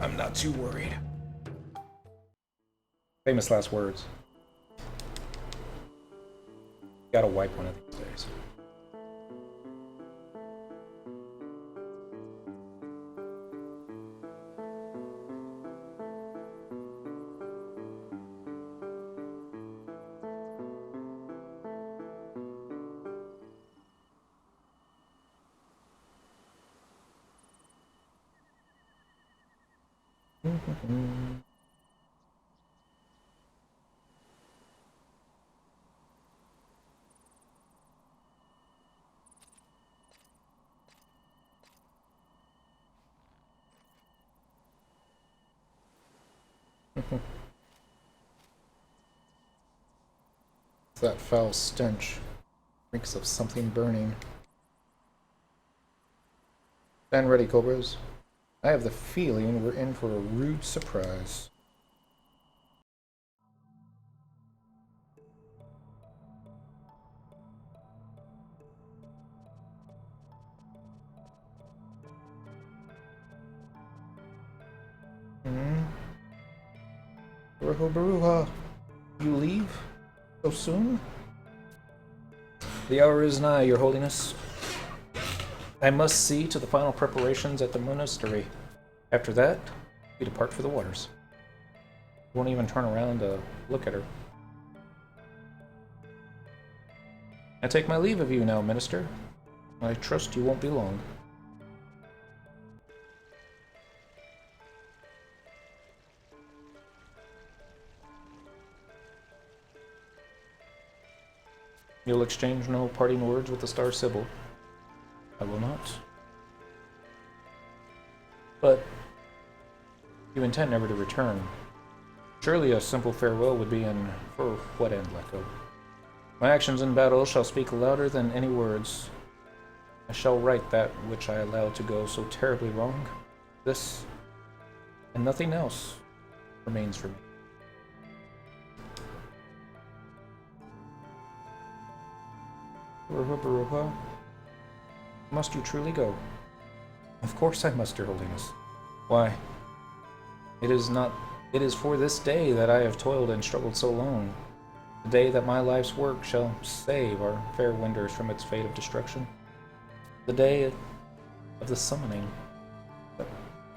I'm not too worried. Famous last words. Gotta wipe one of these days. That foul stench reeks of something burning. Stand ready, Cobras. I have the feeling we're in for a rude surprise. Baruha, Baruha, you leave so soon? The hour is nigh, Your Holiness. I must see to the final preparations at the monastery. After that, we depart for the waters. Won't even turn around to look at her. I take my leave of you now, Minister. I trust you won't be long. You'll exchange no parting words with the Star Sibyl. I will not. But you intend never to return. Surely a simple farewell would be in for what end, Lecco? My actions in battle shall speak louder than any words. I shall right that which I allowed to go so terribly wrong. This, and nothing else, remains for me. Baruha, must you truly go? Of course I must, Your Holiness. Why? It is for this day that I have toiled and struggled so long. The day that my life's work shall save our fair Winders from its fate of destruction. The day of the summoning. But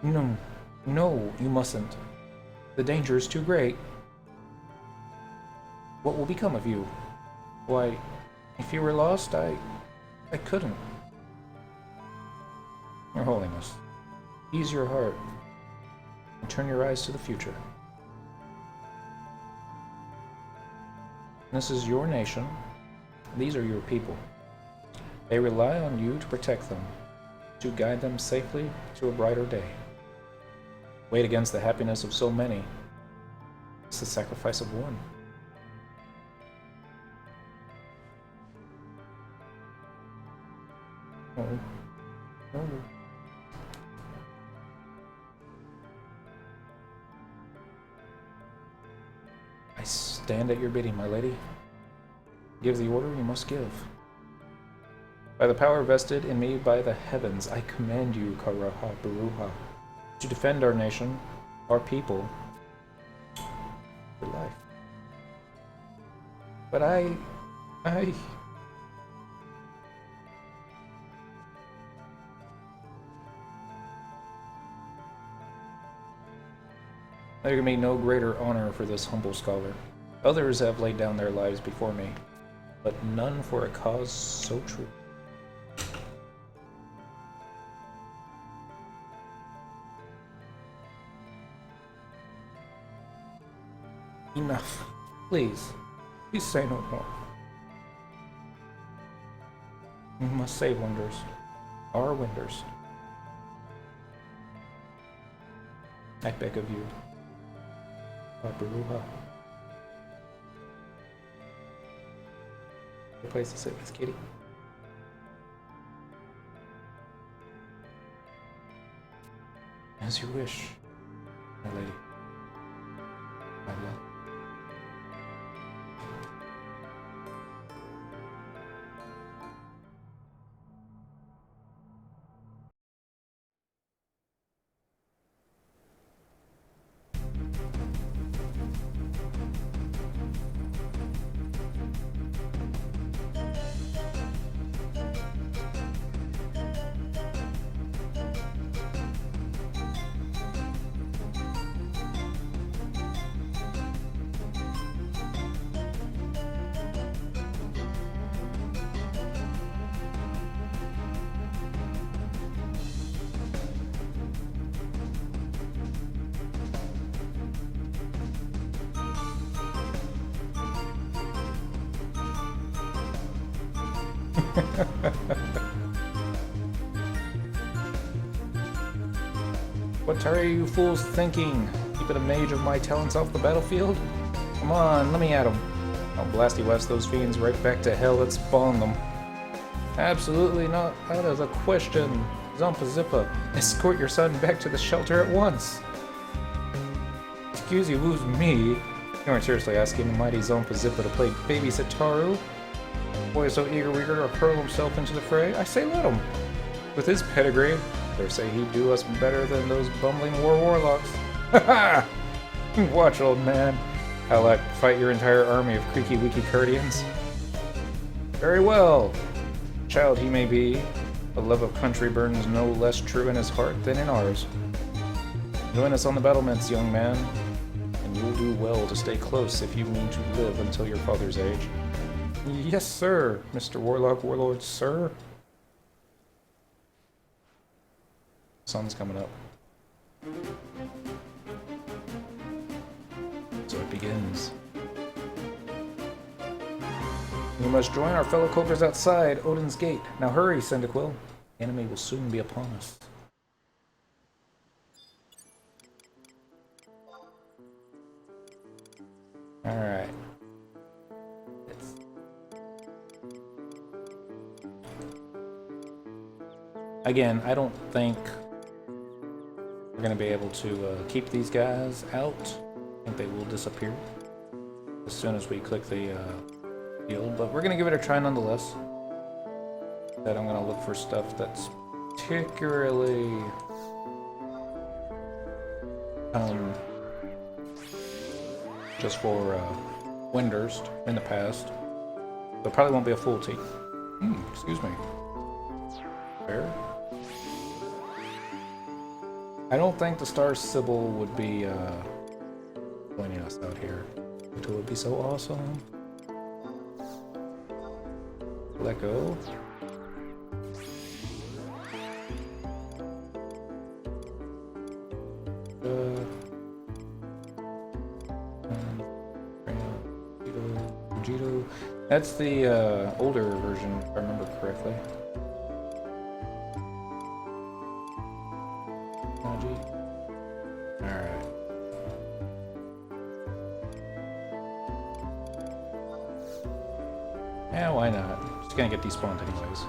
no, you mustn't. The danger is too great. What will become of you? Why, if you were lost, I couldn't. Your Holiness, ease your heart and turn your eyes to the future. This is your nation. These are your people. They rely on you to protect them, to guide them safely to a brighter day. Wait against the happiness of so many. It's the sacrifice of one. Oh. Oh. I stand at your bidding, my lady. Give the order you must give. By the power vested in me by the heavens, I command you, Karaha Baruha, to defend our nation, our people, for life. But I... There can be no greater honor for this humble scholar. Others have laid down their lives before me, but none for a cause so true. Enough. Please. Please say no more. We must save Winders. Our Winders. I beg of you. Baruha. The place to sit with Kitty. As you wish, my lady. My love. What are you fools thinking? Keeping a mage of my talents off the battlefield? Come on, let me at him. I'll blasty west those fiends right back to hell that spawned them. Absolutely not out of the question. Zompazippa, escort your son back to the shelter at once. Excuse you, who's me? You aren't seriously asking the mighty Zompazippa to play baby Sitaru? Boy is so eager to hurl himself into the fray. I say let him. With his pedigree, they say he'd do us better than those bumbling warlocks. Ha ha! Watch, old man. I'll like fight your entire army of creaky weaky Kurdians. Very well. Child he may be, the love of country burns no less true in his heart than in ours. Join us on the battlements, young man, and you'll do well to stay close if you mean to live until your father's age. Yes, sir, Mr. Warlord, sir. Sun's coming up. So it begins. We must join our fellow cobras outside Odin's gate. Now hurry, Cyndaquil. The enemy will soon be upon us. Alright. Again, I don't think we're going to be able to keep these guys out. I think they will disappear as soon as we click the field, but we're going to give it a try nonetheless. That I'm going to look for stuff that's particularly just for Winders in the past. There probably won't be a full team. Excuse me. Fair. I don't think the Star Sybil would be pointing us out here. It would be so awesome. Let go. Vegito. That's the older version, if I remember correctly. Alright. Yeah, why not? Just gonna get despawned anyways.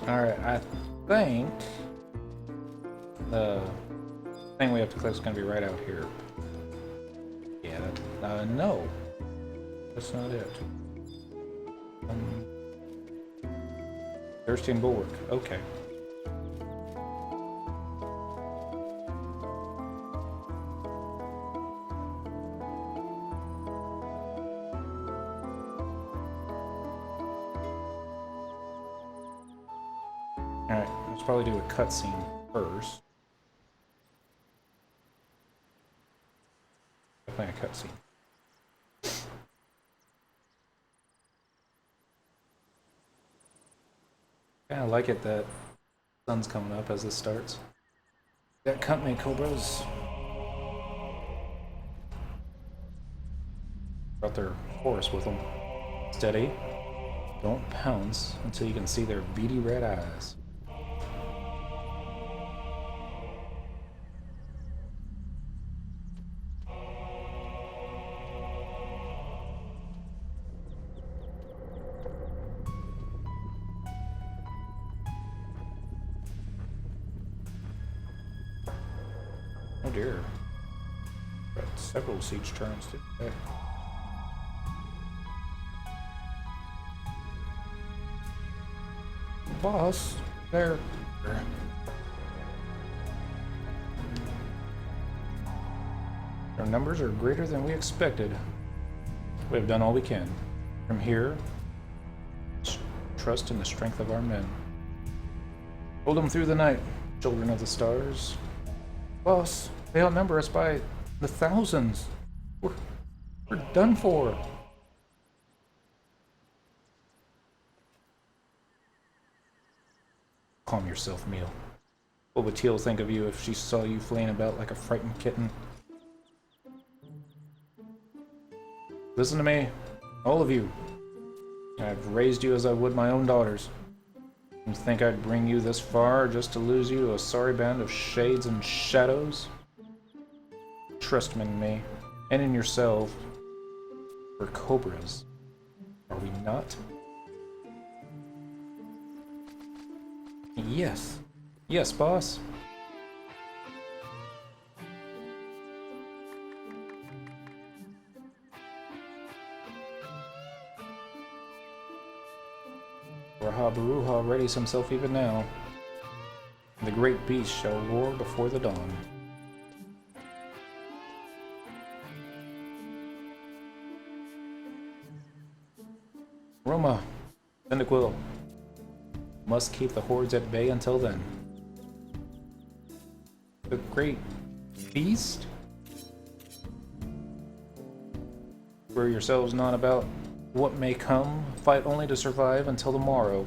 Alright, I think the thing we have to click is going to be right out here. Yeah, no. That's not it. Thirsty and Bulwark. Okay. Alright, let's probably do a cutscene first. Definitely a cutscene. Kinda like it that the sun's coming up as this starts. Got company, Cobras. Brought their horse with them. Steady. Don't pounce until you can see their beady red eyes. Oh dear. Got several siege turns today. Boss, there. Our numbers are greater than we expected. We have done all we can. From here, trust in the strength of our men. Hold them through the night, children of the stars. Boss, they outnumber us by the thousands. We're done for. Calm yourself, Meal. What would Teal think of you if she saw you fleeing about like a frightened kitten? Listen to me, all of you. I've raised you as I would my own daughters. You think I'd bring you this far just to lose you to a sorry band of shades and shadows? Trust in me, and in yourself. We're cobras, are we not? Yes. Yes, boss. Raha Baruha readies himself even now. The great beast shall roar before the dawn. Roma, Vana'diel, must keep the hordes at bay until then. The great beast? Worry yourselves not about what may come, fight only to survive until the morrow.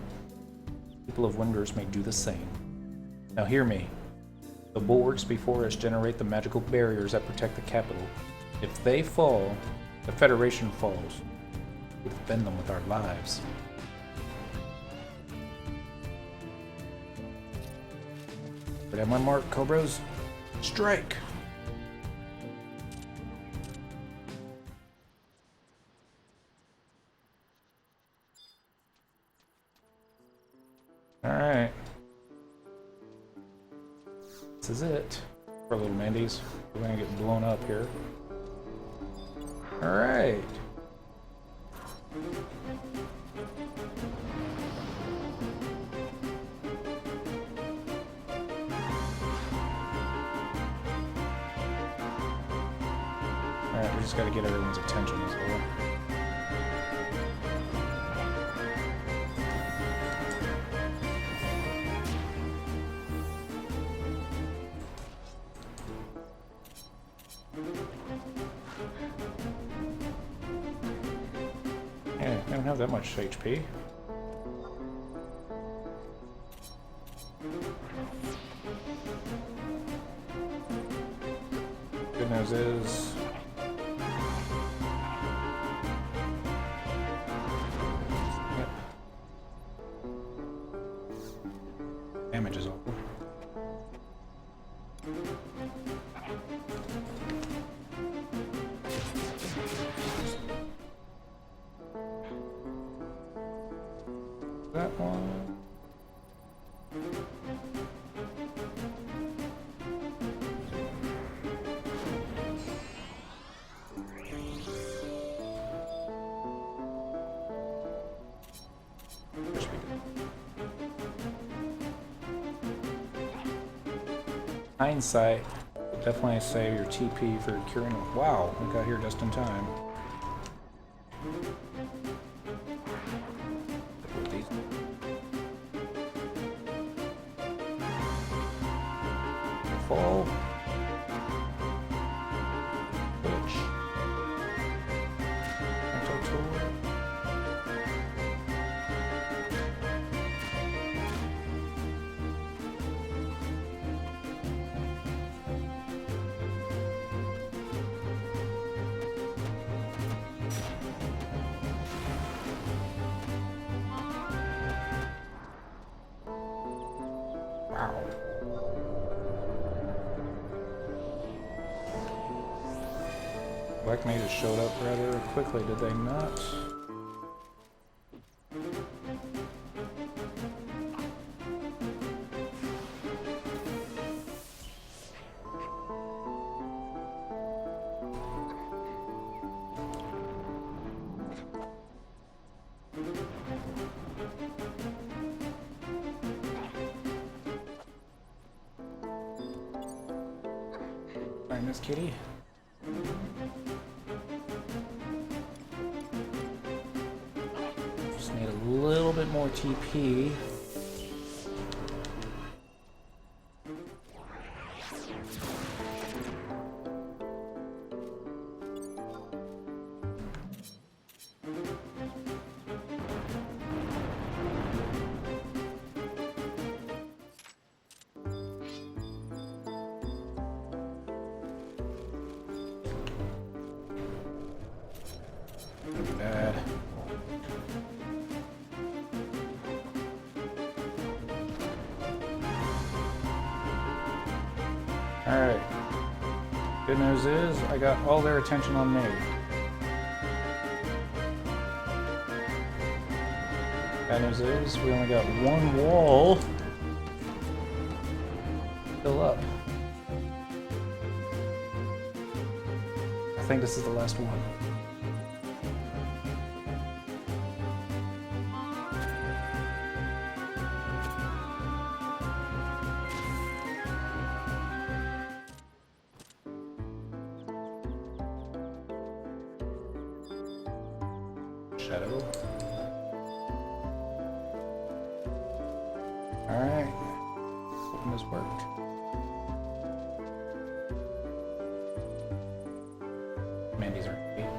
People of Winders may do the same. Now hear me. The bulwarks before us generate the magical barriers that protect the capital. If they fall, the Federation falls. We defend them with our lives. But at my mark, Cobras, strike! Alright. This is it for little Mandy's. We're gonna get blown up here. Alright. Alright, we just gotta get everyone's attention as well. Yeah, I don't have that much HP. news is... Yep. Damage is awful. That one. That should be good. Hindsight, definitely save your TP for curing. Wow, we got here just in time. Fall. Switch. Anti-tool. Wow. Black Mages showed up rather quickly, did they not? Alright, Miss Kitty. Just need a little bit more TP. Bad. Alright. Good news is, I got all their attention on me. Bad news is, we only got one wall fill up. I think this is the last one. Shadow. Alright. Hoping this worked. Mandy's are great.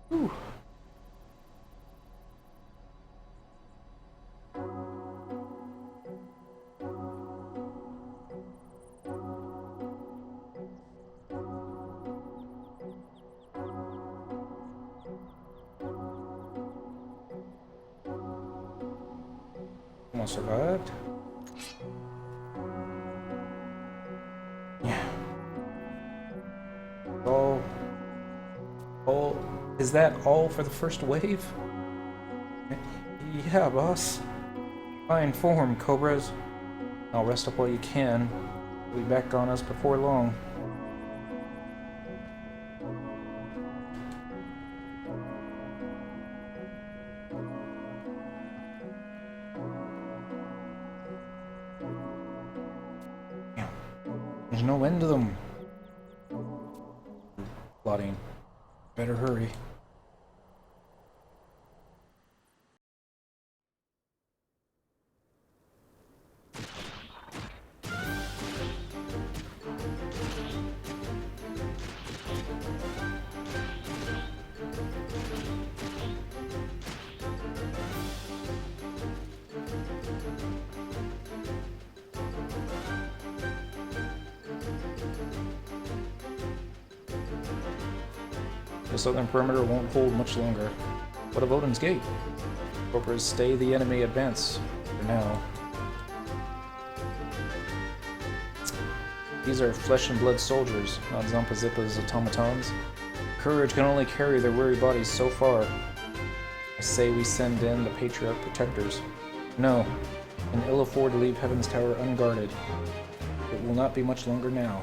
Whew. Almost survived. Yeah. All. Is that all for the first wave? Yeah, boss. Fine form, Cobras. Now rest up while you can. You'll be back on us before long. There's no end to them. Plotting. Better hurry. The southern perimeter won't hold much longer. What of Odin's Gate? Cobras stay the enemy advance, for now. These are flesh and blood soldiers, not Zampazippa's automatons. Courage can only carry their weary bodies so far. I say we send in the Patriarch Protectors. No, can ill afford to leave Heaven's Tower unguarded. It will not be much longer now.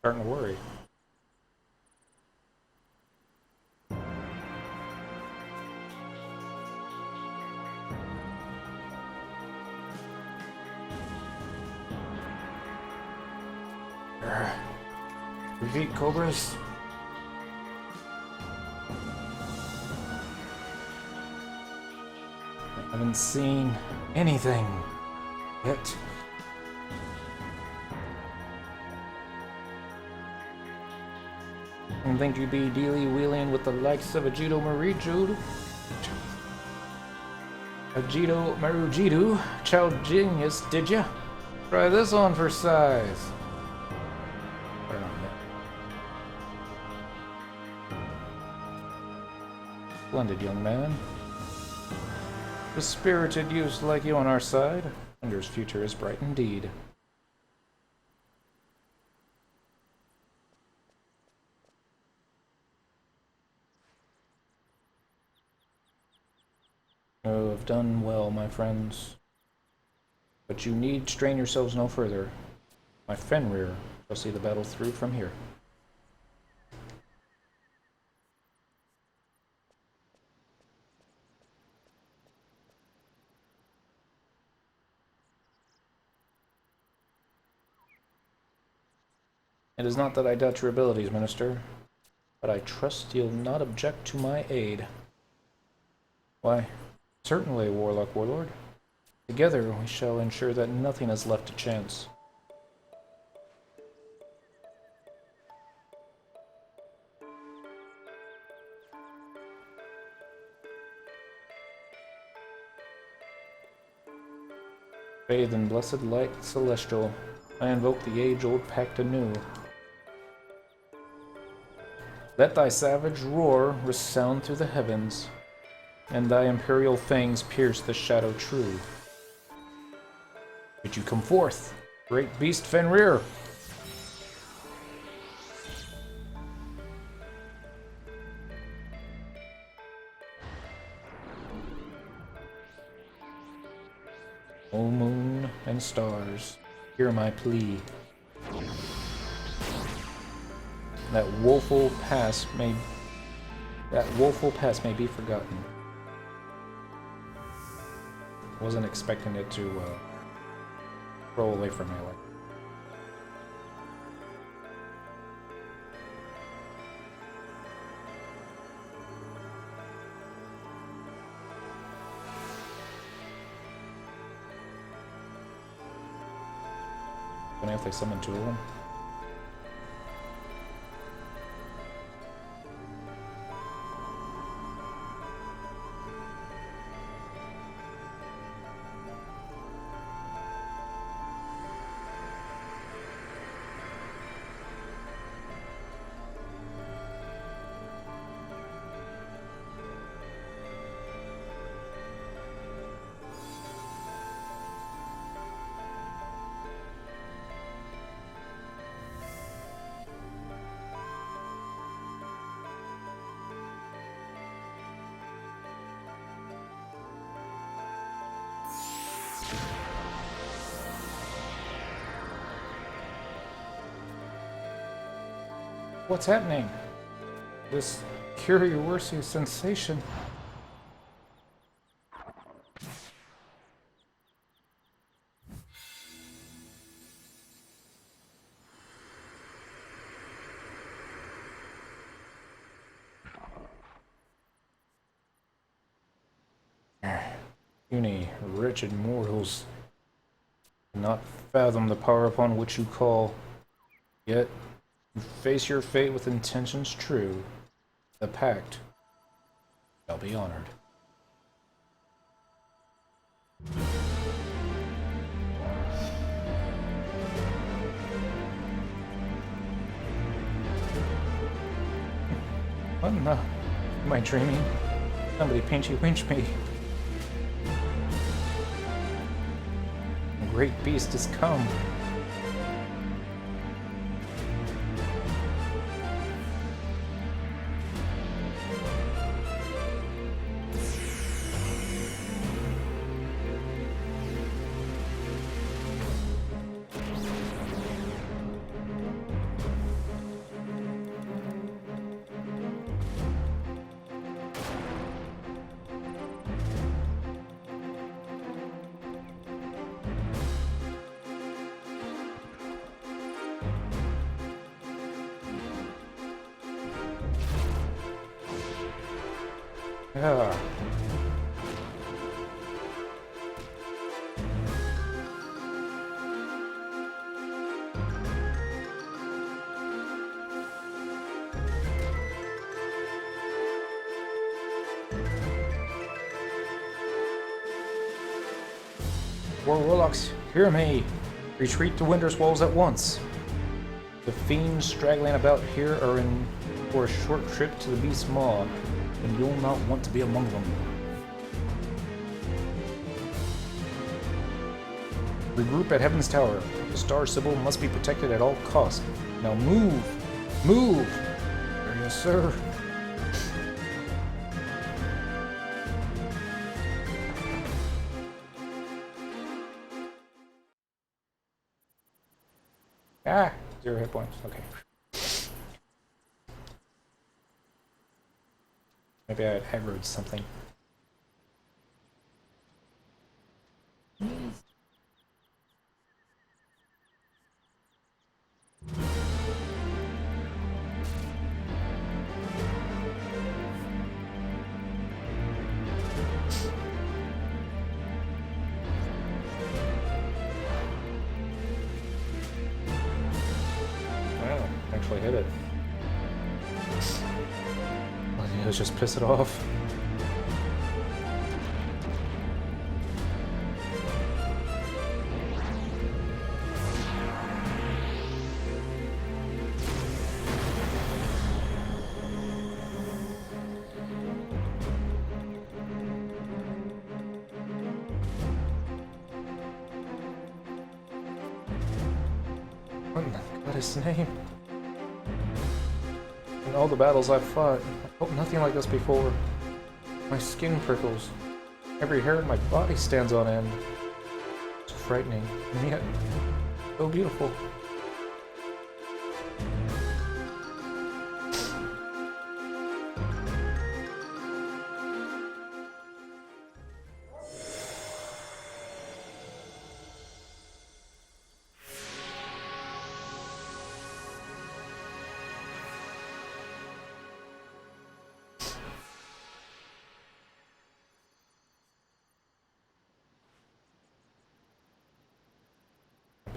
Starting to worry. Repeat, Cobras. I haven't seen anything yet. I think you'd be dealy-wheeling with the likes of Ajito Marujidu. Ajito Marujidu, child genius, did ya? Try this on for size. Splendid, young man. With spirited youth like you on our side, Thunder's future is bright indeed. You have done well, my friends. But you need strain yourselves no further. My Fenrir shall see the battle through from here. It is not that I doubt your abilities, Minister, but I trust you'll not object to my aid. Why, certainly, Warlock Warlord. Together we shall ensure that nothing is left to chance. Bathed in blessed light celestial, I invoke the age-old pact anew. Let thy savage roar resound through the heavens, and thy imperial fangs pierce the shadow true. Bid you come forth, great beast Fenrir! O moon and stars, hear my plea. That woeful past may be forgotten. Wasn't expecting it to roll away from me like. Funny if they summon two of them. What's happening? This curiosity sensation. Puny, wretched mortals cannot fathom the power upon which you call. Yet, you face your fate with intentions true. The pact shall be honored. What in the... Am I dreaming? Somebody pinchy winch me. A great beast has come. Yeah. War warlocks, hear me! Retreat to Winter's walls at once. The fiends straggling about here are in for a short trip to the beast's maw, and you'll not want to be among them. Regroup at Heaven's Tower. The Star Sybil must be protected at all costs. Now move! Move! Yes, sir. Ah! 0 hit points. Okay. Maybe I had aggroed something. Wow, actually hit it. All I did was just piss it off. What in the goddess name? In all the battles I've fought, I felt nothing like this before. My skin prickles. Every hair in my body stands on end. It's frightening, and yet so beautiful.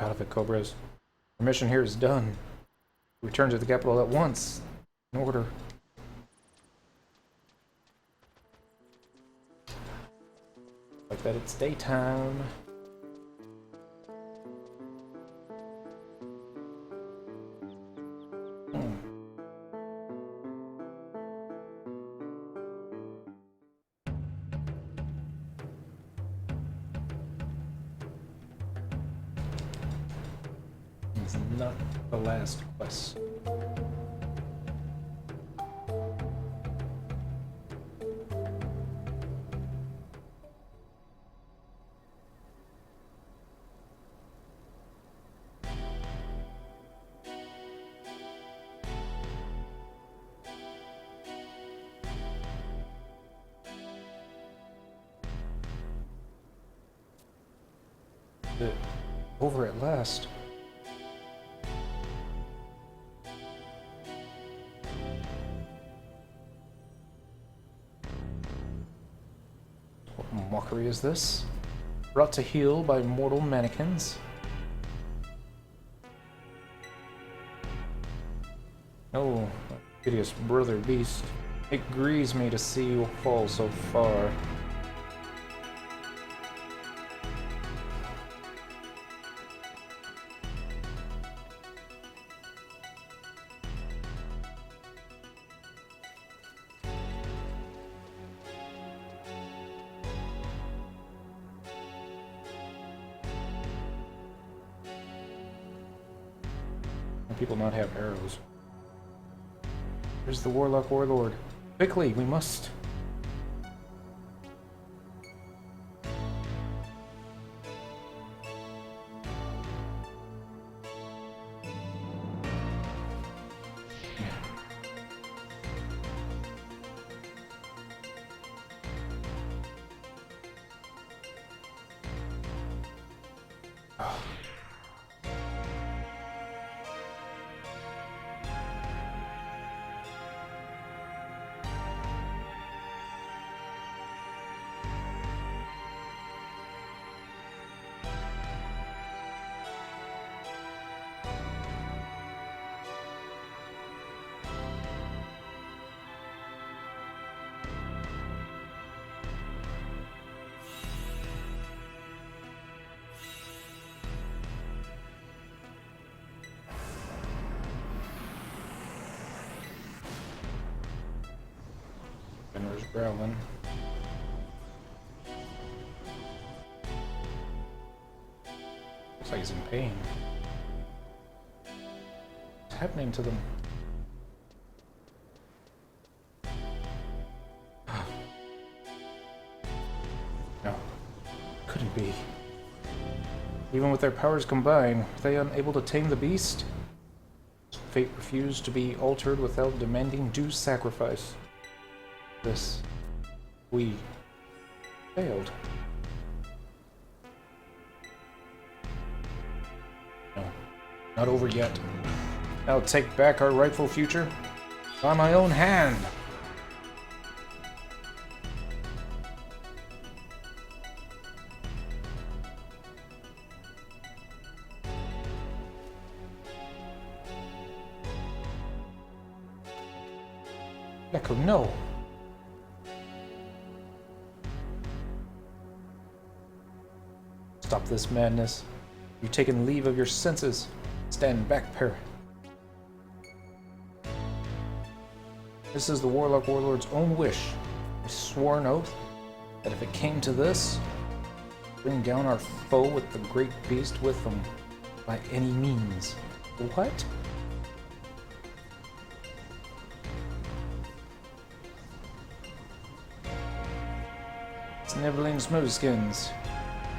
Out of it, Cobras. Our mission here is done. Return to the capital at once. In order. Like that it's daytime. It's not the last quest. Over at last. mockery is this? Brought to heel by mortal mannequins? Oh, hideous brother beast. It grieves me to see you fall so far. People not have arrows. Where's the Warlock Warlord? Quickly, we must. There's growling. Looks like he's in pain. What's happening to them? No. Couldn't be. Even with their powers combined, were they unable to tame the beast? Fate refused to be altered without demanding due sacrifice. This, we failed. No, not over yet. I'll take back our rightful future by my own hand. Echo, no. Stop this madness. You've taken leave of your senses. Stand back, pair. This is the Warlock Warlord's own wish. I swore an oath that if it came to this, bring down our foe with the great beast with them by any means. What? Sniveling smoothskins.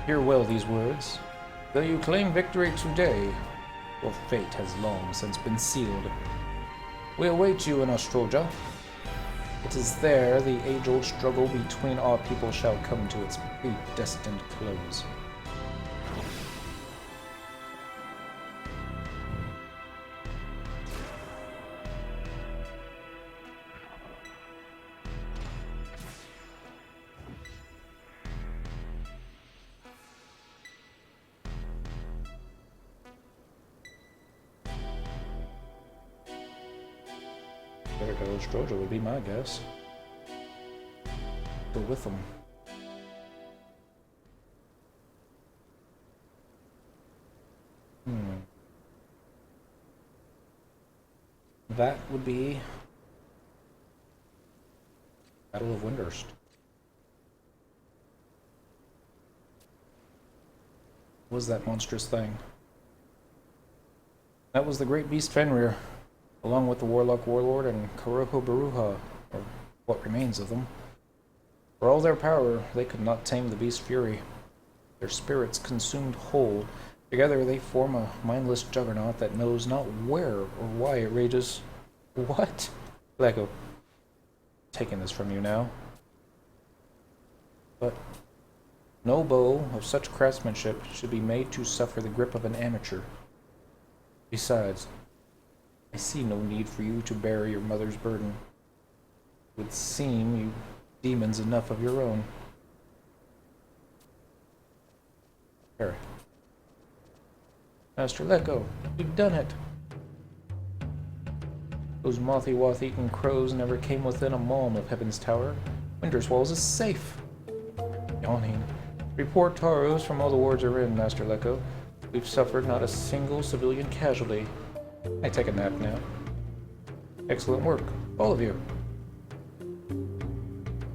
Hear well these words. Though you claim victory today, your fate has long since been sealed. We await you in Ostroja. It is there the age-old struggle between our people shall come to its predestined close. Better go Ostroja would be my guess. Go with them. That would be Battle of Windurst. What was that monstrous thing? That was the great beast Fenrir, along with the Warlock Warlord and Karoho Baruha, or what remains of them. For all their power, they could not tame the beast's fury. Their spirits consumed whole. Together they form a mindless juggernaut that knows not where or why it rages. What? Lego. Taking this from you now. But no bow of such craftsmanship should be made to suffer the grip of an amateur. Besides, I see no need for you to bear your mother's burden. It would seem you demons enough of your own. Here. Master Lecco, we've done it. Those mothy-wath-eaten crows never came within a palm of Heaven's Tower. Winter's Walls is safe. Yawning. Report Taros from all the wards are in, Master Lecco. We've suffered not a single civilian casualty. I take a nap now. Excellent work, all of you.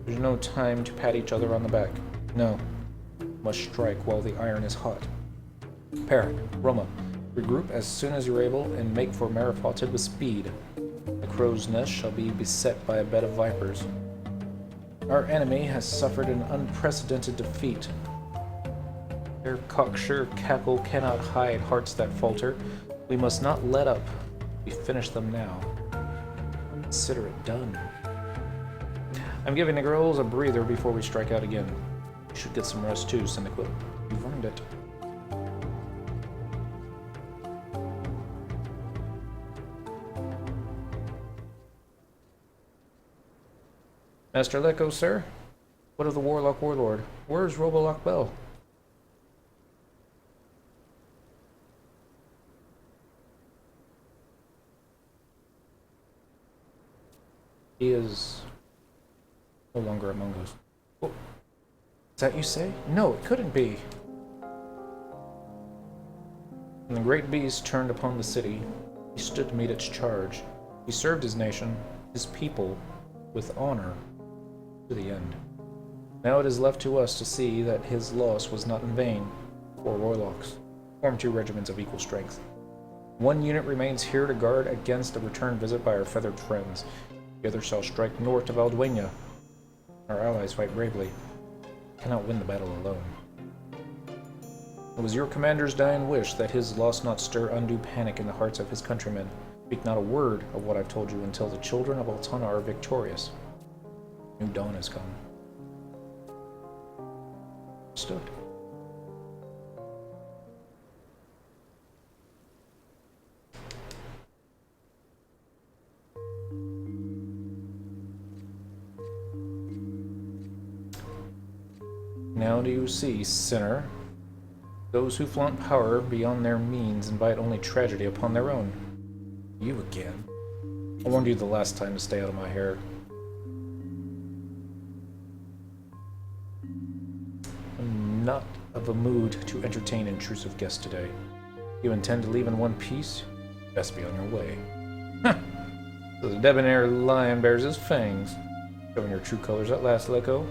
There's no time to pat each other on the back. No. Must strike while the iron is hot. Parrot, Roma, regroup as soon as you're able and make for Marifoted with speed. The crow's nest shall be beset by a bed of vipers. Our enemy has suffered an unprecedented defeat. Their cocksure cackle cannot hide hearts that falter. We must not let up. We finish them now. Consider it done. I'm giving the girls a breather before we strike out again. You should get some rest too, Cyndaquil. You've earned it. Master Lecco, sir? What of the Warlock Warlord? Where's Robolock Bell? He is no longer among us. Oh, is that you say? No, it couldn't be. When the great beast turned upon the city, he stood to meet its charge. He served his nation, his people, with honor to the end. Now it is left to us to see that his loss was not in vain. 4 Warlocks form 2 regiments of equal strength. 1 unit remains here to guard against a return visit by our feathered friends. The other shall strike north to Valduena. Our allies fight bravely. Cannot win the battle alone. It was your commander's dying wish that his loss not stir undue panic in the hearts of his countrymen. Speak not a word of what I've told you until the children of Altana are victorious. New dawn has come. Stood. Now do you see, sinner? Those who flaunt power beyond their means invite only tragedy upon their own. You again. I warned you the last time to stay out of my hair. I'm not of a mood to entertain intrusive guests today. You intend to leave in one piece? Best be on your way. So the debonair lion bears his fangs. Showing your true colors at last, Lecco.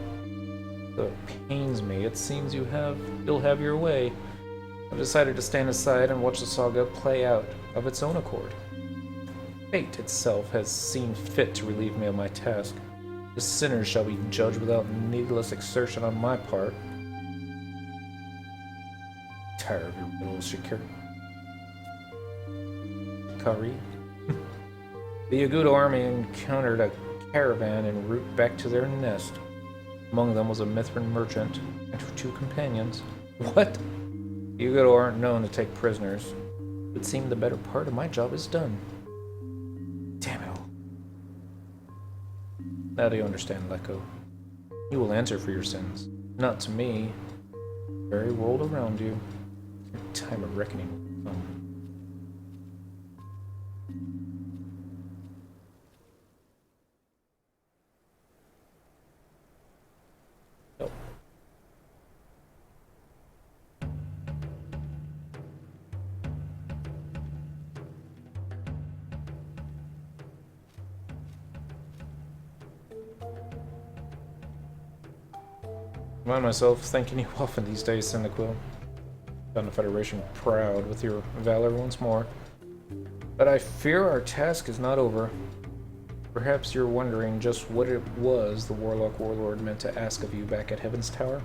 Though it pains me, it seems you'll have your way. I've decided to stand aside and watch the saga play out of its own accord. Fate itself has seen fit to relieve me of my task. The sinners shall be judged without needless exertion on my part. Tired of your riddles, Shakir. Kari. The Yagudo army encountered a caravan en route back to their nest. Among them was a Mithrin merchant and her 2 companions. What? The Yagudo aren't known to take prisoners. It would seem the better part of my job is done. Damn it all. Now do you understand, Lecco? You will answer for your sins. Not to me. The very world around you. Your time of reckoning will come. Oh. I find myself thanking you often these days, Cyndaquil. Done the Federation proud with your valor once more. But I fear our task is not over. Perhaps you're wondering just what it was the Warlock Warlord meant to ask of you back at Heaven's Tower?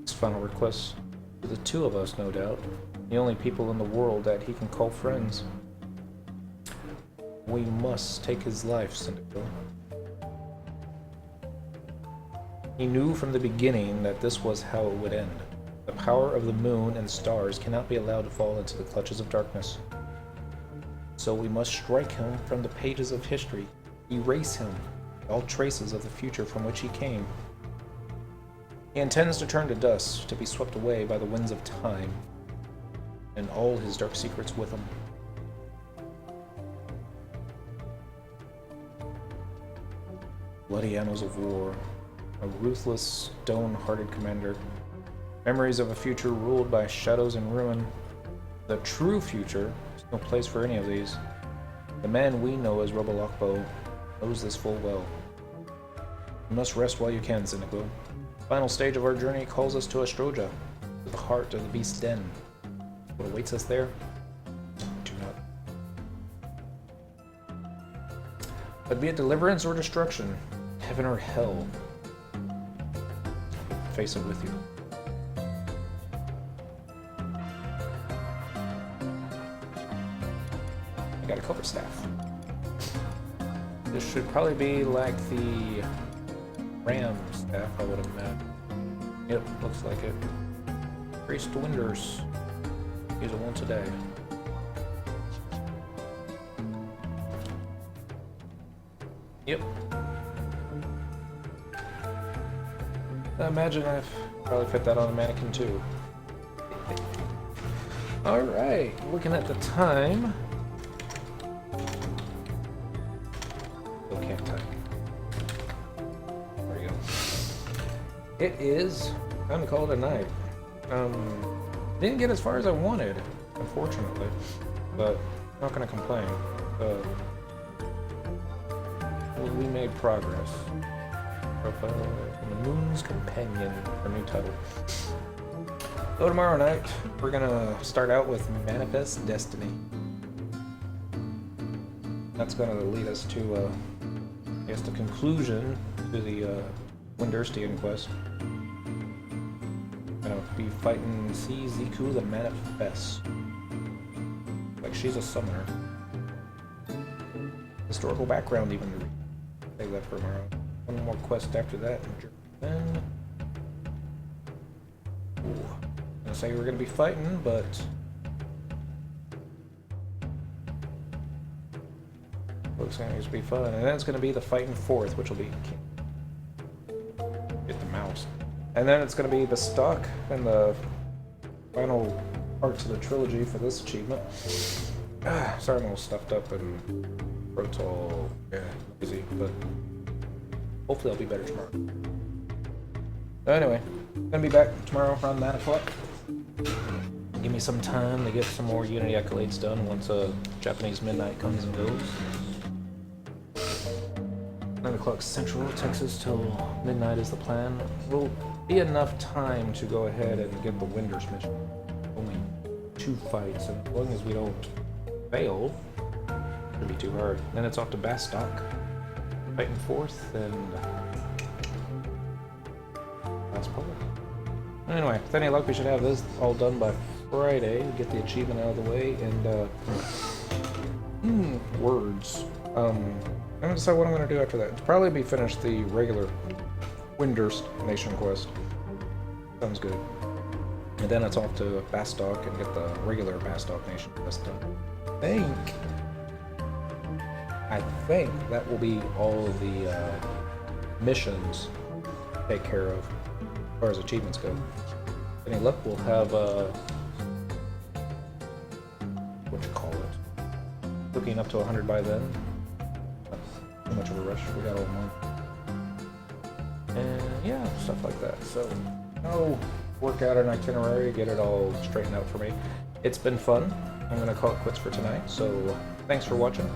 His final request to the 2 of us, no doubt. The only people in the world that he can call friends. We must take his life, Cyndaquil. He knew from the beginning that this was how it would end. The power of the moon and stars cannot be allowed to fall into the clutches of darkness. So we must strike him from the pages of history, erase him, all traces of the future from which he came. He intends to turn to dust, to be swept away by the winds of time, and all his dark secrets with him. Bloody annals of war, a ruthless, stone-hearted commander, memories of a future ruled by shadows and ruin. The true future is no place for any of these. The man we know as Robolokbo knows this full well. You must rest while you can, Ziniglo. The final stage of our journey calls us to Astroja, to the heart of the beast's den. What awaits us there? Do not. But be it deliverance or destruction, heaven or hell, face it with you. I got a cobra staff. This should probably be like the ram staff, I would imagine. Yep, looks like it. Priest Winders. Use it once a day. Yep. I imagine I've probably fit that on a mannequin too. Alright, looking at the time. Still can't type. There we go. It is time to call it a night. Didn't get as far as I wanted, unfortunately, but I'm not gonna complain. We made progress. Profile, The Moon's Companion, our new title. So tomorrow night, we're gonna start out with Manifest Destiny. That's gonna lead us to, I guess, the conclusion to the Winderstian quest. Gonna be fighting Ziku the Manifest. Like she's a summoner. Historical background even to read. Save that for tomorrow. One more quest after that. Then, I'm gonna say we're gonna be fighting, but looks like it's gonna be fun. And then it's gonna be the fighting fourth, which will be get the mouse. And then it's gonna be the stock and the final parts of the trilogy for this achievement. Sorry, I'm all stuffed up and Protol, busy, but hopefully I'll be better tomorrow. So anyway, gonna be back tomorrow around 9 o'clock. Give me some time to get some more Unity accolades done once Japanese midnight comes and goes. 9 o'clock Central Texas till midnight is the plan. Will be enough time to go ahead and get the Winders mission. Only 2 fights, and as long as we don't fail, it shouldn't be too hard. Then it's off to Bastok, fighting fourth, and that's probably. Anyway, with any luck, we should have this all done by Friday. Get the achievement out of the way, and words. I'm gonna decide what I'm gonna do after that. It's probably be finish the regular Winders Nation quest. Sounds good. And then it's off to Bastok and get the regular Bastok Nation quest done. I think that will be all the missions take care of as far as achievements go. With any luck, we'll have what you call it, looking up to 100 by then. Not too much of a rush. We got all month, and yeah, stuff like that. So I'll work out an itinerary, get it all straightened out for me. It's been fun. I'm gonna call it quits for tonight. So thanks for watching.